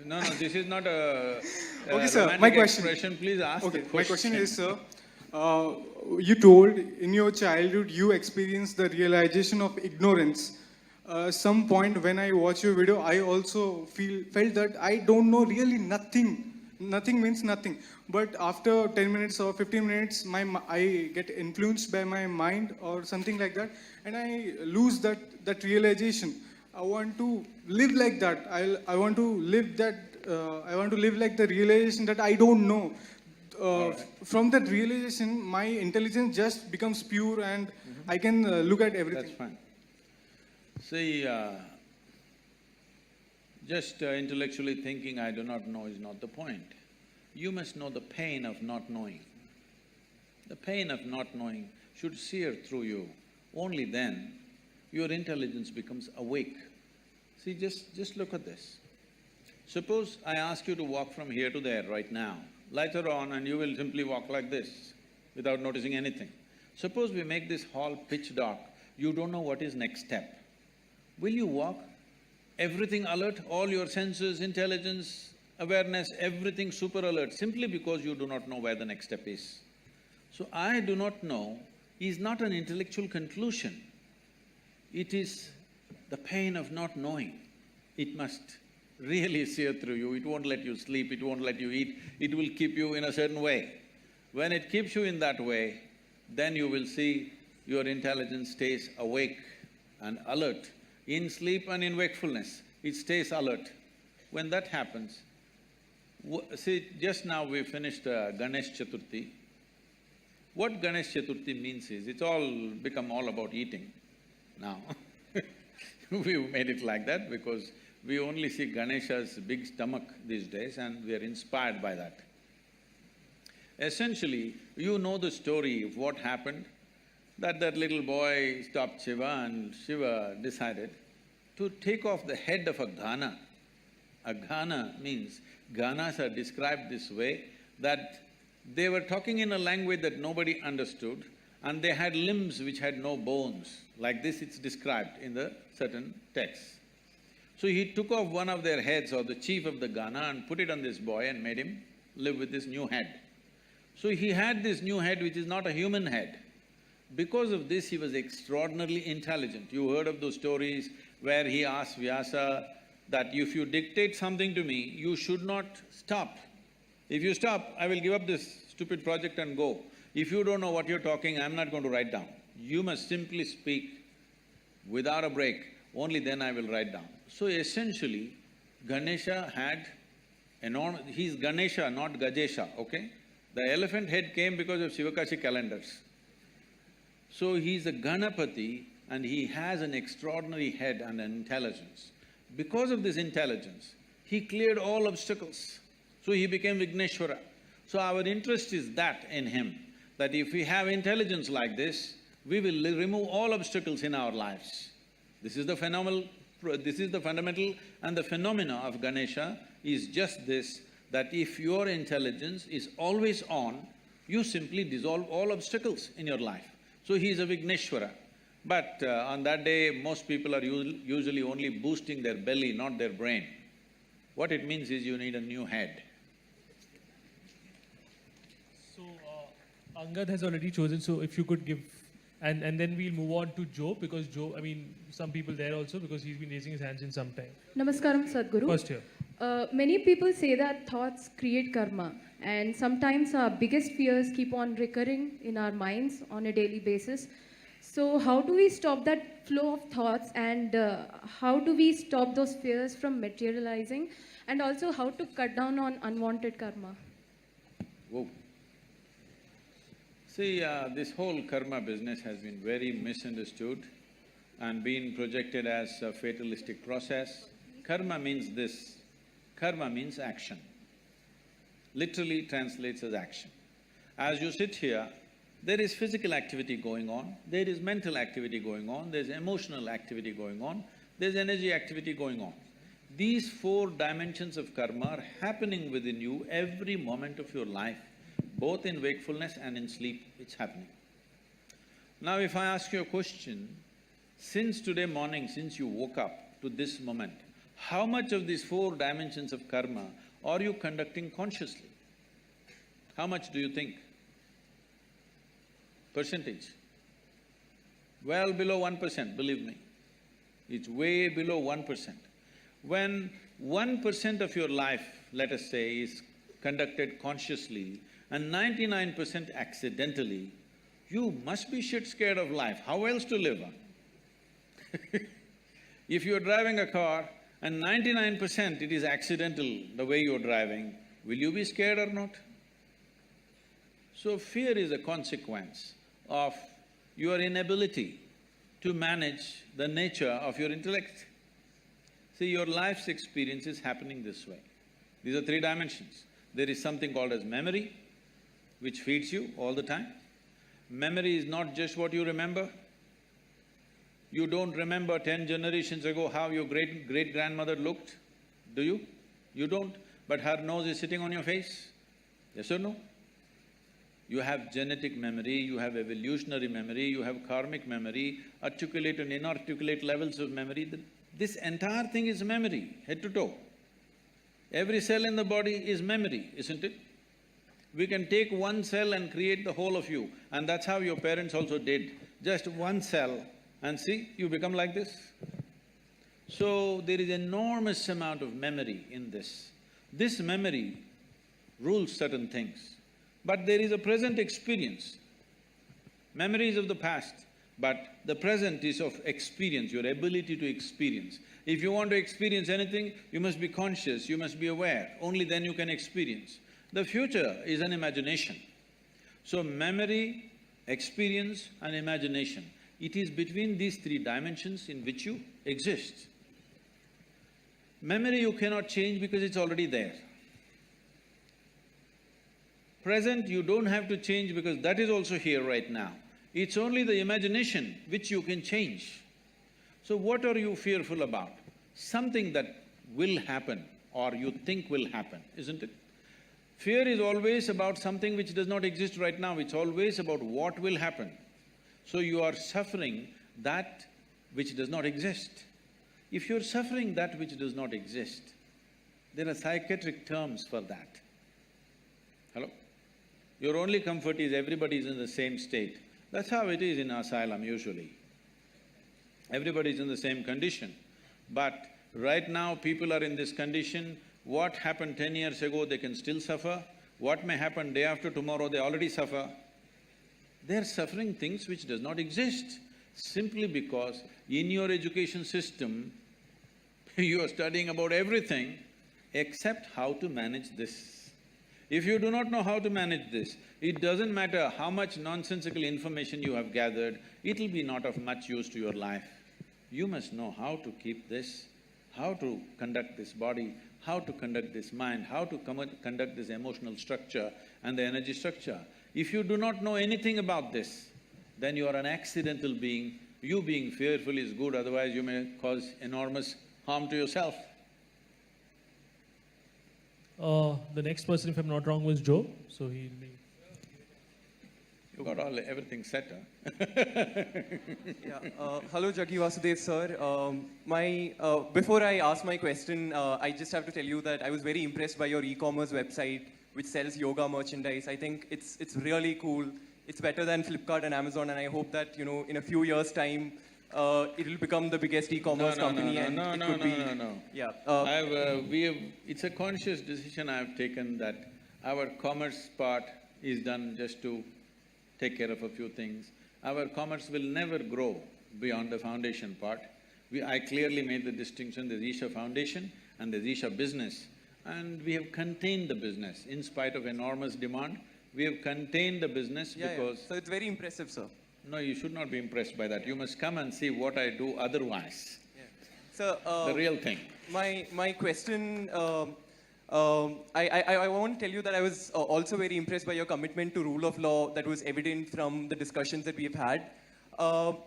Speaker 1: No, this is not a
Speaker 6: Okay, sir,
Speaker 1: romantic
Speaker 6: my question.
Speaker 1: expression. Please ask
Speaker 6: Okay,
Speaker 1: the question.
Speaker 6: my question is, sir, you told in your childhood you experienced the realization of ignorance. Some point when I watch your video, I also felt that I don't know really nothing. Nothing means nothing. But after 10 minutes or 15 minutes, I get influenced by my mind or something like that, and I lose that realization. I want to live like that. I want to live that. I want to live like the realization that I don't know. From that realization, my intelligence just becomes pure, and I can look at everything.
Speaker 1: That's fine. See, just intellectually thinking I do not know is not the point. You must know the pain of not knowing. The pain of not knowing should sear through you. Only then your intelligence becomes awake. See, just look at this. Suppose I ask you to walk from here to there right now. Lights are on and you will simply walk like this without noticing anything. Suppose we make this hall pitch dark, you don't know what is next step. Will you walk? Everything alert, all your senses, intelligence, awareness, everything super alert, simply because you do not know where the next step is. So, I do not know is not an intellectual conclusion. It is the pain of not knowing. It must really sear through you, it won't let you sleep, it won't let you eat, it will keep you in a certain way. When it keeps you in that way, then you will see your intelligence stays awake and alert. In sleep and in wakefulness, it stays alert. When that happens, see, just now we finished Ganesh Chaturthi. What Ganesh Chaturthi means is, it's all become all about eating now. We've made it like that because we only see Ganesha's big stomach these days and we are inspired by that. Essentially, you know the story of what happened, that little boy stopped Shiva and Shiva decided to take off the head of a Ghana. A Ghana means, Ghanas are described this way, that they were talking in a language that nobody understood and they had limbs which had no bones. Like this it's described in the certain texts. So he took off one of their heads or the chief of the Ghana and put it on this boy and made him live with this new head. So he had this new head which is not a human head. Because of this, he was extraordinarily intelligent. You heard of those stories where he asked Vyasa that if you dictate something to me, you should not stop. If you stop, I will give up this stupid project and go. If you don't know what you're talking, I'm not going to write down. You must simply speak without a break, only then I will write down. So essentially, Ganesha had enormous… he's Ganesha, not Gajesha, okay? The elephant head came because of Shivakashi calendars. So he's a Ganapati and he has an extraordinary head and an intelligence. Because of this intelligence, he cleared all obstacles. So he became Vigneshwara. So our interest is that in him, that if we have intelligence like this, we will remove all obstacles in our lives. This is the fundamental and the phenomena of Ganesha is just this, that if your intelligence is always on, you simply dissolve all obstacles in your life. So he is a Vigneshwara. But on that day, most people are usually only boosting their belly, not their brain. What it means is you need a new head.
Speaker 2: So, Angad has already chosen, so if you could give… and then we'll move on to Joe, because Joe, I mean, some people there also, because he's been raising his hands in some time.
Speaker 7: Namaskaram, Sadhguru.
Speaker 2: First here.
Speaker 7: Many people say that thoughts create karma, and sometimes our biggest fears keep on recurring in our minds on a daily basis. So how do we stop that flow of thoughts, and how do we stop those fears from materializing, and also how to cut down on unwanted karma?
Speaker 1: Whoa. See, this whole karma business has been very misunderstood and been projected as a fatalistic process. Karma means this. Karma means action. Literally translates as action. As you sit here, there is physical activity going on, there is mental activity going on, there's emotional activity going on, there's energy activity going on. These four dimensions of karma are happening within you every moment of your life, both in wakefulness and in sleep, it's happening. Now if I ask you a question, since today morning, since you woke up to this moment, how much of these four dimensions of karma are you conducting consciously? How much do you think? Percentage? Well below 1%, believe me. It's way below 1%. When 1% of your life, let us say, is conducted consciously and 99% accidentally, you must be shit scared of life. How else to live? If you're driving a car and 99% it is accidental the way you're driving, will you be scared or not? So fear is a consequence of your inability to manage the nature of your intellect. See, your life's experience is happening this way. These are three dimensions. There is something called as memory, which feeds you all the time. Memory is not just what you remember. You don't remember 10 generations ago how your great-grandmother looked, do you? You don't, but her nose is sitting on your face, yes or no? You have genetic memory, you have evolutionary memory, you have karmic memory, articulate and inarticulate levels of memory. This entire thing is memory, head to toe. Every cell in the body is memory, isn't it? We can take one cell and create the whole of you, and that's how your parents also did. Just one cell, and see, you become like this. So, there is enormous amount of memory in this. This memory rules certain things, but there is a present experience. Memory is of the past, but the present is of experience, your ability to experience. If you want to experience anything, you must be conscious, you must be aware, only then you can experience. The future is an imagination. So memory, experience and imagination, it is between these three dimensions in which you exist. Memory you cannot change because it's already there. Present you don't have to change because that is also here right now. It's only the imagination which you can change. So what are you fearful about? Something that will happen or you think will happen, isn't it? Fear is always about something which does not exist right now, it's always about what will happen. So you are suffering that which does not exist. If you're suffering that which does not exist, there are psychiatric terms for that. Hello? Your only comfort is everybody is in the same state. That's how it is in asylum usually. Everybody is in the same condition. But right now people are in this condition, what happened 10 years ago they can still suffer, what may happen day after tomorrow they already suffer. They're suffering things which does not exist, simply because in your education system, you are studying about everything except how to manage this. If you do not know how to manage this, it doesn't matter how much nonsensical information you have gathered, it'll be not of much use to your life. You must know how to keep this, how to conduct this body, how to conduct this mind, how to conduct this emotional structure and the energy structure. If you do not know anything about this, then you are an accidental being. You being fearful is good, otherwise you may cause enormous harm to yourself.
Speaker 2: The next person, if I'm not wrong, was Joe, so he'll be…
Speaker 1: You got everything set, huh?
Speaker 8: Hello, Jaggi Vasudev sir. Before I ask my question, I just have to tell you that I was very impressed by your e-commerce website, which sells yoga merchandise. I think it's really cool. It's better than Flipkart and Amazon, and I hope that, you know, in a few years' time, it will become the biggest e-commerce company.
Speaker 1: No.
Speaker 8: Yeah.
Speaker 1: It's a conscious decision I have taken that our commerce part is done just to take care of a few things. Our commerce will never grow beyond the foundation part. I clearly made the distinction, there's Isha Foundation and there's Isha Business, and we have contained the business. In spite of enormous demand, we have contained the business because…
Speaker 8: So it's very impressive, sir.
Speaker 1: No, you should not be impressed by that. You must come and see what I do otherwise.
Speaker 8: So,
Speaker 1: the real thing.
Speaker 8: My question I want to tell you that I was also very impressed by your commitment to rule of law that was evident from the discussions that we've had.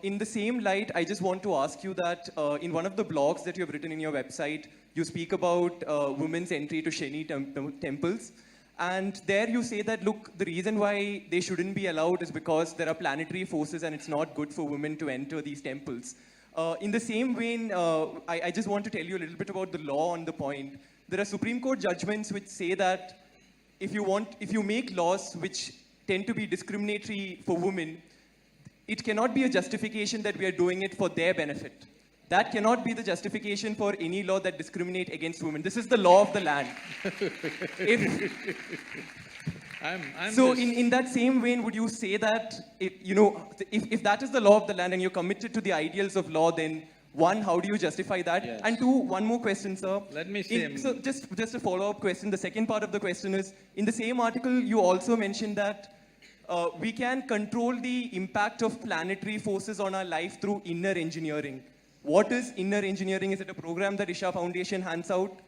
Speaker 8: In the same light, I just want to ask you that in one of the blogs that you have written in your website, you speak about women's entry to Sheni temples. And there you say that, look, the reason why they shouldn't be allowed is because there are planetary forces and it's not good for women to enter these temples. In the same vein, I just want to tell you a little bit about the law on the point. There are Supreme Court judgments which say that if you make laws which tend to be discriminatory for women, it cannot be a justification that we are doing it for their benefit. That cannot be the justification for any law that discriminates against women. This is the law of the land. In that same vein, would you say that if that is the law of the land and you're committed to the ideals of law, then one, how do you justify that?
Speaker 1: Yes.
Speaker 8: And two, one more question, sir.
Speaker 1: Let me say.
Speaker 8: So just a follow-up question. The second part of the question is, in the same article, you also mentioned that we can control the impact of planetary forces on our life through inner engineering. What is inner engineering? Is it a program that Isha Foundation hands out?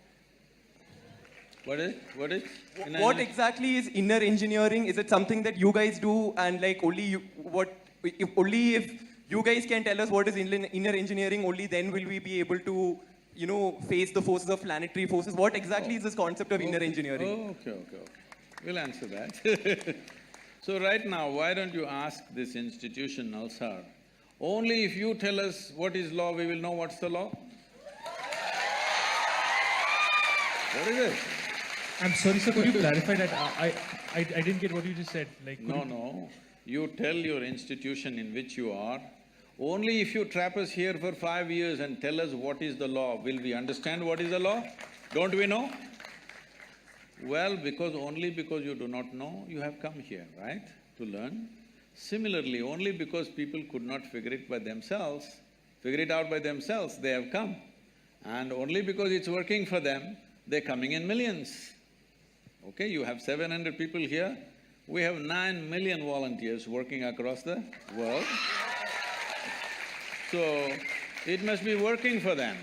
Speaker 1: What is?
Speaker 8: What exactly is inner engineering? Is it something that you guys do and like if you guys can tell us what is inner engineering, only then will we be able to, face the forces of planetary forces. What exactly is this concept of inner engineering?
Speaker 1: Okay. We'll answer that. So right now, why don't you ask this institution, Nalsar? Only if you tell us what is law, we will know what's the law. What is it?
Speaker 2: I'm sorry, sir, could you clarify that? I didn't get what you just said.
Speaker 1: No. You tell your institution in which you are. Only if you trap us here for 5 years and tell us what is the law, will we understand what is the law? Don't we know? Well, only because you do not know, you have come here, right, to learn. Similarly, only because people could not figure it out by themselves, they have come. And only because it's working for them, they're coming in millions. Okay, you have 700 people here, we have 9 million volunteers working across the world. So, it must be working for them.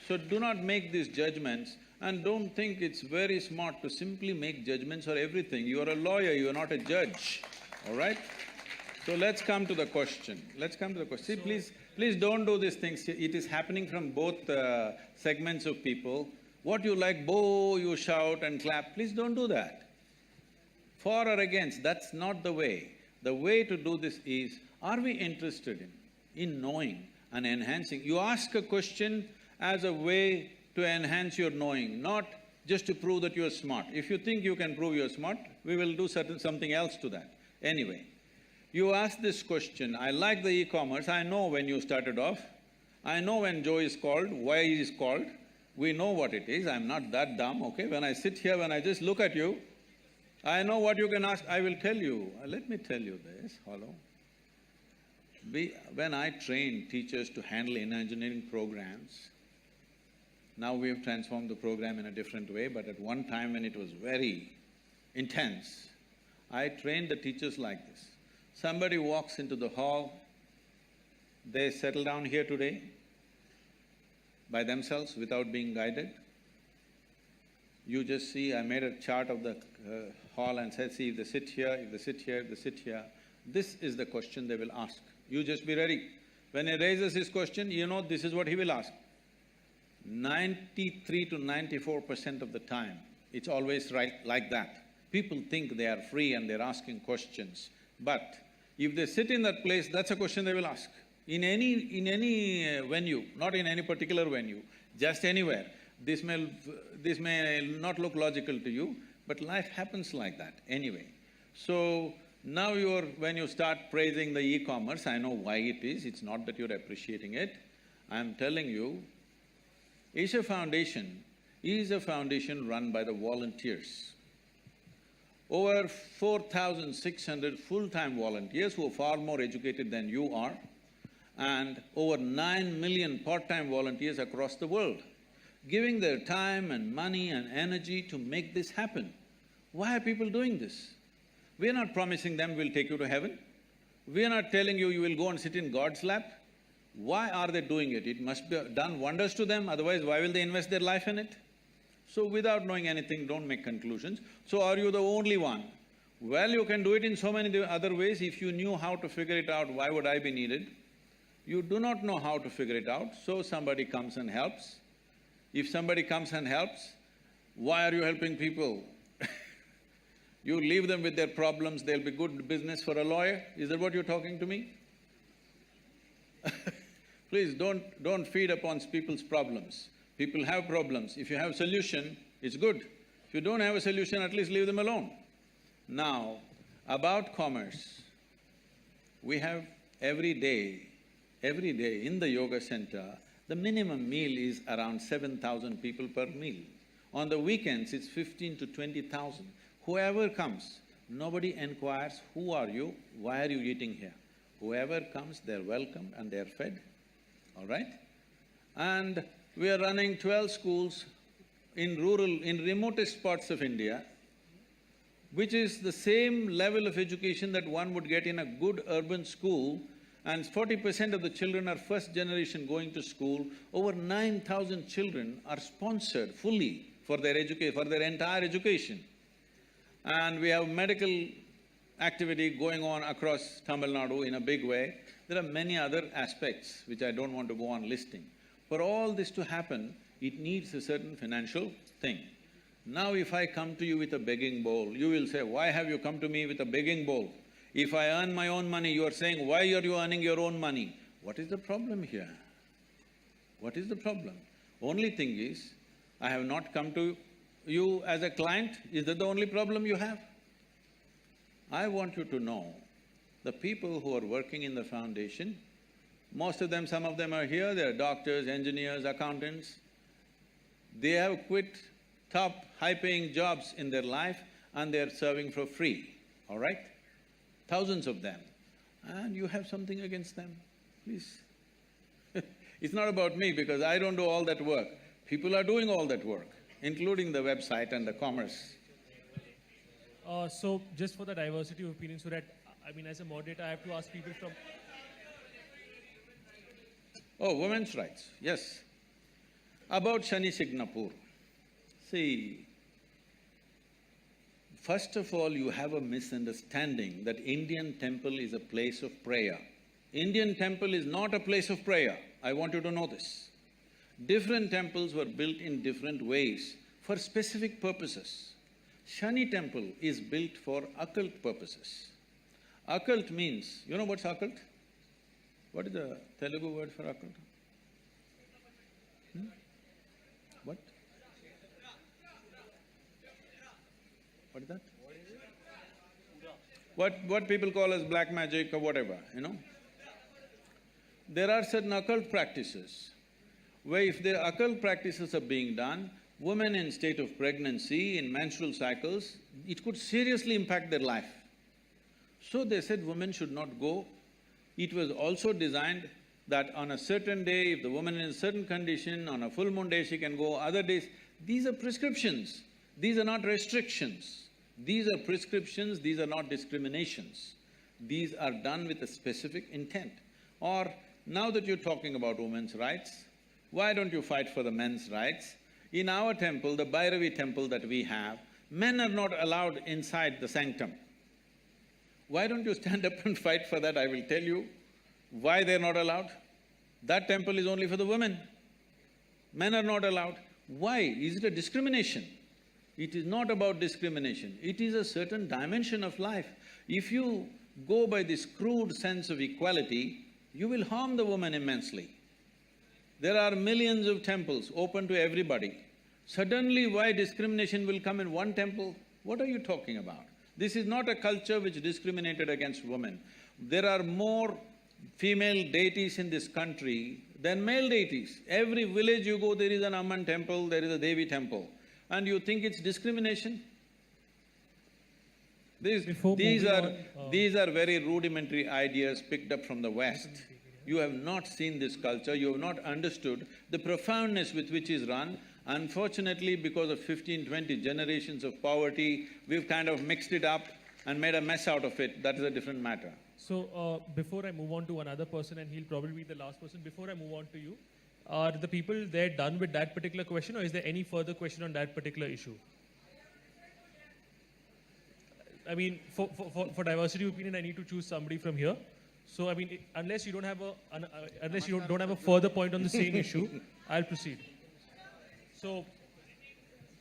Speaker 1: So do not make these judgments and don't think it's very smart to simply make judgments for everything. You are a lawyer, you are not a judge, all right? So let's come to the question. See, please don't do these things. It is happening from both segments of people. What you like, you shout and clap, please don't do that. For or against, that's not the way. The way to do this is, are we interested in knowing and enhancing? You ask a question as a way to enhance your knowing, not just to prove that you're smart. If you think you can prove you're smart, we will do something else to that. Anyway, you ask this question, I like the e-commerce, I know when you started off, I know when Joe is called, why he is called, we know what it is, I'm not that dumb, okay? When I sit here, when I just look at you, I know what you can ask, I will tell you. Let me tell you this, hello. When I train teachers to handle inner engineering programs, now we have transformed the program in a different way, but at one time when it was very intense, I trained the teachers like this. Somebody walks into the hall, they settle down here today by themselves without being guided. You just see, I made a chart of the hall and said, see, if they sit here, if they sit here, if they sit here, this is the question they will ask. You just be ready. When he raises his question, you know this is what he will ask. 93 to 94% of the time, it's always right like that. People think they are free and they're asking questions. But if they sit in that place, that's a question they will ask. In any venue, not in any particular venue, just anywhere. This may not look logical to you, but life happens like that anyway. So, now when you start praising the e-commerce, I know why it is, it's not that you're appreciating it. I'm telling you, Isha Foundation is a foundation run by the volunteers. Over 4,600 full-time volunteers who are far more educated than you are, and over 9 million part-time volunteers across the world, giving their time and money and energy to make this happen. Why are people doing this? We are not promising them we'll take you to heaven. We are not telling you you will go and sit in God's lap. Why are they doing it? It must be done wonders to them, otherwise why will they invest their life in it? So without knowing anything, don't make conclusions. So are you the only one? Well, you can do it in so many other ways. If you knew how to figure it out, why would I be needed? You do not know how to figure it out, so somebody comes and helps. If somebody comes and helps, why are you helping people? You leave them with their problems, they'll be good business for a lawyer? Is that what you're talking to me? Please don't feed upon people's problems. People have problems. If you have a solution, it's good. If you don't have a solution, at least leave them alone. Now, about commerce, we have every day in the yoga center, the minimum meal is around 7,000 people per meal. On the weekends, it's 15 to 20,000. Whoever comes, nobody inquires, who are you, why are you eating here? Whoever comes, they're welcome and they're fed, all right? And we are running 12 schools in remotest parts of India, which is the same level of education that one would get in a good urban school, and 40% of the children are first generation going to school. Over 9,000 children are sponsored fully for their entire education. And we have medical activity going on across Tamil Nadu in a big way. There are many other aspects which I don't want to go on listing. For all this to happen, it needs a certain financial thing. Now if I come to you with a begging bowl, you will say, why have you come to me with a begging bowl? If I earn my own money, you are saying, why are you earning your own money? What is the problem here? What is the problem? Only thing is, I have not come to you as a client. Is that the only problem you have? I want you to know, the people who are working in the foundation, most of them, some of them are here, they're doctors, engineers, accountants. They have quit top, high-paying jobs in their life and they're serving for free, all right? Thousands of them. And you have something against them, please. It's not about me because I don't do all that work. People are doing all that work, including the website and the commerce.
Speaker 2: So just for the diversity of opinions, so that, I mean, as a moderator, I have to ask people from…
Speaker 1: Oh, women's rights, yes. About Shani Signapur. See, first of all, you have a misunderstanding that Indian temple is a place of prayer. Indian temple is not a place of prayer. I want you to know this. Different temples were built in different ways for specific purposes. Shani temple is built for occult purposes. Occult means, you know what's occult? What is the Telugu word for occult? What? What is that? What people call as black magic or whatever, you know? There are certain occult practices where if the occult practices are being done, women in state of pregnancy, in menstrual cycles, it could seriously impact their life. So they said women should not go. It was also designed that on a certain day, if the woman is in a certain condition, on a full moon day she can go, other days… These are prescriptions, these are not restrictions. These are prescriptions, these are not discriminations. These are done with a specific intent. Or, now that you're talking about women's rights, why don't you fight for the men's rights? In our temple, the Bhairavi temple that we have, men are not allowed inside the sanctum. Why don't you stand up and fight for that? I will tell you why they're not allowed. That temple is only for the women. Men are not allowed. Why? Is it a discrimination? It is not about discrimination, it is a certain dimension of life. If you go by this crude sense of equality, you will harm the woman immensely. There are millions of temples open to everybody. Suddenly, why discrimination will come in one temple? What are you talking about? This is not a culture which discriminated against women. There are more female deities in this country than male deities. Every village you go, there is an Amman temple, there is a Devi temple. And you think it's discrimination? These are very rudimentary ideas picked up from the West. You have not seen this culture, you have not understood the profoundness with which is run. Unfortunately, because of 15-20 generations of poverty, we've kind of mixed it up and made a mess out of it. That is a different matter.
Speaker 2: So, before I move on to another person, and he'll probably be the last person, before I move on to you, are the people there done with that particular question, or is there any further question on that particular issue? I mean, for diversity of opinion, I need to choose somebody from here. So, I mean, unless you don't have a further point on the same issue, I'll proceed. So,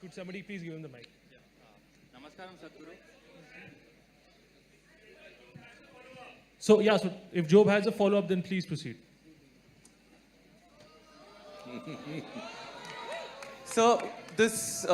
Speaker 2: could somebody please give him the mic?
Speaker 9: Namaskaram, Sadhguru.
Speaker 2: So, yeah, so if Job has a follow-up, then please proceed.
Speaker 8: So, this...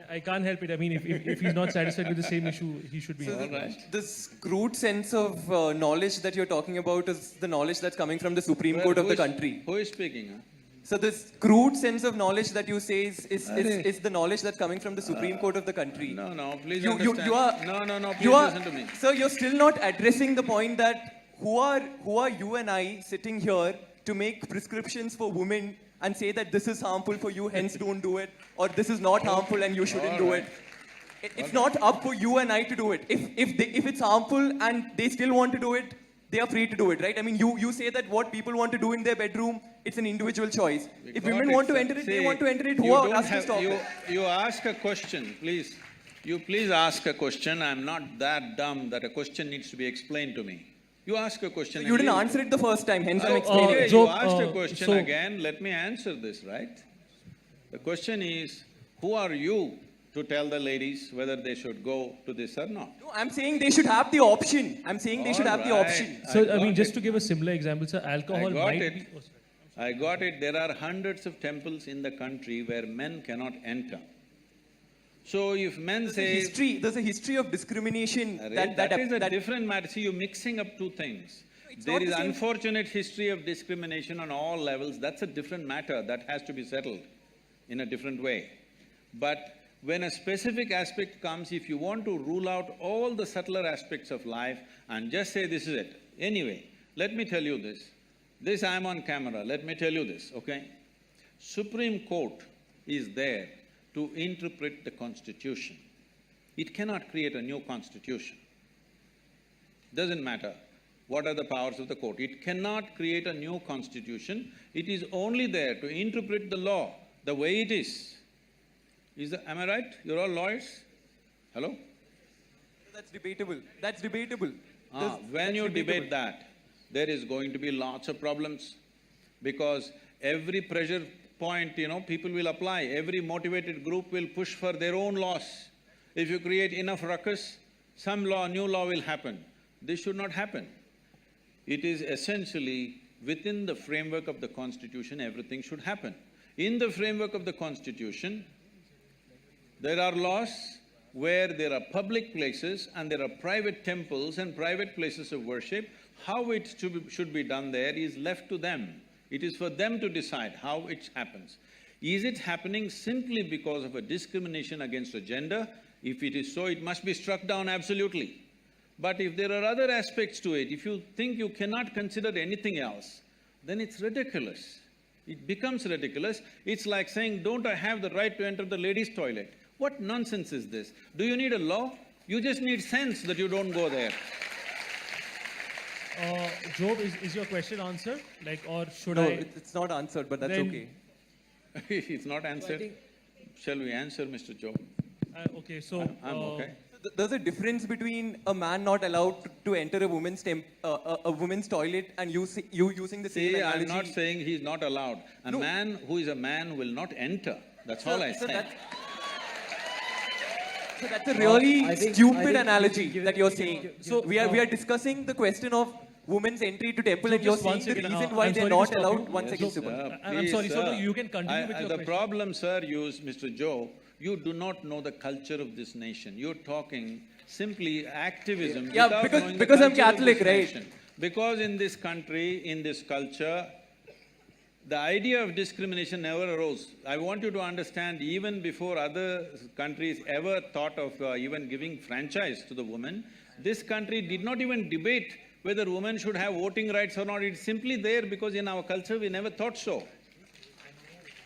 Speaker 2: I can't help it. I mean, if he's not satisfied with the same issue, he should be.
Speaker 8: So this crude sense of knowledge that you're talking about is the knowledge that's coming from the Supreme Court of the country.
Speaker 1: Who is speaking? Huh?
Speaker 8: So this crude sense of knowledge that you say is the knowledge that's coming from the Supreme Court of the country.
Speaker 1: No, please understand. No, please listen to me.
Speaker 8: Sir, you're still not addressing the point that who are you and I sitting here to make prescriptions for women and say that this is harmful for you, hence don't do it, or this is not harmful and you shouldn't do it. It's not up for you and I to do it. If it's harmful and they still want to do it, they are free to do it, right? I mean, you say that what people want to do in their bedroom, it's an individual choice. If women want to enter it, they want to enter it. Who are us to stop it?
Speaker 1: You ask a question, please. You please ask a question. I'm not that dumb that a question needs to be explained to me. You ask a question.
Speaker 8: So you didn't answer it the first time, hence I'm explaining it.
Speaker 1: You asked a question again. Let me answer this, right? The question is, who are you to tell the ladies whether they should go to this or not?
Speaker 8: No, I'm saying they should have the option. I'm saying they should have the option.
Speaker 2: So, I mean, just to give a similar example, sir, alcohol might be...
Speaker 1: I got it. There are hundreds of temples in the country where men cannot enter. So if men say...
Speaker 8: There's a history of discrimination.
Speaker 1: That is a different matter. See, you're mixing up two things. There is unfortunate history of discrimination on all levels. That's a different matter. That has to be settled in a different way. But when a specific aspect comes, if you want to rule out all the subtler aspects of life and just say this is it. Anyway, let me tell you this. This I'm on camera, let me tell you this, okay? Supreme Court is there to interpret the Constitution. It cannot create a new Constitution. Doesn't matter what are the powers of the court. It cannot create a new Constitution. It is only there to interpret the law the way it is. Am I right? You're all lawyers? Hello?
Speaker 8: That's debatable. That's debatable.
Speaker 1: When you debate that, there is going to be lots of problems because every pressure point, people will apply. Every motivated group will push for their own laws. If you create enough ruckus, some new law will happen. This should not happen. It is essentially within the framework of the Constitution, everything should happen. In the framework of the Constitution, there are laws where there are public places and there are private temples and private places of worship. How it should be done there is left to them. It is for them to decide how it happens. Is it happening simply because of a discrimination against a gender? If it is so, it must be struck down absolutely. But if there are other aspects to it, if you think you cannot consider anything else, then it's ridiculous. It becomes ridiculous. It's like saying, don't I have the right to enter the ladies' toilet? What nonsense is this? Do you need a law? You just need sense that you don't go there.
Speaker 2: Job, is your question answered? Or should
Speaker 8: No, it's not answered, but that's okay.
Speaker 1: It's not answered? Shall we answer, Mr. Job?
Speaker 2: Okay, so…
Speaker 1: I'm okay.
Speaker 8: There's a difference between a man not allowed to enter a woman's toilet and you using the same analogy.
Speaker 1: I'm not saying he's not allowed. A man who is a man will not enter. That's all I said.
Speaker 8: So that's a really stupid analogy that you're saying. So we are discussing the question of women's entry to temple and you're saying the reason why they're not allowed. One second, Subhan.
Speaker 2: I'm sorry, sir. You can continue with your question.
Speaker 1: The problem, sir, Mr. Joe, you do not know the culture of this nation. You're talking simply activism.
Speaker 8: Yeah, because I'm Catholic, right?
Speaker 1: Because in this country, in this culture, the idea of discrimination never arose. I want you to understand, even before other countries ever thought of even giving franchise to the woman, this country did not even debate whether women should have voting rights or not. It's simply there because in our culture we never thought so.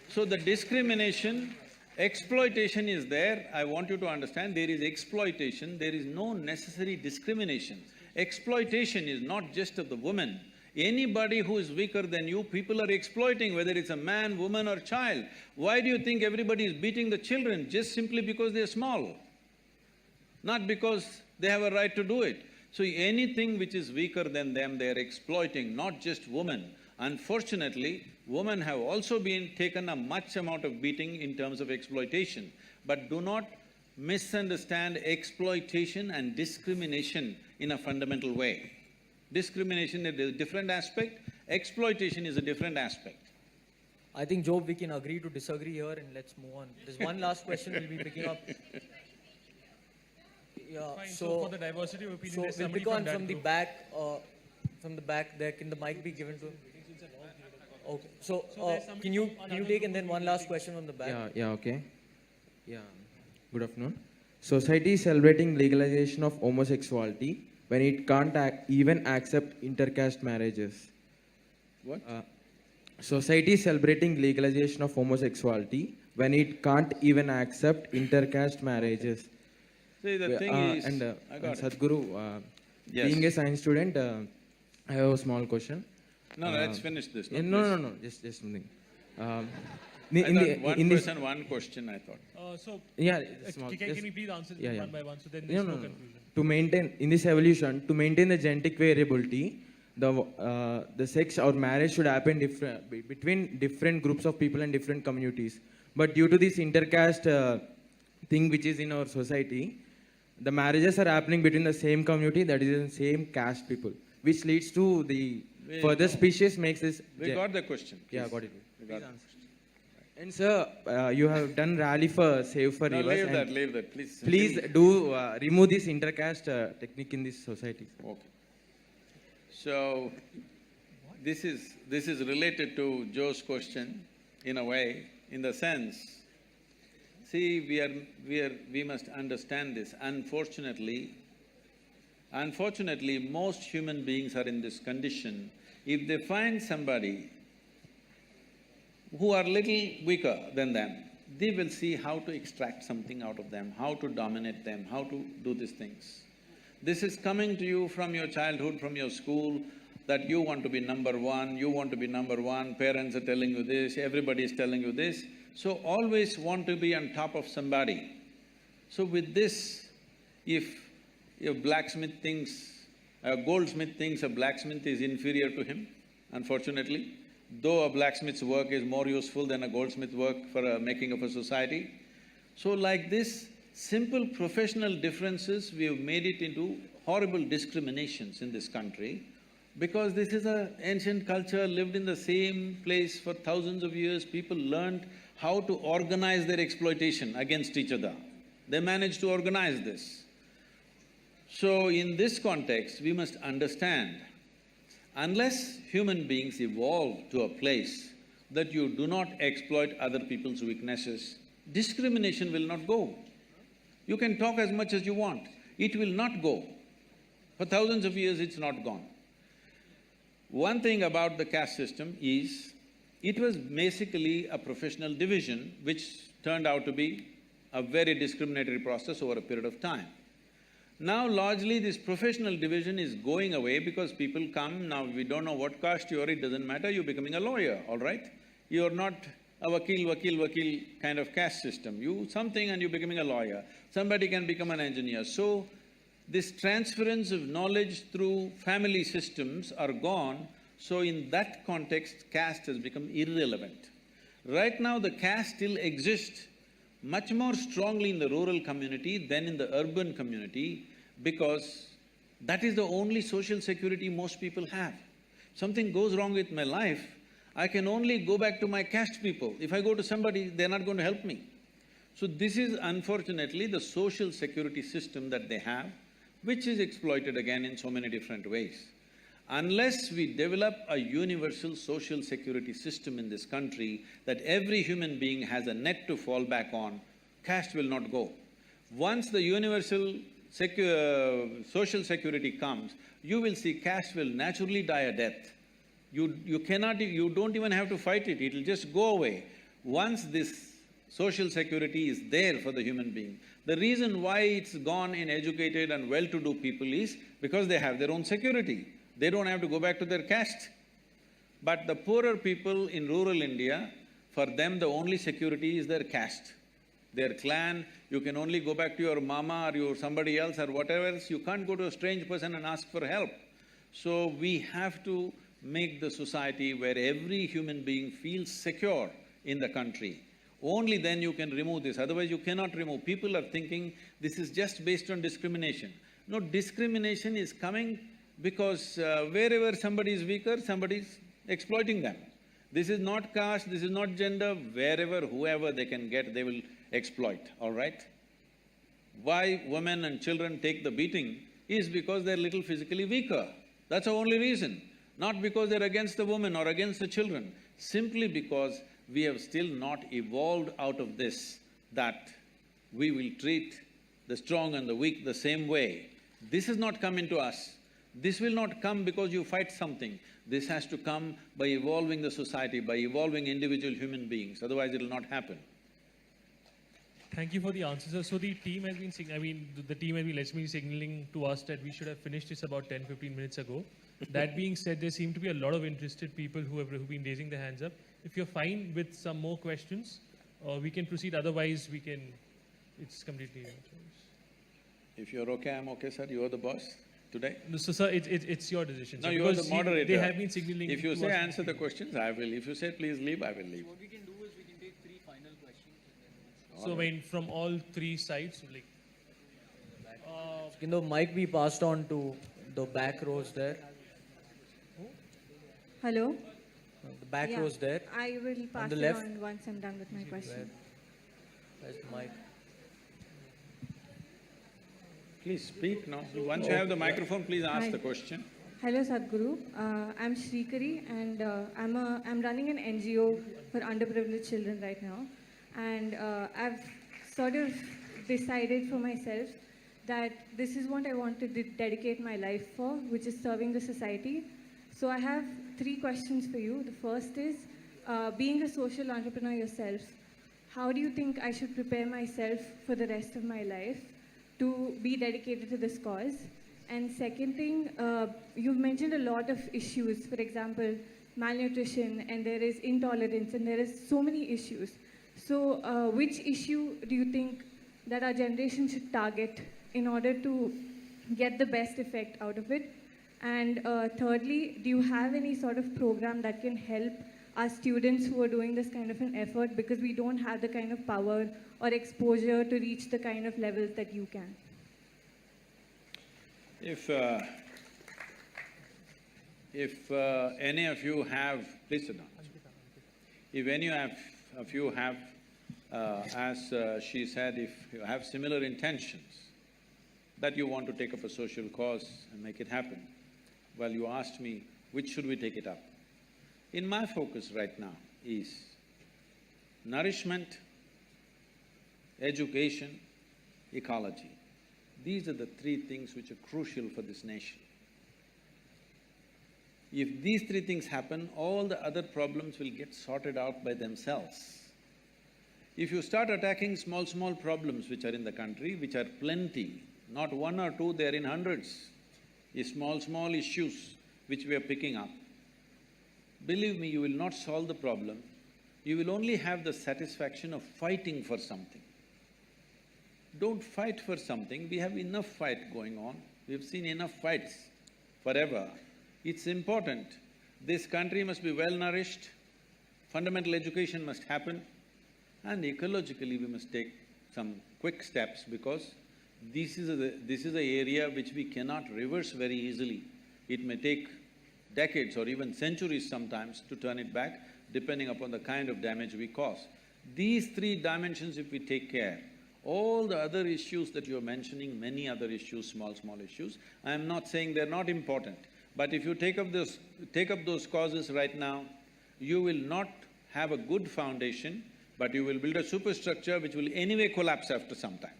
Speaker 1: So the discrimination, exploitation is there. I want you to understand, there is exploitation, there is no necessary discrimination. Exploitation is not just of the woman. Anybody who is weaker than you, people are exploiting, whether it's a man, woman or child. Why do you think everybody is beating the children? Just simply because they're small, not because they have a right to do it. So anything which is weaker than them, they are exploiting, not just women. Unfortunately, women have also been taken a much amount of beating in terms of exploitation. But do not misunderstand exploitation and discrimination in a fundamental way. Discrimination is a different aspect, exploitation is a different aspect.
Speaker 3: I think, Job, we can agree to disagree here and let's move on. There's one last question we'll be picking up. Yeah,
Speaker 2: Fine, so for the diversity of opinion, there's
Speaker 3: we'll
Speaker 2: somebody
Speaker 3: pick on
Speaker 2: that
Speaker 3: from the
Speaker 2: group.
Speaker 3: back there. Can the mic be given to him? Okay, so
Speaker 2: there's somebody
Speaker 3: can you
Speaker 2: from another
Speaker 3: take
Speaker 2: group
Speaker 3: and then
Speaker 2: who
Speaker 3: one
Speaker 2: will
Speaker 3: last
Speaker 2: take-
Speaker 3: question from the back?
Speaker 10: Yeah, okay. Yeah. Good afternoon. Society is celebrating legalization of homosexuality when it can't even accept intercaste marriages.
Speaker 1: What?
Speaker 10: Society is celebrating legalization of homosexuality when it can't even accept intercaste marriages.
Speaker 1: See, the thing is…
Speaker 10: And
Speaker 1: I got it.
Speaker 10: Sadhguru,
Speaker 1: Yes.
Speaker 10: being a science student, I have a small question.
Speaker 1: No, let's finish this.
Speaker 10: No, just something.
Speaker 1: I thought one person, one question, I thought.
Speaker 2: So,
Speaker 10: Yeah, it's small.
Speaker 2: can
Speaker 10: Just-
Speaker 2: you please answer
Speaker 10: yeah, yeah.
Speaker 2: one by one, so then there's no confusion.
Speaker 10: To maintain, in this evolution, to maintain the genetic variability, the sex or marriage should happen between different groups of people and different communities. But due to this intercaste thing which is in our society, the marriages are happening between the same community, that is the same caste people, which leads to the further species makes this…
Speaker 1: We got the question.
Speaker 10: Yeah,
Speaker 1: please.
Speaker 10: got it.
Speaker 1: We got it.
Speaker 10: And sir, you have done rally for Save for
Speaker 1: No,
Speaker 10: Rivers.
Speaker 1: leave that, please.
Speaker 10: Please do remove this intercaste technique in this society.
Speaker 1: Okay. So, this is related to Joe's question in a way, in the sense, see, we must understand this. Unfortunately, most human beings are in this condition. If they find somebody who are little weaker than them, they will see how to extract something out of them, how to dominate them, how to do these things. This is coming to you from your childhood, from your school, that you want to be number one, you want to be number one, parents are telling you this, everybody is telling you this. So always want to be on top of somebody. So with this, if a blacksmith thinks, a goldsmith thinks a blacksmith is inferior to him, unfortunately, though a blacksmith's work is more useful than a goldsmith's work for making of a society. So like this, simple professional differences, we have made it into horrible discriminations in this country because this is an ancient culture, lived in the same place for thousands of years, people learned how to organize their exploitation against each other. They managed to organize this. So in this context, we must understand, unless human beings evolve to a place that you do not exploit other people's weaknesses, discrimination will not go. You can talk as much as you want, it will not go. For thousands of years, it's not gone. One thing about the caste system is, it was basically a professional division which turned out to be a very discriminatory process over a period of time. Now largely this professional division is going away because people come, now we don't know what caste you are, it doesn't matter, you're becoming a lawyer, all right? You're not a wakil kind of caste system. You something and you're becoming a lawyer. Somebody can become an engineer. So, this transference of knowledge through family systems are gone, so in that context, caste has become irrelevant. Right now, the caste still exists much more strongly in the rural community than in the urban community because that is the only social security most people have. Something goes wrong with my life, I can only go back to my caste people. If I go to somebody, they're not going to help me. So this is unfortunately the social security system that they have, which is exploited again in so many different ways. Unless we develop a universal social security system in this country that every human being has a net to fall back on, caste will not go. Once the universal social security comes, you will see caste will naturally die a death. You don't even have to fight it, it'll just go away. Once this social security is there for the human being, the reason why it's gone in educated and well-to-do people is because they have their own security. They don't have to go back to their caste. But the poorer people in rural India, for them the only security is their caste, their clan. You can only go back to your mama or your somebody else or whatever else. You can't go to a strange person and ask for help. So we have to make the society where every human being feels secure in the country. Only then you can remove this, otherwise you cannot remove. People are thinking this is just based on discrimination. No, discrimination is coming because wherever somebody is weaker, somebody is exploiting them. This is not caste, this is not gender, wherever, whoever they can get, they will exploit, all right? Why women and children take the beating is because they're little physically weaker. That's the only reason. Not because they're against the women or against the children, simply because we have still not evolved out of this, that we will treat the strong and the weak the same way. This has not come into us. This will not come because you fight something. This has to come by evolving the society, by evolving individual human beings, otherwise it'll not happen.
Speaker 2: Thank you for the answer, sir. So the team has been, the team has been literally signaling to us that we should have finished this about 10–15 minutes ago. That being said, there seem to be a lot of interested people who've been raising their hands up. If you're fine with some more questions, we can proceed. Otherwise, we can… It's completely your choice.
Speaker 1: If you're okay, I'm okay, sir. You're the boss today.
Speaker 2: No, so sir, it's your decision.
Speaker 1: No,
Speaker 2: sir,
Speaker 1: you're the moderator.
Speaker 2: They have been signaling.
Speaker 1: If you say answer the questions, I will. If you say please leave, I will leave.
Speaker 9: What we can do is we can take 3 final questions and then…
Speaker 2: So, I mean, from all 3 sides, like…
Speaker 3: Can the mic be passed on to the back rows there?
Speaker 11: Hello?
Speaker 3: The back rows there.
Speaker 11: I will pass
Speaker 3: the
Speaker 11: it
Speaker 3: left.
Speaker 11: on once I'm done with my question.
Speaker 3: Where's the mic?
Speaker 1: Please speak now. Once you have the microphone, please ask
Speaker 11: Hi.
Speaker 1: the question.
Speaker 11: Hello, Sadhguru. I'm Shrikari and I'm running an NGO for underprivileged children right now. And I've sort of decided for myself that this is what I want to dedicate my life for, which is serving the society. So I have 3 questions for you. The first is, being a social entrepreneur yourself, how do you think I should prepare myself for the rest of my life to be dedicated to this cause? And second thing, you've mentioned a lot of issues, for example, malnutrition, and there is intolerance, and there is so many issues. So which issue do you think that our generation should target in order to get the best effect out of it? And thirdly, do you have any sort of program that can help our students who are doing this kind of an effort, because we don't have the kind of power or exposure to reach the kind of levels that you can?
Speaker 1: If any of you have… Please sit down. If any of you have, as she said, if you have similar intentions, that you want to take up a social cause and make it happen, well, you asked me, which should we take it up? In my focus right now is nourishment, education, ecology. These are the 3 things which are crucial for this nation. If these 3 things happen, all the other problems will get sorted out by themselves. If you start attacking small problems which are in the country, which are plenty, not 1 or 2, they're in hundreds, small issues which we are picking up, believe me, you will not solve the problem. You will only have the satisfaction of fighting for something. Don't fight for something, we have enough fight going on, we've seen enough fights forever. It's important, this country must be well-nourished, fundamental education must happen, and ecologically we must take some quick steps, because this is an area which we cannot reverse very easily. It may take decades or even centuries sometimes to turn it back, depending upon the kind of damage we cause. These 3 dimensions if we take care, all the other issues that you're mentioning, many other issues, small issues, I am not saying they're not important, but if you take up those causes right now, you will not have a good foundation, but you will build a superstructure which will anyway collapse after some time.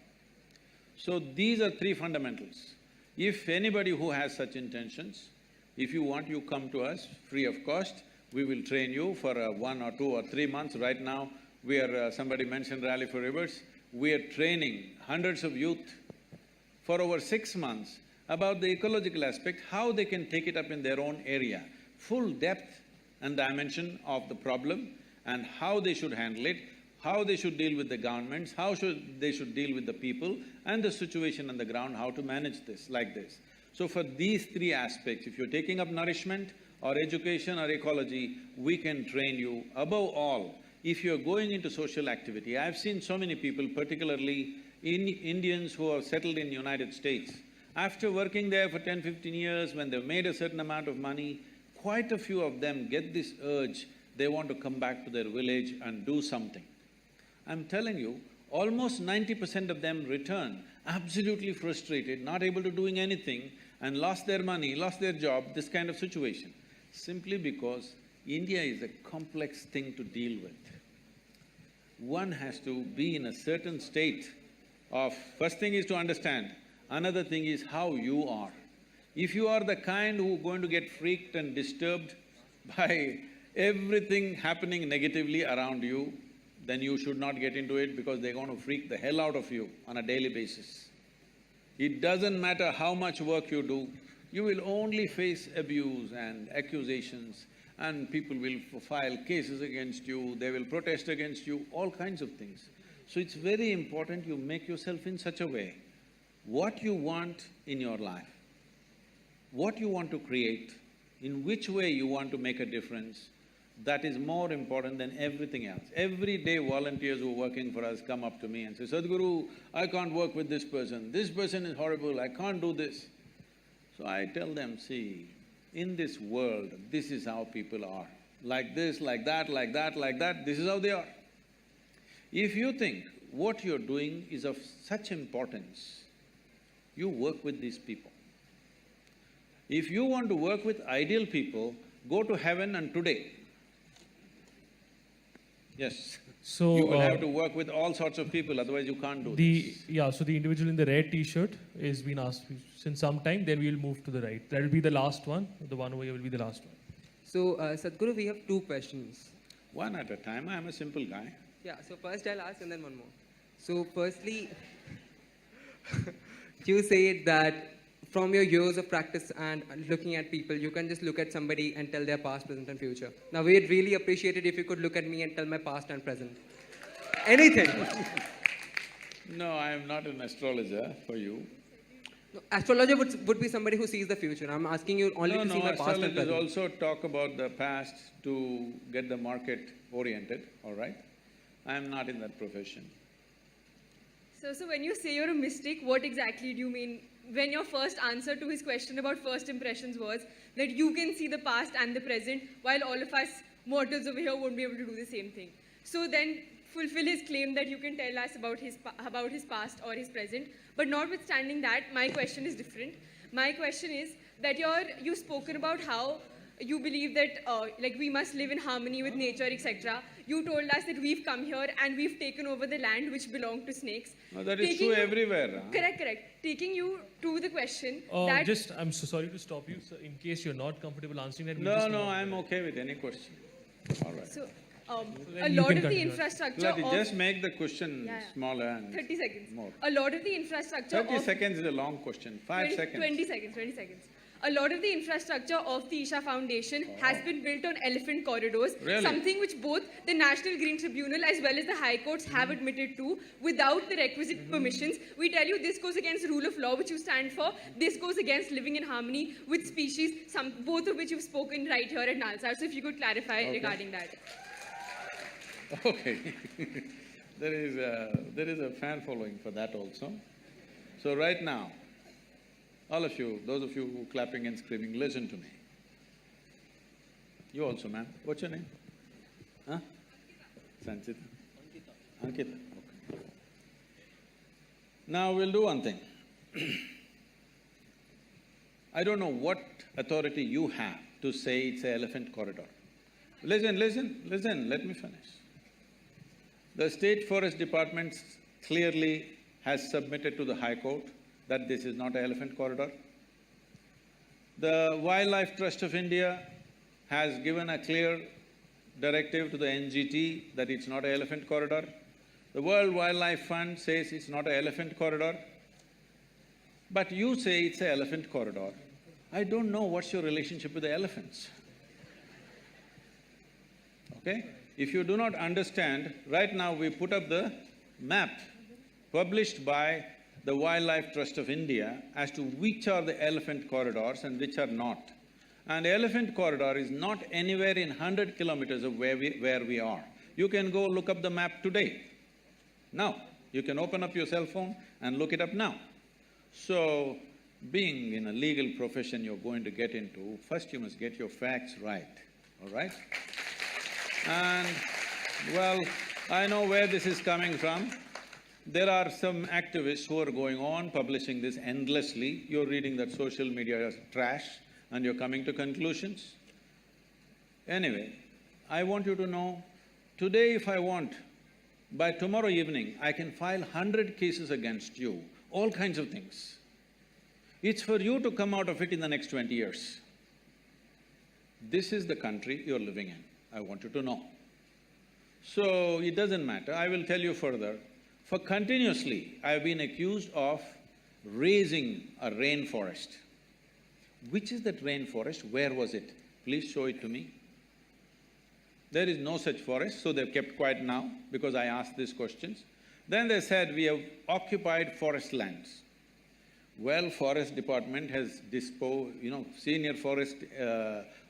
Speaker 1: So these are 3 fundamentals. If anybody who has such intentions, if you want, you come to us free of cost, we will train you for 1 or 2 or 3 months. Right now, we are… somebody mentioned Rally for Rivers, we are training hundreds of youth for over 6 months, about the ecological aspect, how they can take it up in their own area, full depth and dimension of the problem and how they should handle it, how they should deal with the governments, they should deal with the people and the situation on the ground, how to manage this like this. So for these three aspects, if you're taking up nourishment or education or ecology, we can train you. Above all, if you're going into social activity, I've seen so many people, particularly Indians who are settled in United States, after working there for 10–15 years, when they've made a certain amount of money, quite a few of them get this urge, they want to come back to their village and do something. I'm telling you, almost 90% of them return absolutely frustrated, not able to doing anything and lost their money, lost their job, this kind of situation. Simply because India is a complex thing to deal with. One has to be in a certain state of… First thing is to understand, another thing is how you are. If you are the kind who are going to get freaked and disturbed by everything happening negatively around you, then you should not get into it because they're going to freak the hell out of you on a daily basis. It doesn't matter how much work you do, you will only face abuse and accusations and people will file cases against you, they will protest against you, all kinds of things. So it's very important you make yourself in such a way, what you want in your life, what you want to create, in which way you want to make a difference, that is more important than everything else. Every day volunteers who are working for us come up to me and say, Sadhguru, I can't work with this person is horrible, I can't do this. So I tell them, see, in this world, this is how people are. Like this, like that, like that, like that, this is how they are. If you think what you're doing is of such importance, you work with these people. If you want to work with ideal people, go to heaven and today. Yes.
Speaker 2: So
Speaker 1: you will have to work with all sorts of people, otherwise you can't do this.
Speaker 2: Yeah, so the individual in the red t-shirt is been asked since some time, then we'll move to the right. That will be the last one, the one over here will be the last one.
Speaker 12: So, Sadhguru, we have two questions.
Speaker 1: One at a time, I'm a simple guy.
Speaker 12: Yeah, so first I'll ask and then one more. So firstly, you said that from your years of practice and looking at people, you can just look at somebody and tell their past, present and future. Now we'd really appreciate it if you could look at me and tell my past and present. Anything.
Speaker 1: No, I am not an astrologer for you.
Speaker 12: No, astrologer would be somebody who sees the future. I'm asking you only to see my past and present.
Speaker 1: No, astrologers also talk about the past to get the market oriented, all right? I am not in that profession.
Speaker 13: So when you say you're a mystic, what exactly do you mean? When your first answer to his question about first impressions was that you can see the past and the present, while all of us mortals over here won't be able to do the same thing. So then fulfill his claim that you can tell us about his past or his present. But notwithstanding that, my question is different. My question is that you've spoken about how you believe that like we must live in harmony with nature, etc. You told us that we've come here and we've taken over the land which belonged to snakes.
Speaker 1: No, that is true everywhere. Huh?
Speaker 13: Correct. Taking you to the question that…
Speaker 2: I'm so sorry to stop you, sir. In case you're not comfortable answering that,
Speaker 1: No, I'm okay with any question. All right.
Speaker 13: So, a lot of the infrastructure
Speaker 1: just make the question smaller and
Speaker 13: 30 seconds.
Speaker 1: More.
Speaker 13: A lot of the infrastructure
Speaker 1: 30 seconds is a long question. 5 seconds.
Speaker 13: 20 seconds. A lot of the infrastructure of the Isha Foundation has been built on elephant corridors, something which both the National Green Tribunal as well as the High Courts have admitted to without the requisite permissions. We tell you this goes against rule of law, which you stand for. This goes against living in harmony with species, both of which you've spoken right here at Nalsar. So if you could clarify regarding that.
Speaker 1: Okay. There is a fan following for that also. So right now, all of you, those of you who are clapping and screaming, listen to me. You also, ma'am. What's your name? Huh? Sanchita? Ankita. Okay. Now we'll do one thing. I don't know what authority you have to say it's an elephant corridor. Listen, let me finish. The State Forest Department clearly has submitted to the High Court that this is not an elephant corridor. The Wildlife Trust of India has given a clear directive to the NGT that it's not an elephant corridor. The World Wildlife Fund says it's not an elephant corridor. But you say it's an elephant corridor. I don't know what's your relationship with the elephants. Okay? If you do not understand, right now we put up the map published by the Wildlife Trust of India as to which are the elephant corridors and which are not. And the elephant corridor is not anywhere in 100 kilometers of where we are. You can go look up the map today. Now, you can open up your cell phone and look it up now. So, being in a legal profession you're going to get into, first you must get your facts right, all right? And, well, I know where this is coming from. There are some activists who are going on publishing this endlessly. You're reading that social media is trash and you're coming to conclusions. Anyway, I want you to know, today if I want, by tomorrow evening, I can file 100 cases against you, all kinds of things. It's for you to come out of it in the next 20 years. This is the country you're living in, I want you to know. So, it doesn't matter, I will tell you further. For continuously, I've been accused of raising a rainforest. Which is that rainforest? Where was it? Please show it to me. There is no such forest, so they've kept quiet now because I asked these questions. Then they said, we have occupied forest lands. Well, forest department has senior forest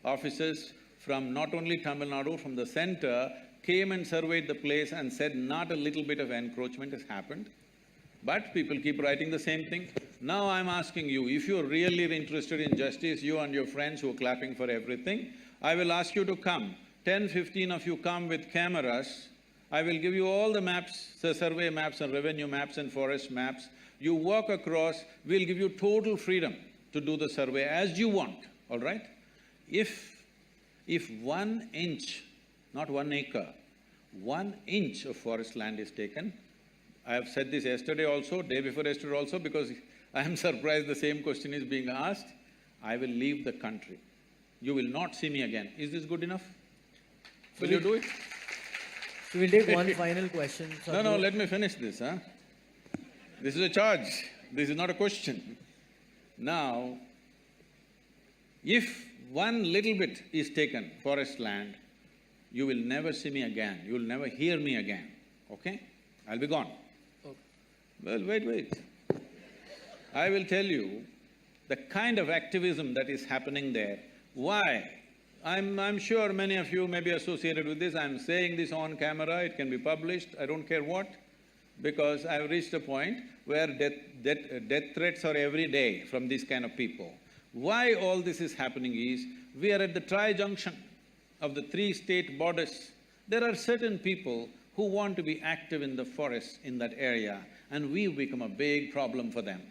Speaker 1: officers from not only Tamil Nadu, from the center, came and surveyed the place and said not a little bit of encroachment has happened. But people keep writing the same thing. Now I'm asking you, if you're really interested in justice, you and your friends who are clapping for everything, I will ask you to come. 10, 15 of you come with cameras. I will give you all the maps, the survey maps and revenue maps and forest maps. You walk across, we'll give you total freedom to do the survey as you want, all right? If 1 inch, not 1 acre, 1 inch of forest land is taken, I have said this yesterday also, day before yesterday also, because I am surprised the same question is being asked, I will leave the country. You will not see me again. Is this good enough? Will you do it?
Speaker 3: So we'll take one final question.
Speaker 1: No, let me finish this, huh? This is a charge, this is not a question. Now, if 1 little bit is taken, forest land, you will never see me again, you will never hear me again, okay? I'll be gone.
Speaker 3: Okay.
Speaker 1: Well, wait. I will tell you the kind of activism that is happening there. Why? I'm sure many of you may be associated with this, I'm saying this on camera, it can be published, I don't care what, because I've reached a point where death threats are every day from these kind of people. Why all this is happening is, we are at the tri-junction of the 3 state borders. There are certain people who want to be active in the forest in that area, and we've become a big problem for them.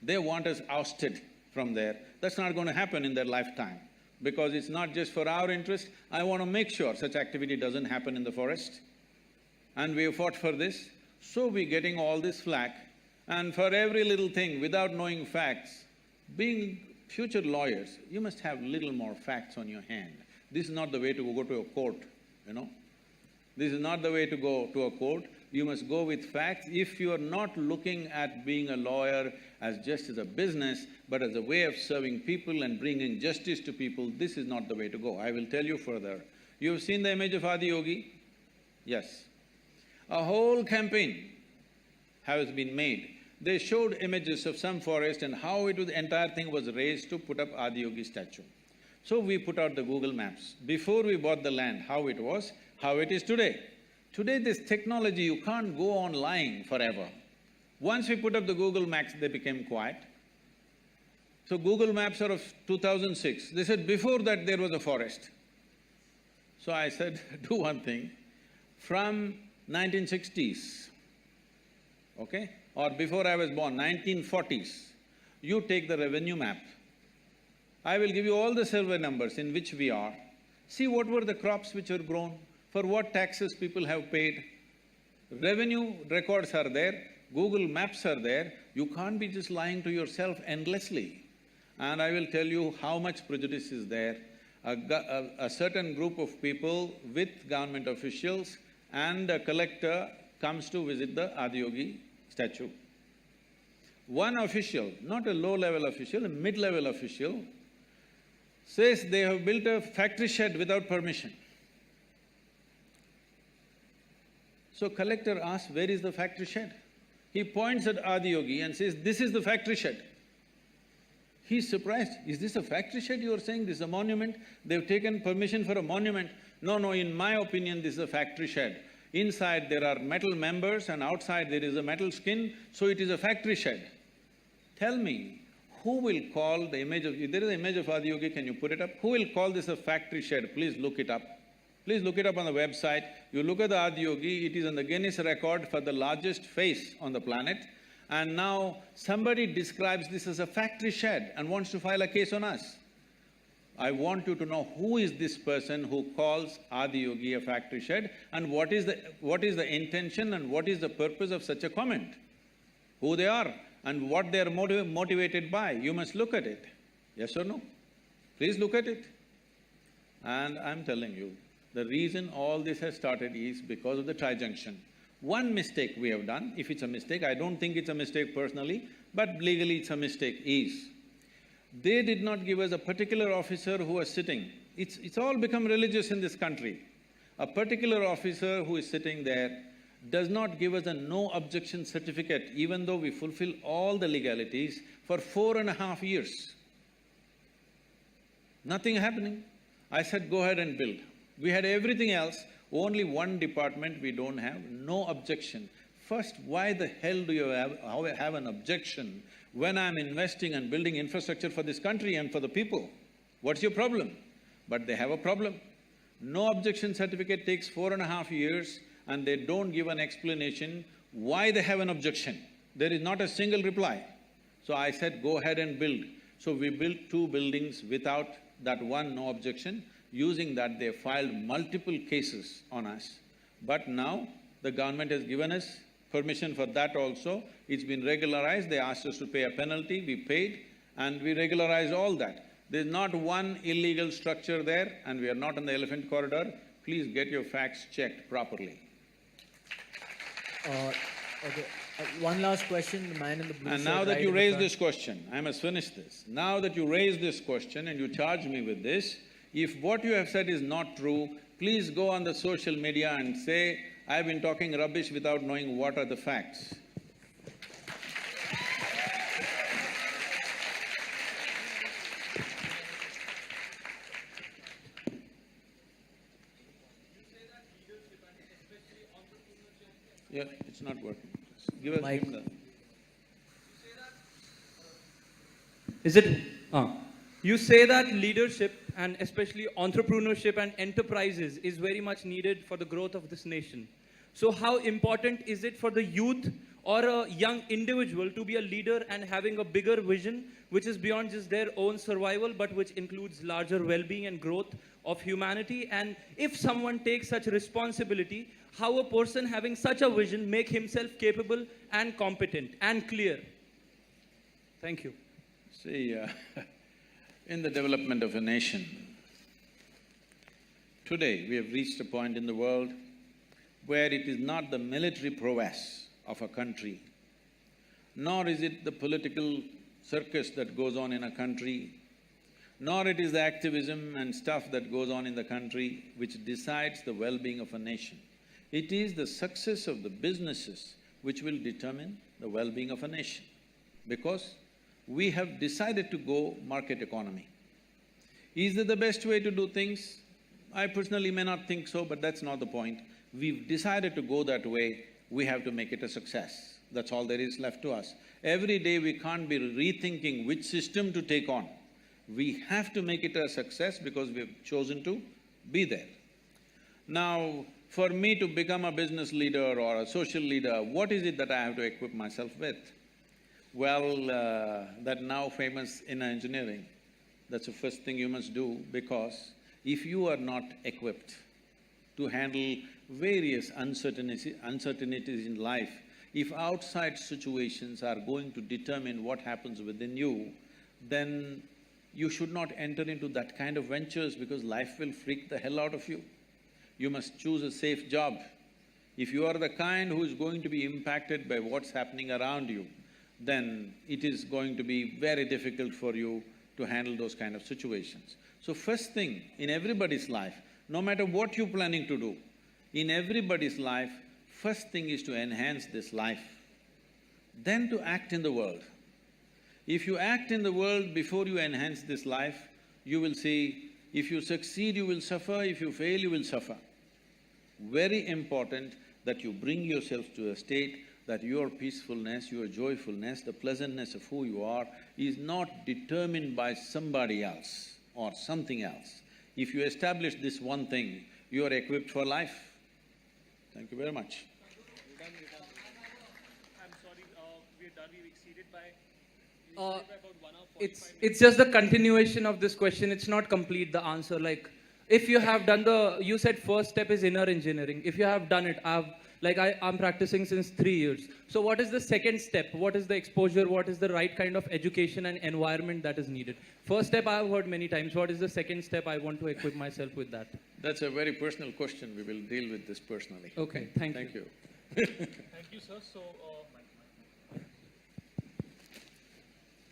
Speaker 1: They want us ousted from there. That's not going to happen in their lifetime, because it's not just for our interest. I want to make sure such activity doesn't happen in the forest. And we have fought for this, so we're getting all this flack. And for every little thing, without knowing facts, being future lawyers, you must have little more facts on your hand. This is not the way to go to a court, you know. This is not the way to go to a court. You must go with facts. If you are not looking at being a lawyer as just as a business, but as a way of serving people and bringing justice to people, this is not the way to go. I will tell you further. You've seen the image of Adiyogi? Yes. A whole campaign has been made. They showed images of some forest and how the entire thing was raised to put up Adiyogi statue. So we put out the Google Maps. Before we bought the land, how it was, how it is today. Today this technology, you can't go on lying forever. Once we put up the Google Maps, they became quiet. So Google Maps are of 2006. They said before that there was a forest. So I said, do one thing, from 1960s, okay, or before I was born, 1940s, you take the revenue map. I will give you all the survey numbers in which we are. See what were the crops which were grown, for what taxes people have paid. Revenue records are there, Google Maps are there, you can't be just lying to yourself endlessly. And I will tell you how much prejudice is there. A certain group of people with government officials and a collector comes to visit the Adiyogi statue. One official, not a low-level official, a mid-level official, says they have built a factory shed without permission. So collector asks, where is the factory shed? He points at Adiyogi and says, this is the factory shed. He's surprised, is this a factory shed you are saying? This is a monument? They've taken permission for a monument. No, no, in my opinion, this is a factory shed. Inside there are metal members and outside there is a metal skin, so it is a factory shed. Tell me, who will call the image of… There is an image of Adiyogi, can you put it up? Who will call this a factory shed? Please look it up. Please look it up on the website. You look at the Adiyogi, it is on the Guinness record for the largest face on the planet. And now somebody describes this as a factory shed and wants to file a case on us. I want you to know who is this person who calls Adiyogi a factory shed and what is the intention and what is the purpose of such a comment. Who they are and what they are motivated by. You must look at it. Yes or no? Please look at it. And I'm telling you, the reason all this has started is because of the tri-junction. One mistake we have done, if it's a mistake, I don't think it's a mistake personally, but legally it's a mistake, is they did not give us a particular officer who was sitting. It's all become religious in this country. A particular officer who is sitting there does not give us a no objection certificate, even though we fulfill all the legalities for 4.5 years. Nothing happening. I said, go ahead and build. We had everything else, only one department we don't have, no objection. First, why the hell do you have an objection when I'm investing and building infrastructure for this country and for the people? What's your problem? But they have a problem. No objection certificate takes 4.5 years and they don't give an explanation why they have an objection. There is not a single reply. So I said, go ahead and build. So we built 2 buildings without that one no objection. Using that, they filed multiple cases on us. But now, the government has given us permission for that also. It's been regularized, they asked us to pay a penalty, we paid, and we regularized all that. There's not one illegal structure there, and we are not in the elephant corridor. Please get your facts checked properly.
Speaker 3: Okay. One last question, the man in the blue shirt.
Speaker 1: And now that you raise this question, I must finish this. Now that you raise this question and you charge me with this, if what you have said is not true, please go on the social media and say, I've been talking rubbish without knowing what are the facts. Yeah, it's not working. Give us the…
Speaker 14: Is it… You say that leadership and especially entrepreneurship and enterprises is very much needed for the growth of this nation. So how important is it for the youth or a young individual to be a leader and having a bigger vision which is beyond just their own survival but which includes larger well-being and growth of humanity? And if someone takes such responsibility, how a person having such a vision make himself capable and competent and clear? Thank you.
Speaker 1: See, in the development of a nation, today we have reached a point in the world where it is not the military prowess of a country, nor is it the political circus that goes on in a country, nor it is the activism and stuff that goes on in the country which decides the well-being of a nation. It is the success of the businesses which will determine the well-being of a nation, because we have decided to go market economy. Is it the best way to do things? I personally may not think so, but that's not the point. We've decided to go that way, we have to make it a success. That's all there is left to us. Every day we can't be rethinking which system to take on. We have to make it a success because we've chosen to be there. Now, for me to become a business leader or a social leader, what is it that I have to equip myself with? Well, that now famous inner engineering, that's the first thing you must do, because if you are not equipped to handle various uncertainties in life, if outside situations are going to determine what happens within you, then you should not enter into that kind of ventures because life will freak the hell out of you. You must choose a safe job. If you are the kind who is going to be impacted by what's happening around you, then it is going to be very difficult for you to handle those kind of situations. So first thing in everybody's life, no matter what you're planning to do, in everybody's life, first thing is to enhance this life, then to act in the world. If you act in the world before you enhance this life, you will see, if you succeed, you will suffer, if you fail, you will suffer. Very important that you bring yourself to a state that your peacefulness, your joyfulness, the pleasantness of who you are is not determined by somebody else or something else. If you establish this one thing, you are equipped for life. Thank you very much.
Speaker 2: I'm sorry, we're done, we've exceeded by…
Speaker 14: It's just the continuation of this question. It's not complete, the answer. Like, if you have done you said first step is inner engineering. If you have done it, I'm practicing since 3 years. So what is the second step? What is the exposure? What is the right kind of education and environment that is needed? First step I have heard many times. What is the second step? I want to equip myself with that.
Speaker 1: That's a very personal question. We will deal with this personally.
Speaker 14: Okay, thank you.
Speaker 2: Thank you, sir. So,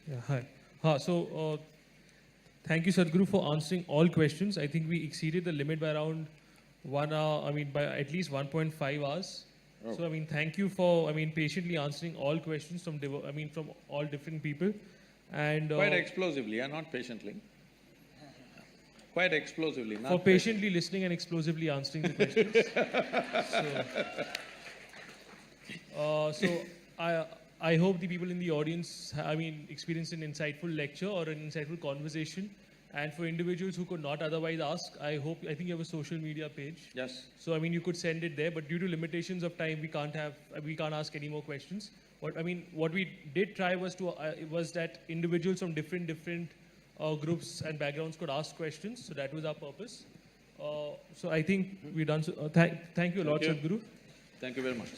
Speaker 2: yeah, hi. Thank you, Sadhguru, for answering all questions. I think we exceeded the limit by around 1 hour, by at least 1.5 hours.
Speaker 1: Oh.
Speaker 2: So, thank you for, patiently answering all questions from, from all different people. And
Speaker 1: Quite explosively, not patiently. Quite explosively, not
Speaker 2: for patiently listening and explosively answering the questions. I hope the people in the audience, experienced an insightful lecture or an insightful conversation. And for individuals who could not otherwise ask, I think you have a social media page.
Speaker 1: Yes.
Speaker 2: So, you could send it there, but due to limitations of time, we can't ask any more questions. What we did try was that individuals from different groups and backgrounds could ask questions. So that was our purpose. So I think we're done. So, thank you a lot, Sadhguru.
Speaker 1: Thank you very much.